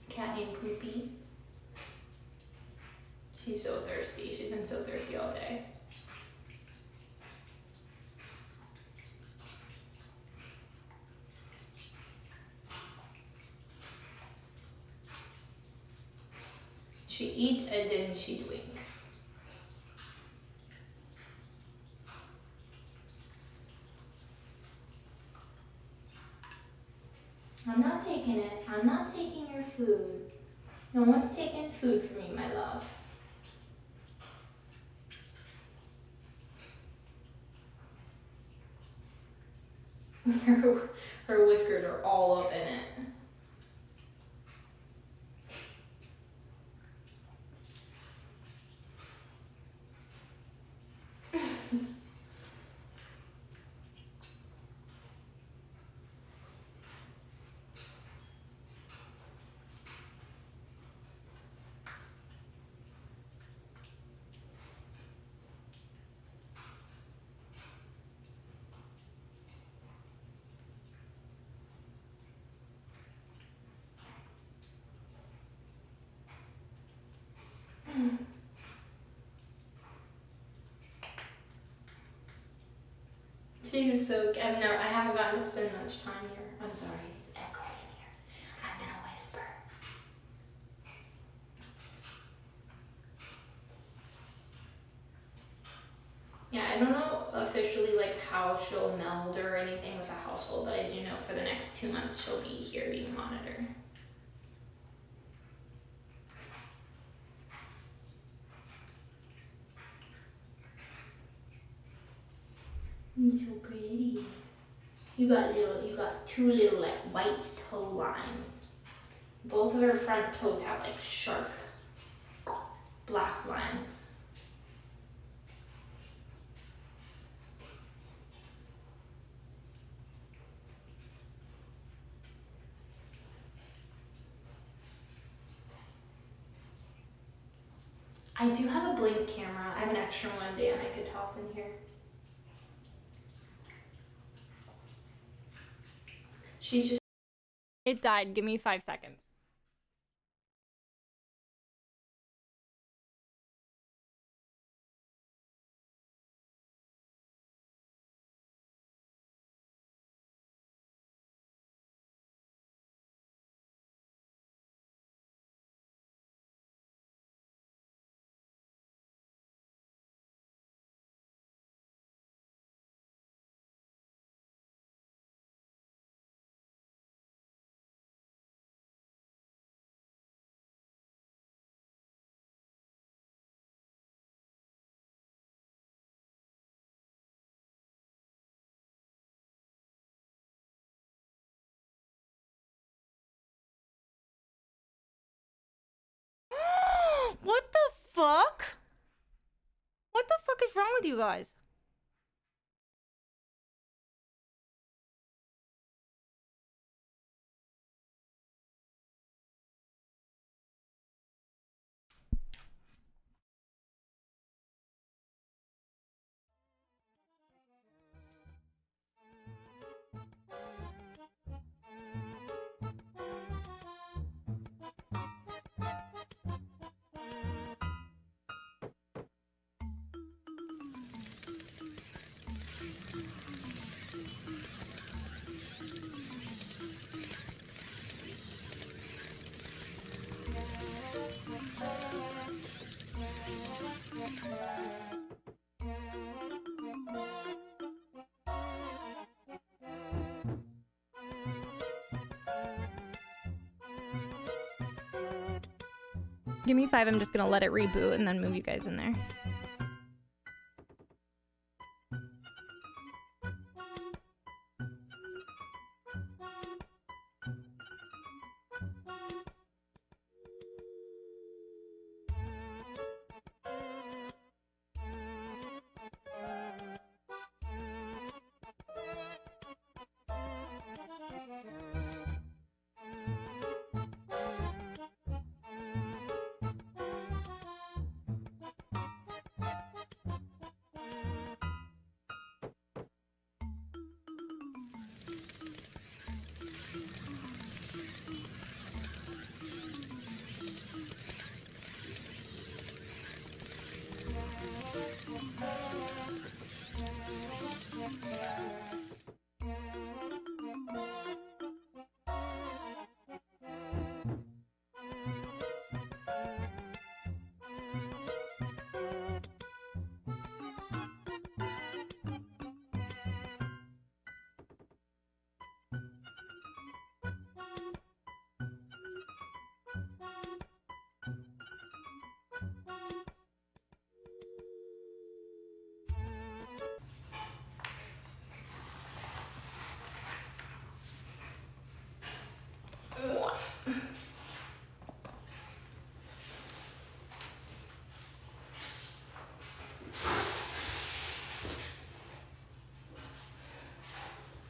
Cat named Poopy. She's so thirsty. She's been so thirsty all day. She eat and then she drink. I'm not taking it. I'm not taking your food. No one's taking food from you, my love. Her whiskers are all up in it. She's so, I haven't gotten to spend much time here. I'm sorry, it's echoing in here. I'm gonna whisper. Yeah, I don't know officially like how she'll meld or anything with the household, but I do know for the next 2 months she'll be here being monitored. He's so pretty. You got two little like white toe lines. Both of her front toes have like sharp black lines. I do have a blink camera. I have an extra one, Dan, I could toss in here. She's just... It died. Give me 5 seconds. with you guys? Give me 5. I'm just gonna let it reboot and then move you guys in there.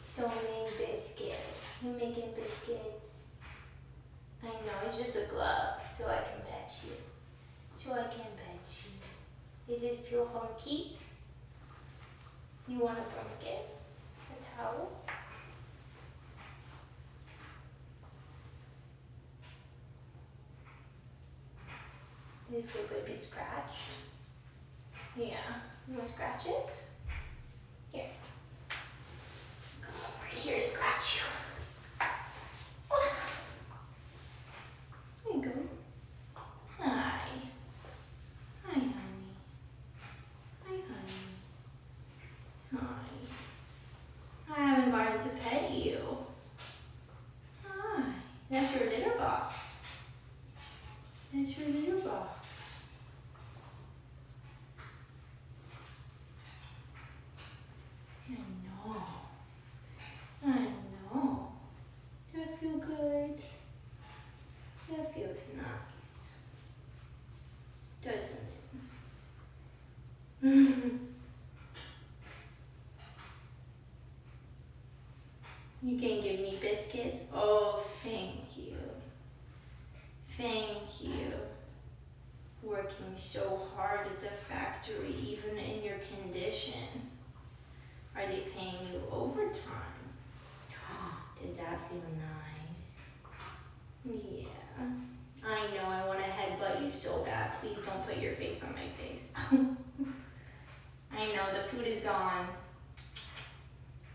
So many biscuits. You making biscuits? I know, it's just a glove, so I can pet you. So I can pet you. Does this feel funky? You want a blanket? A towel? Does it feel good to be scratched? Yeah. You want scratches? Here. Come over here, scratch you. There you go. Hi. Hi, honey. Hi, honey. Hi. I haven't gotten to pet you. Hi. That's your litter box. That's your litter box. I know. I know. Does that feel good? That feels nice. Doesn't it? You can give me biscuits? Oh, thank you. Thank you. Working so hard at the factory, even in your condition. Are they paying you overtime? Does that feel nice? Yeah. I know, I want to headbutt you so bad. Please don't put your face on my face. I know, the food is gone.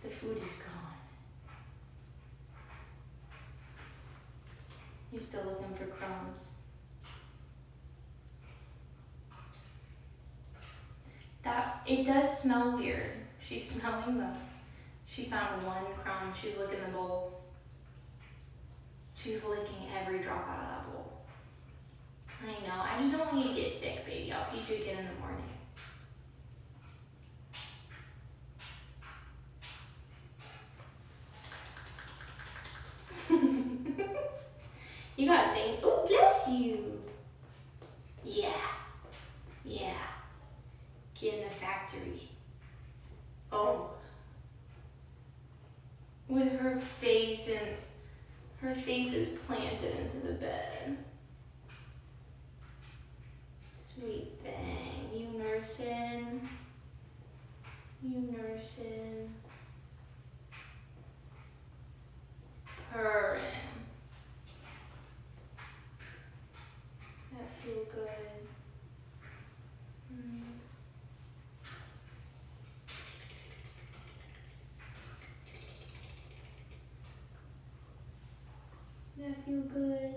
The food is gone. You're still looking for crumbs. It does smell weird. She's smelling them. She found one crumb. She's licking the bowl. She's licking every drop out of that bowl. I know. I just don't want you to get sick, baby. I'll feed you again in the morning. You got things. Oh, bless you. Yeah. Yeah. Get in the factory. her face and her face is planted into the bed. Sweet thing. You nursing. You nursing. Purring. That feel good. That feel good.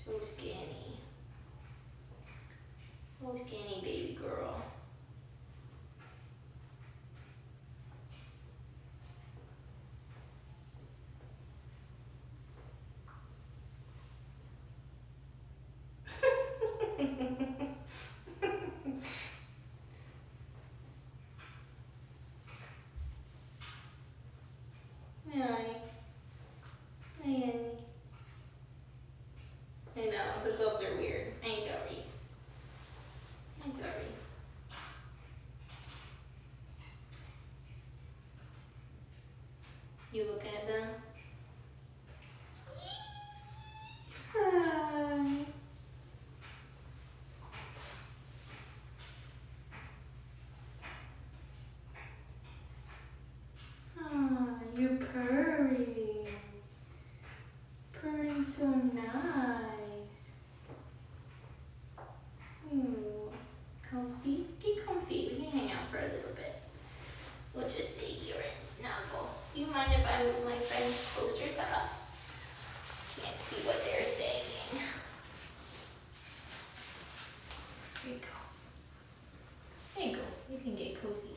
So skinny. So skinny, baby girl. Hi. Hi, Annie. I know, the gloves are weird. I'm sorry. I'm sorry. You looking at them? Hi. Ah, you're purring. Purring so nice. Ooh, comfy? Get comfy. We can hang out for a little bit. We'll just sit here and snuggle. Do you mind if I move my friends closer to us? Can't see what they're saying. There you go. There you go. You can get cozy.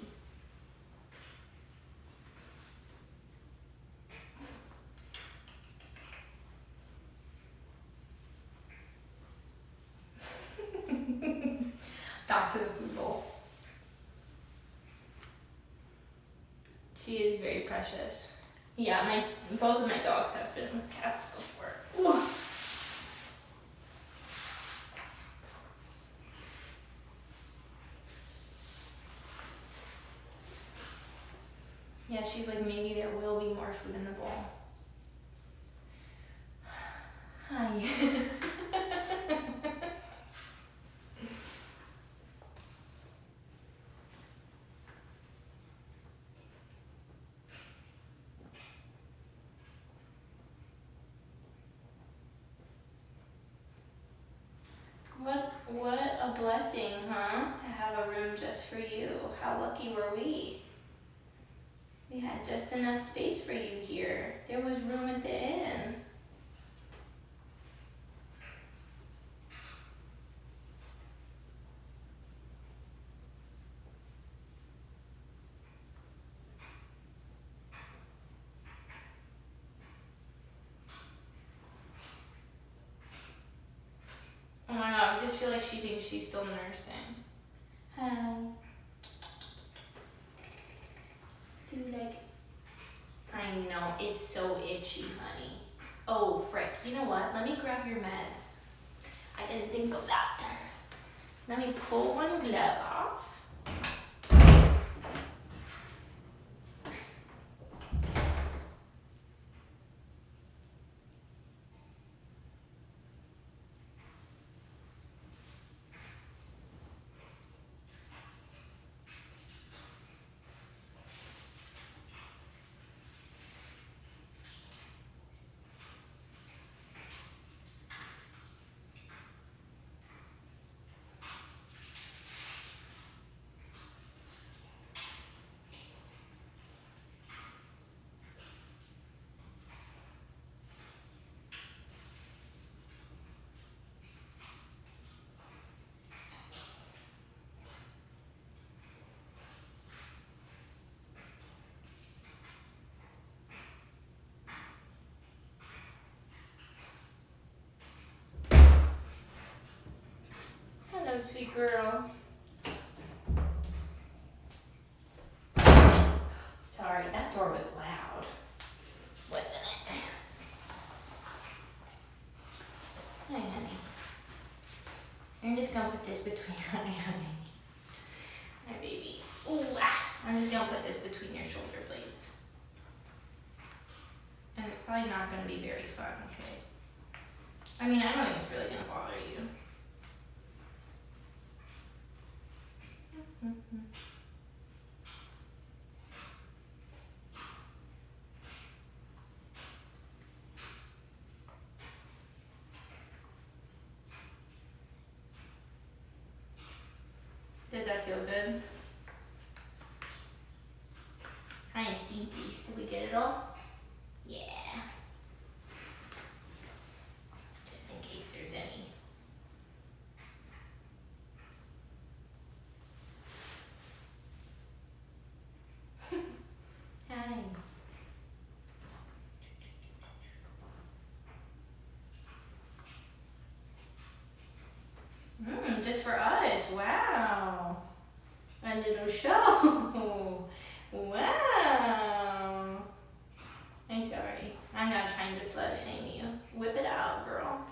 Back to the food bowl. She is very precious. Yeah, both of my dogs have been with cats before. Ooh. Yeah, she's like, maybe there will be more food in the bowl. Hi. What a blessing, huh? To have a room just for you. How lucky were we? We had just enough space for you here. There was room at the inn. Oh my god, I just feel like she thinks she's still nursing. Do you like... I know, it's so itchy, honey. Oh, frick. You know what? Let me grab your meds. I didn't think of that. Let me pull one glove off. Hello, sweet girl. Sorry, that door was loud, wasn't it? gonna put this between my baby. Ooh, I'm just gonna put this between your shoulder blades. And it's probably not gonna be very fun, okay? I mean, I don't think it's really gonna bother you. Does that feel good? Kind of stinky. Did we get it all? Yeah. Just in case there's any. Hi. Just for us. Wow. A little show. Wow. I'm sorry. I'm not trying to slut shame you. Whip it out, girl.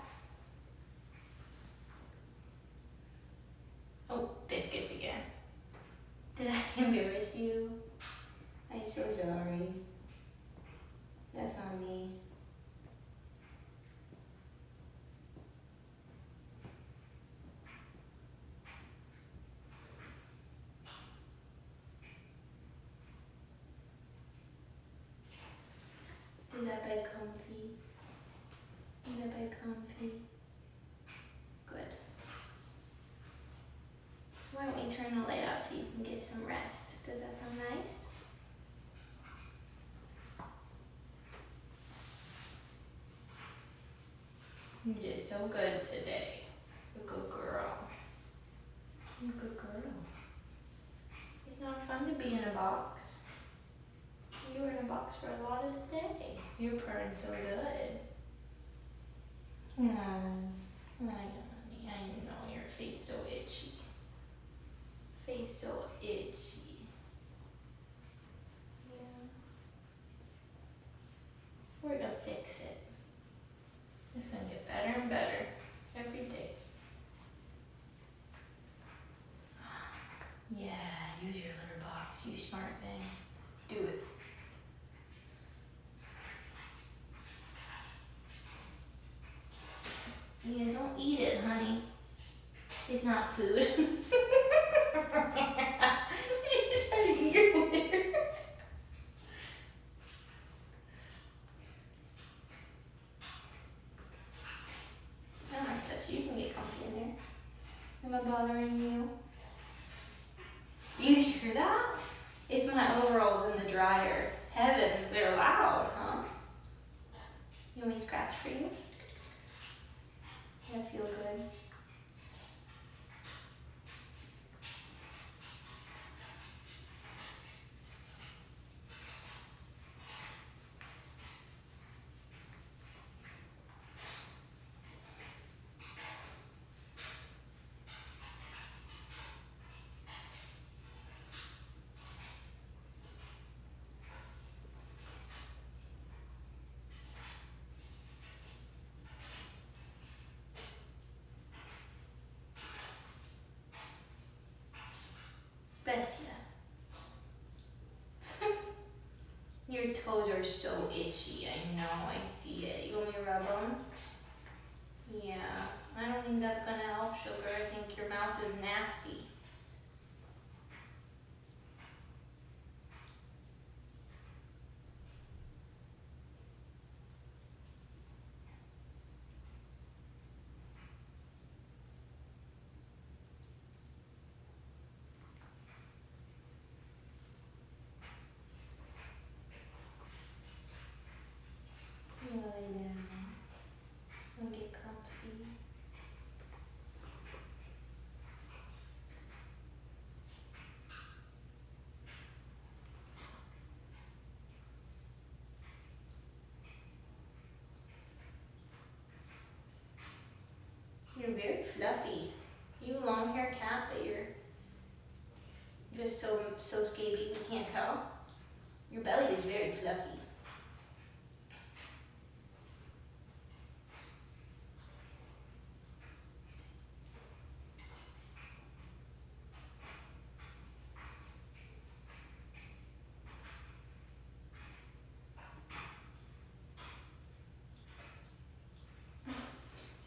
Oh, biscuits again. Did I embarrass you? I'm so sorry. That's on me. Is that bed comfy? Is that bed comfy? Good. Why don't we turn the light out so you can get some rest? Does that sound nice? You did so good today. A good girl. You're a good girl. It's not fun to be in a box. You were in a box for a lot of the day. You're purring so good. I know your face so itchy. Face so itchy. Yeah. We're gonna fix it. It's gonna get better and better every day. Yeah, use your litter box, you smart thing. Do it. Yeah, don't eat it, honey. It's not food. You try to eat your litter. I don't like touch you. You can get comfy in there. Am I bothering you? Do you hear that? It's my overalls in the dryer. Heavens, they're loud, huh? You want me to scratch for you? That feel good. Bless ya. Your toes are so itchy. I know, I see it. You want me to rub them? Yeah, I don't think that's gonna help, sugar. I think your mouth is nasty. You wanna lay down and get comfy. You're very fluffy. You a long hair cat, but you're just so scaby we can't tell. Your belly is very fluffy.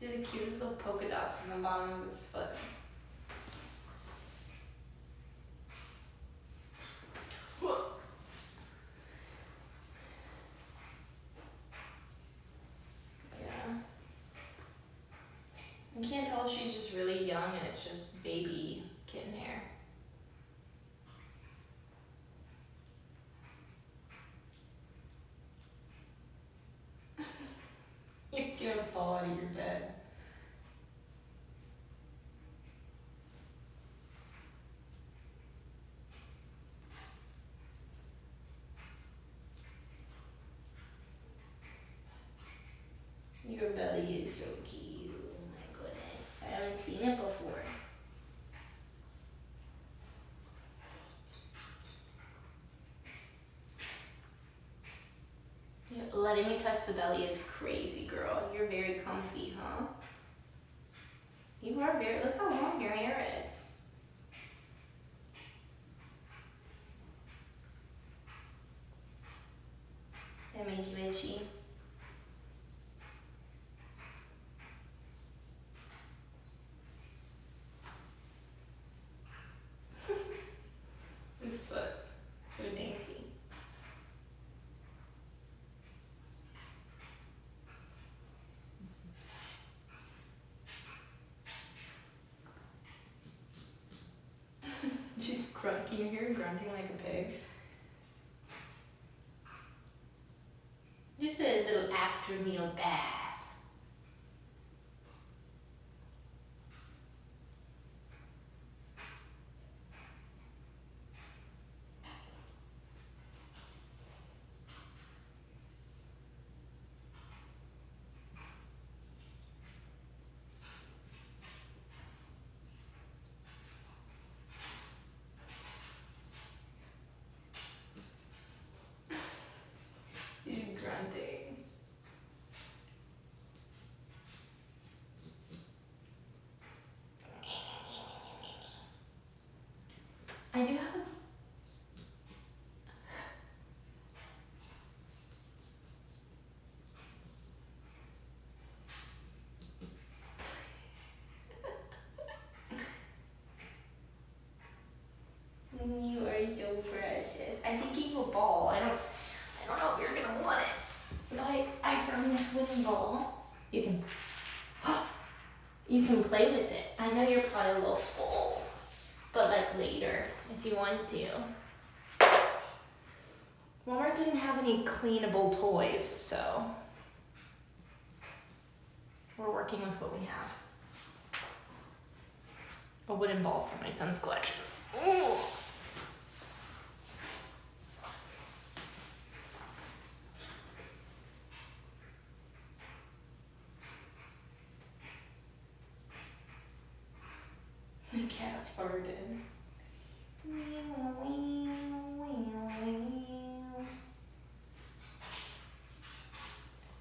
do the cutest little polka dots in the bottom of his foot. Yeah. You can't tell if she's just really young and it's just baby kitten hair. You're gonna fall out of your bed. Your belly is so cute. Oh my goodness. I haven't seen it before. Yeah, letting me touch the belly is crazy, girl. You're very comfy, huh? You are very, look how long your hair is. That make you itchy? This foot, so dainty. She's grunting. Can you hear her grunting like a pig? Just a little after meal bath. She's grunting. I do have a You are so precious. I think you have a ball. I don't know if you're gonna want it. But I found this wooden ball. You can play with it. I know you're probably a little full, but like later if you want to. Walmart didn't have any cleanable toys, so we're working with what we have. A wooden ball for my son's collection. Ooh. The cat farted.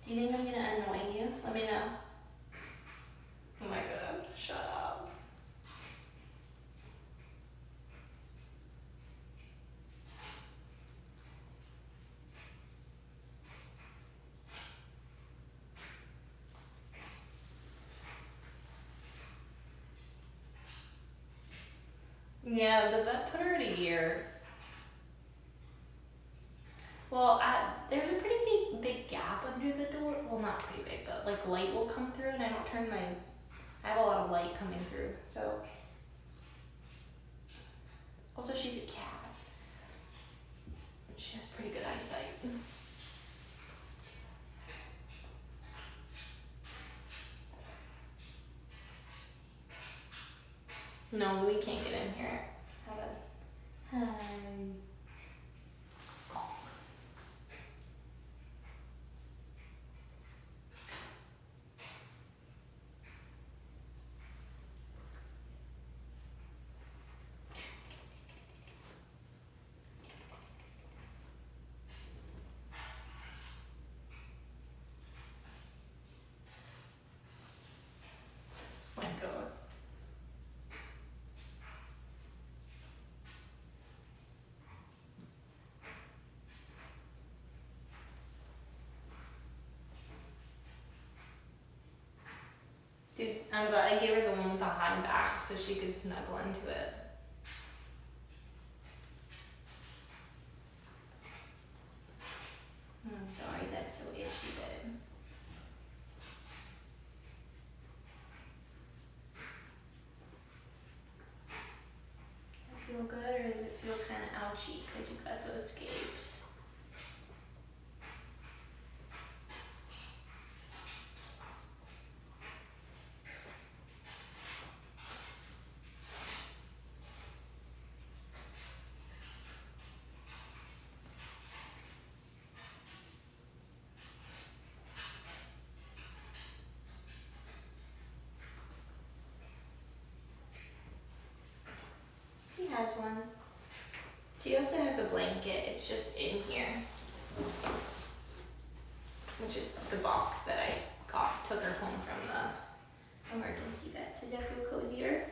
Do you think I'm gonna annoy you? Let me know. Oh my god, shut up. Yeah, the vet put her at a year. Well, there's a pretty big gap under the door. Well, not pretty big, but like light will come through, and I have a lot of light coming through. So, also she's a cat. She has pretty good eyesight. No, Louis can't get in here. How about? Hi. My God. But I gave her the one with the high back so she could snuggle into it. I'm sorry, that's so itchy, babe. Does it feel good or does it feel kind of ouchy because you got those scapes? He has one. She also has a blanket, it's just in here. Which is the box that I took her home from the emergency vet. Does that feel cozier?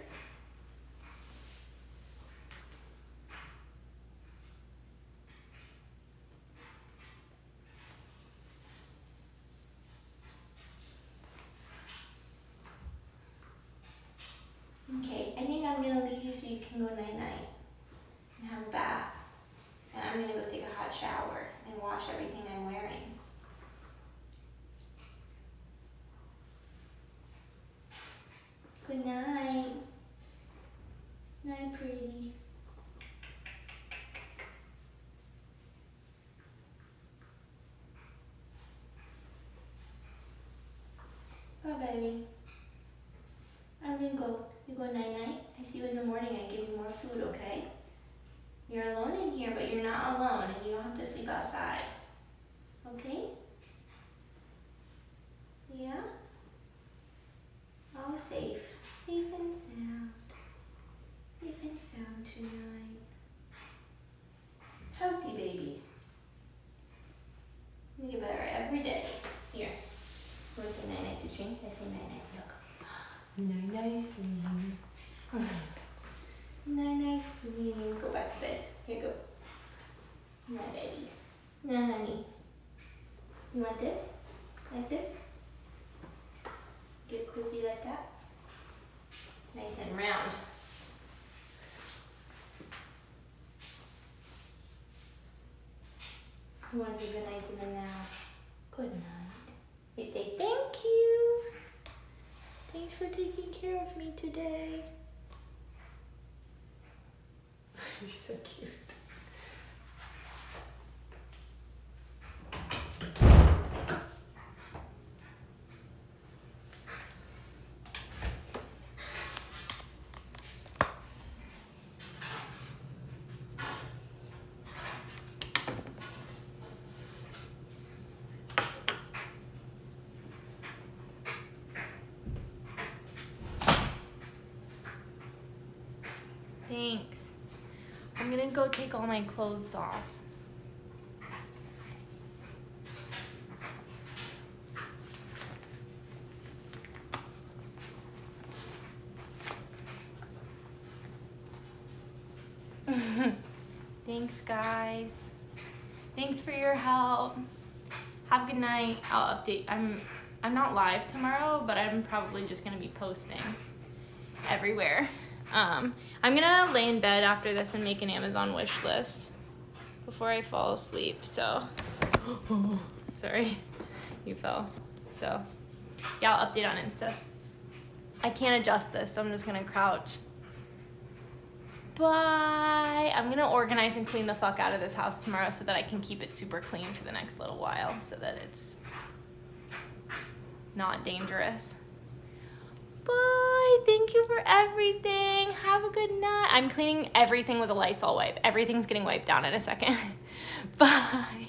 Okay, I think I'm gonna leave you so you can go night-night and have a bath. And I'm gonna go take a hot shower and wash everything I'm wearing. Good night. Night, pretty. Bye, baby. I'm gonna go. You go night-night. I see you in the morning. I give you more food, okay? You're alone in here, but you're not alone, and you don't have to sleep outside. Okay? Yeah? All safe. Safe and sound. Safe and sound tonight. Healthy baby. You get better every day. Here. You want to say night-night to stream? I say night-night. Look. Night-night stream. Night-night stream. Go back to bed. Here, go. No, babies. No, honey. You want this? Like this? Get cozy like that. Nice and round. You want to say good night to them now? Good night. You say thank you. Thanks for taking care of me today. You're so cute. Thanks. I'm gonna go take all my clothes off. Thanks, guys. Thanks for your help. Have a good night. I'll update. I'm not live tomorrow, but I'm probably just gonna be posting everywhere. I'm gonna lay in bed after this and make an Amazon wish list before I fall asleep. So, sorry, you fell. So, yeah, I'll update on Insta. I can't adjust this, so I'm just gonna crouch. Bye. I'm gonna organize and clean the fuck out of this house tomorrow so that I can keep it super clean for the next little while so that it's not dangerous. Bye. Thank you for everything. Have a good night. I'm cleaning everything with a Lysol wipe. Everything's getting wiped down in a second. Bye.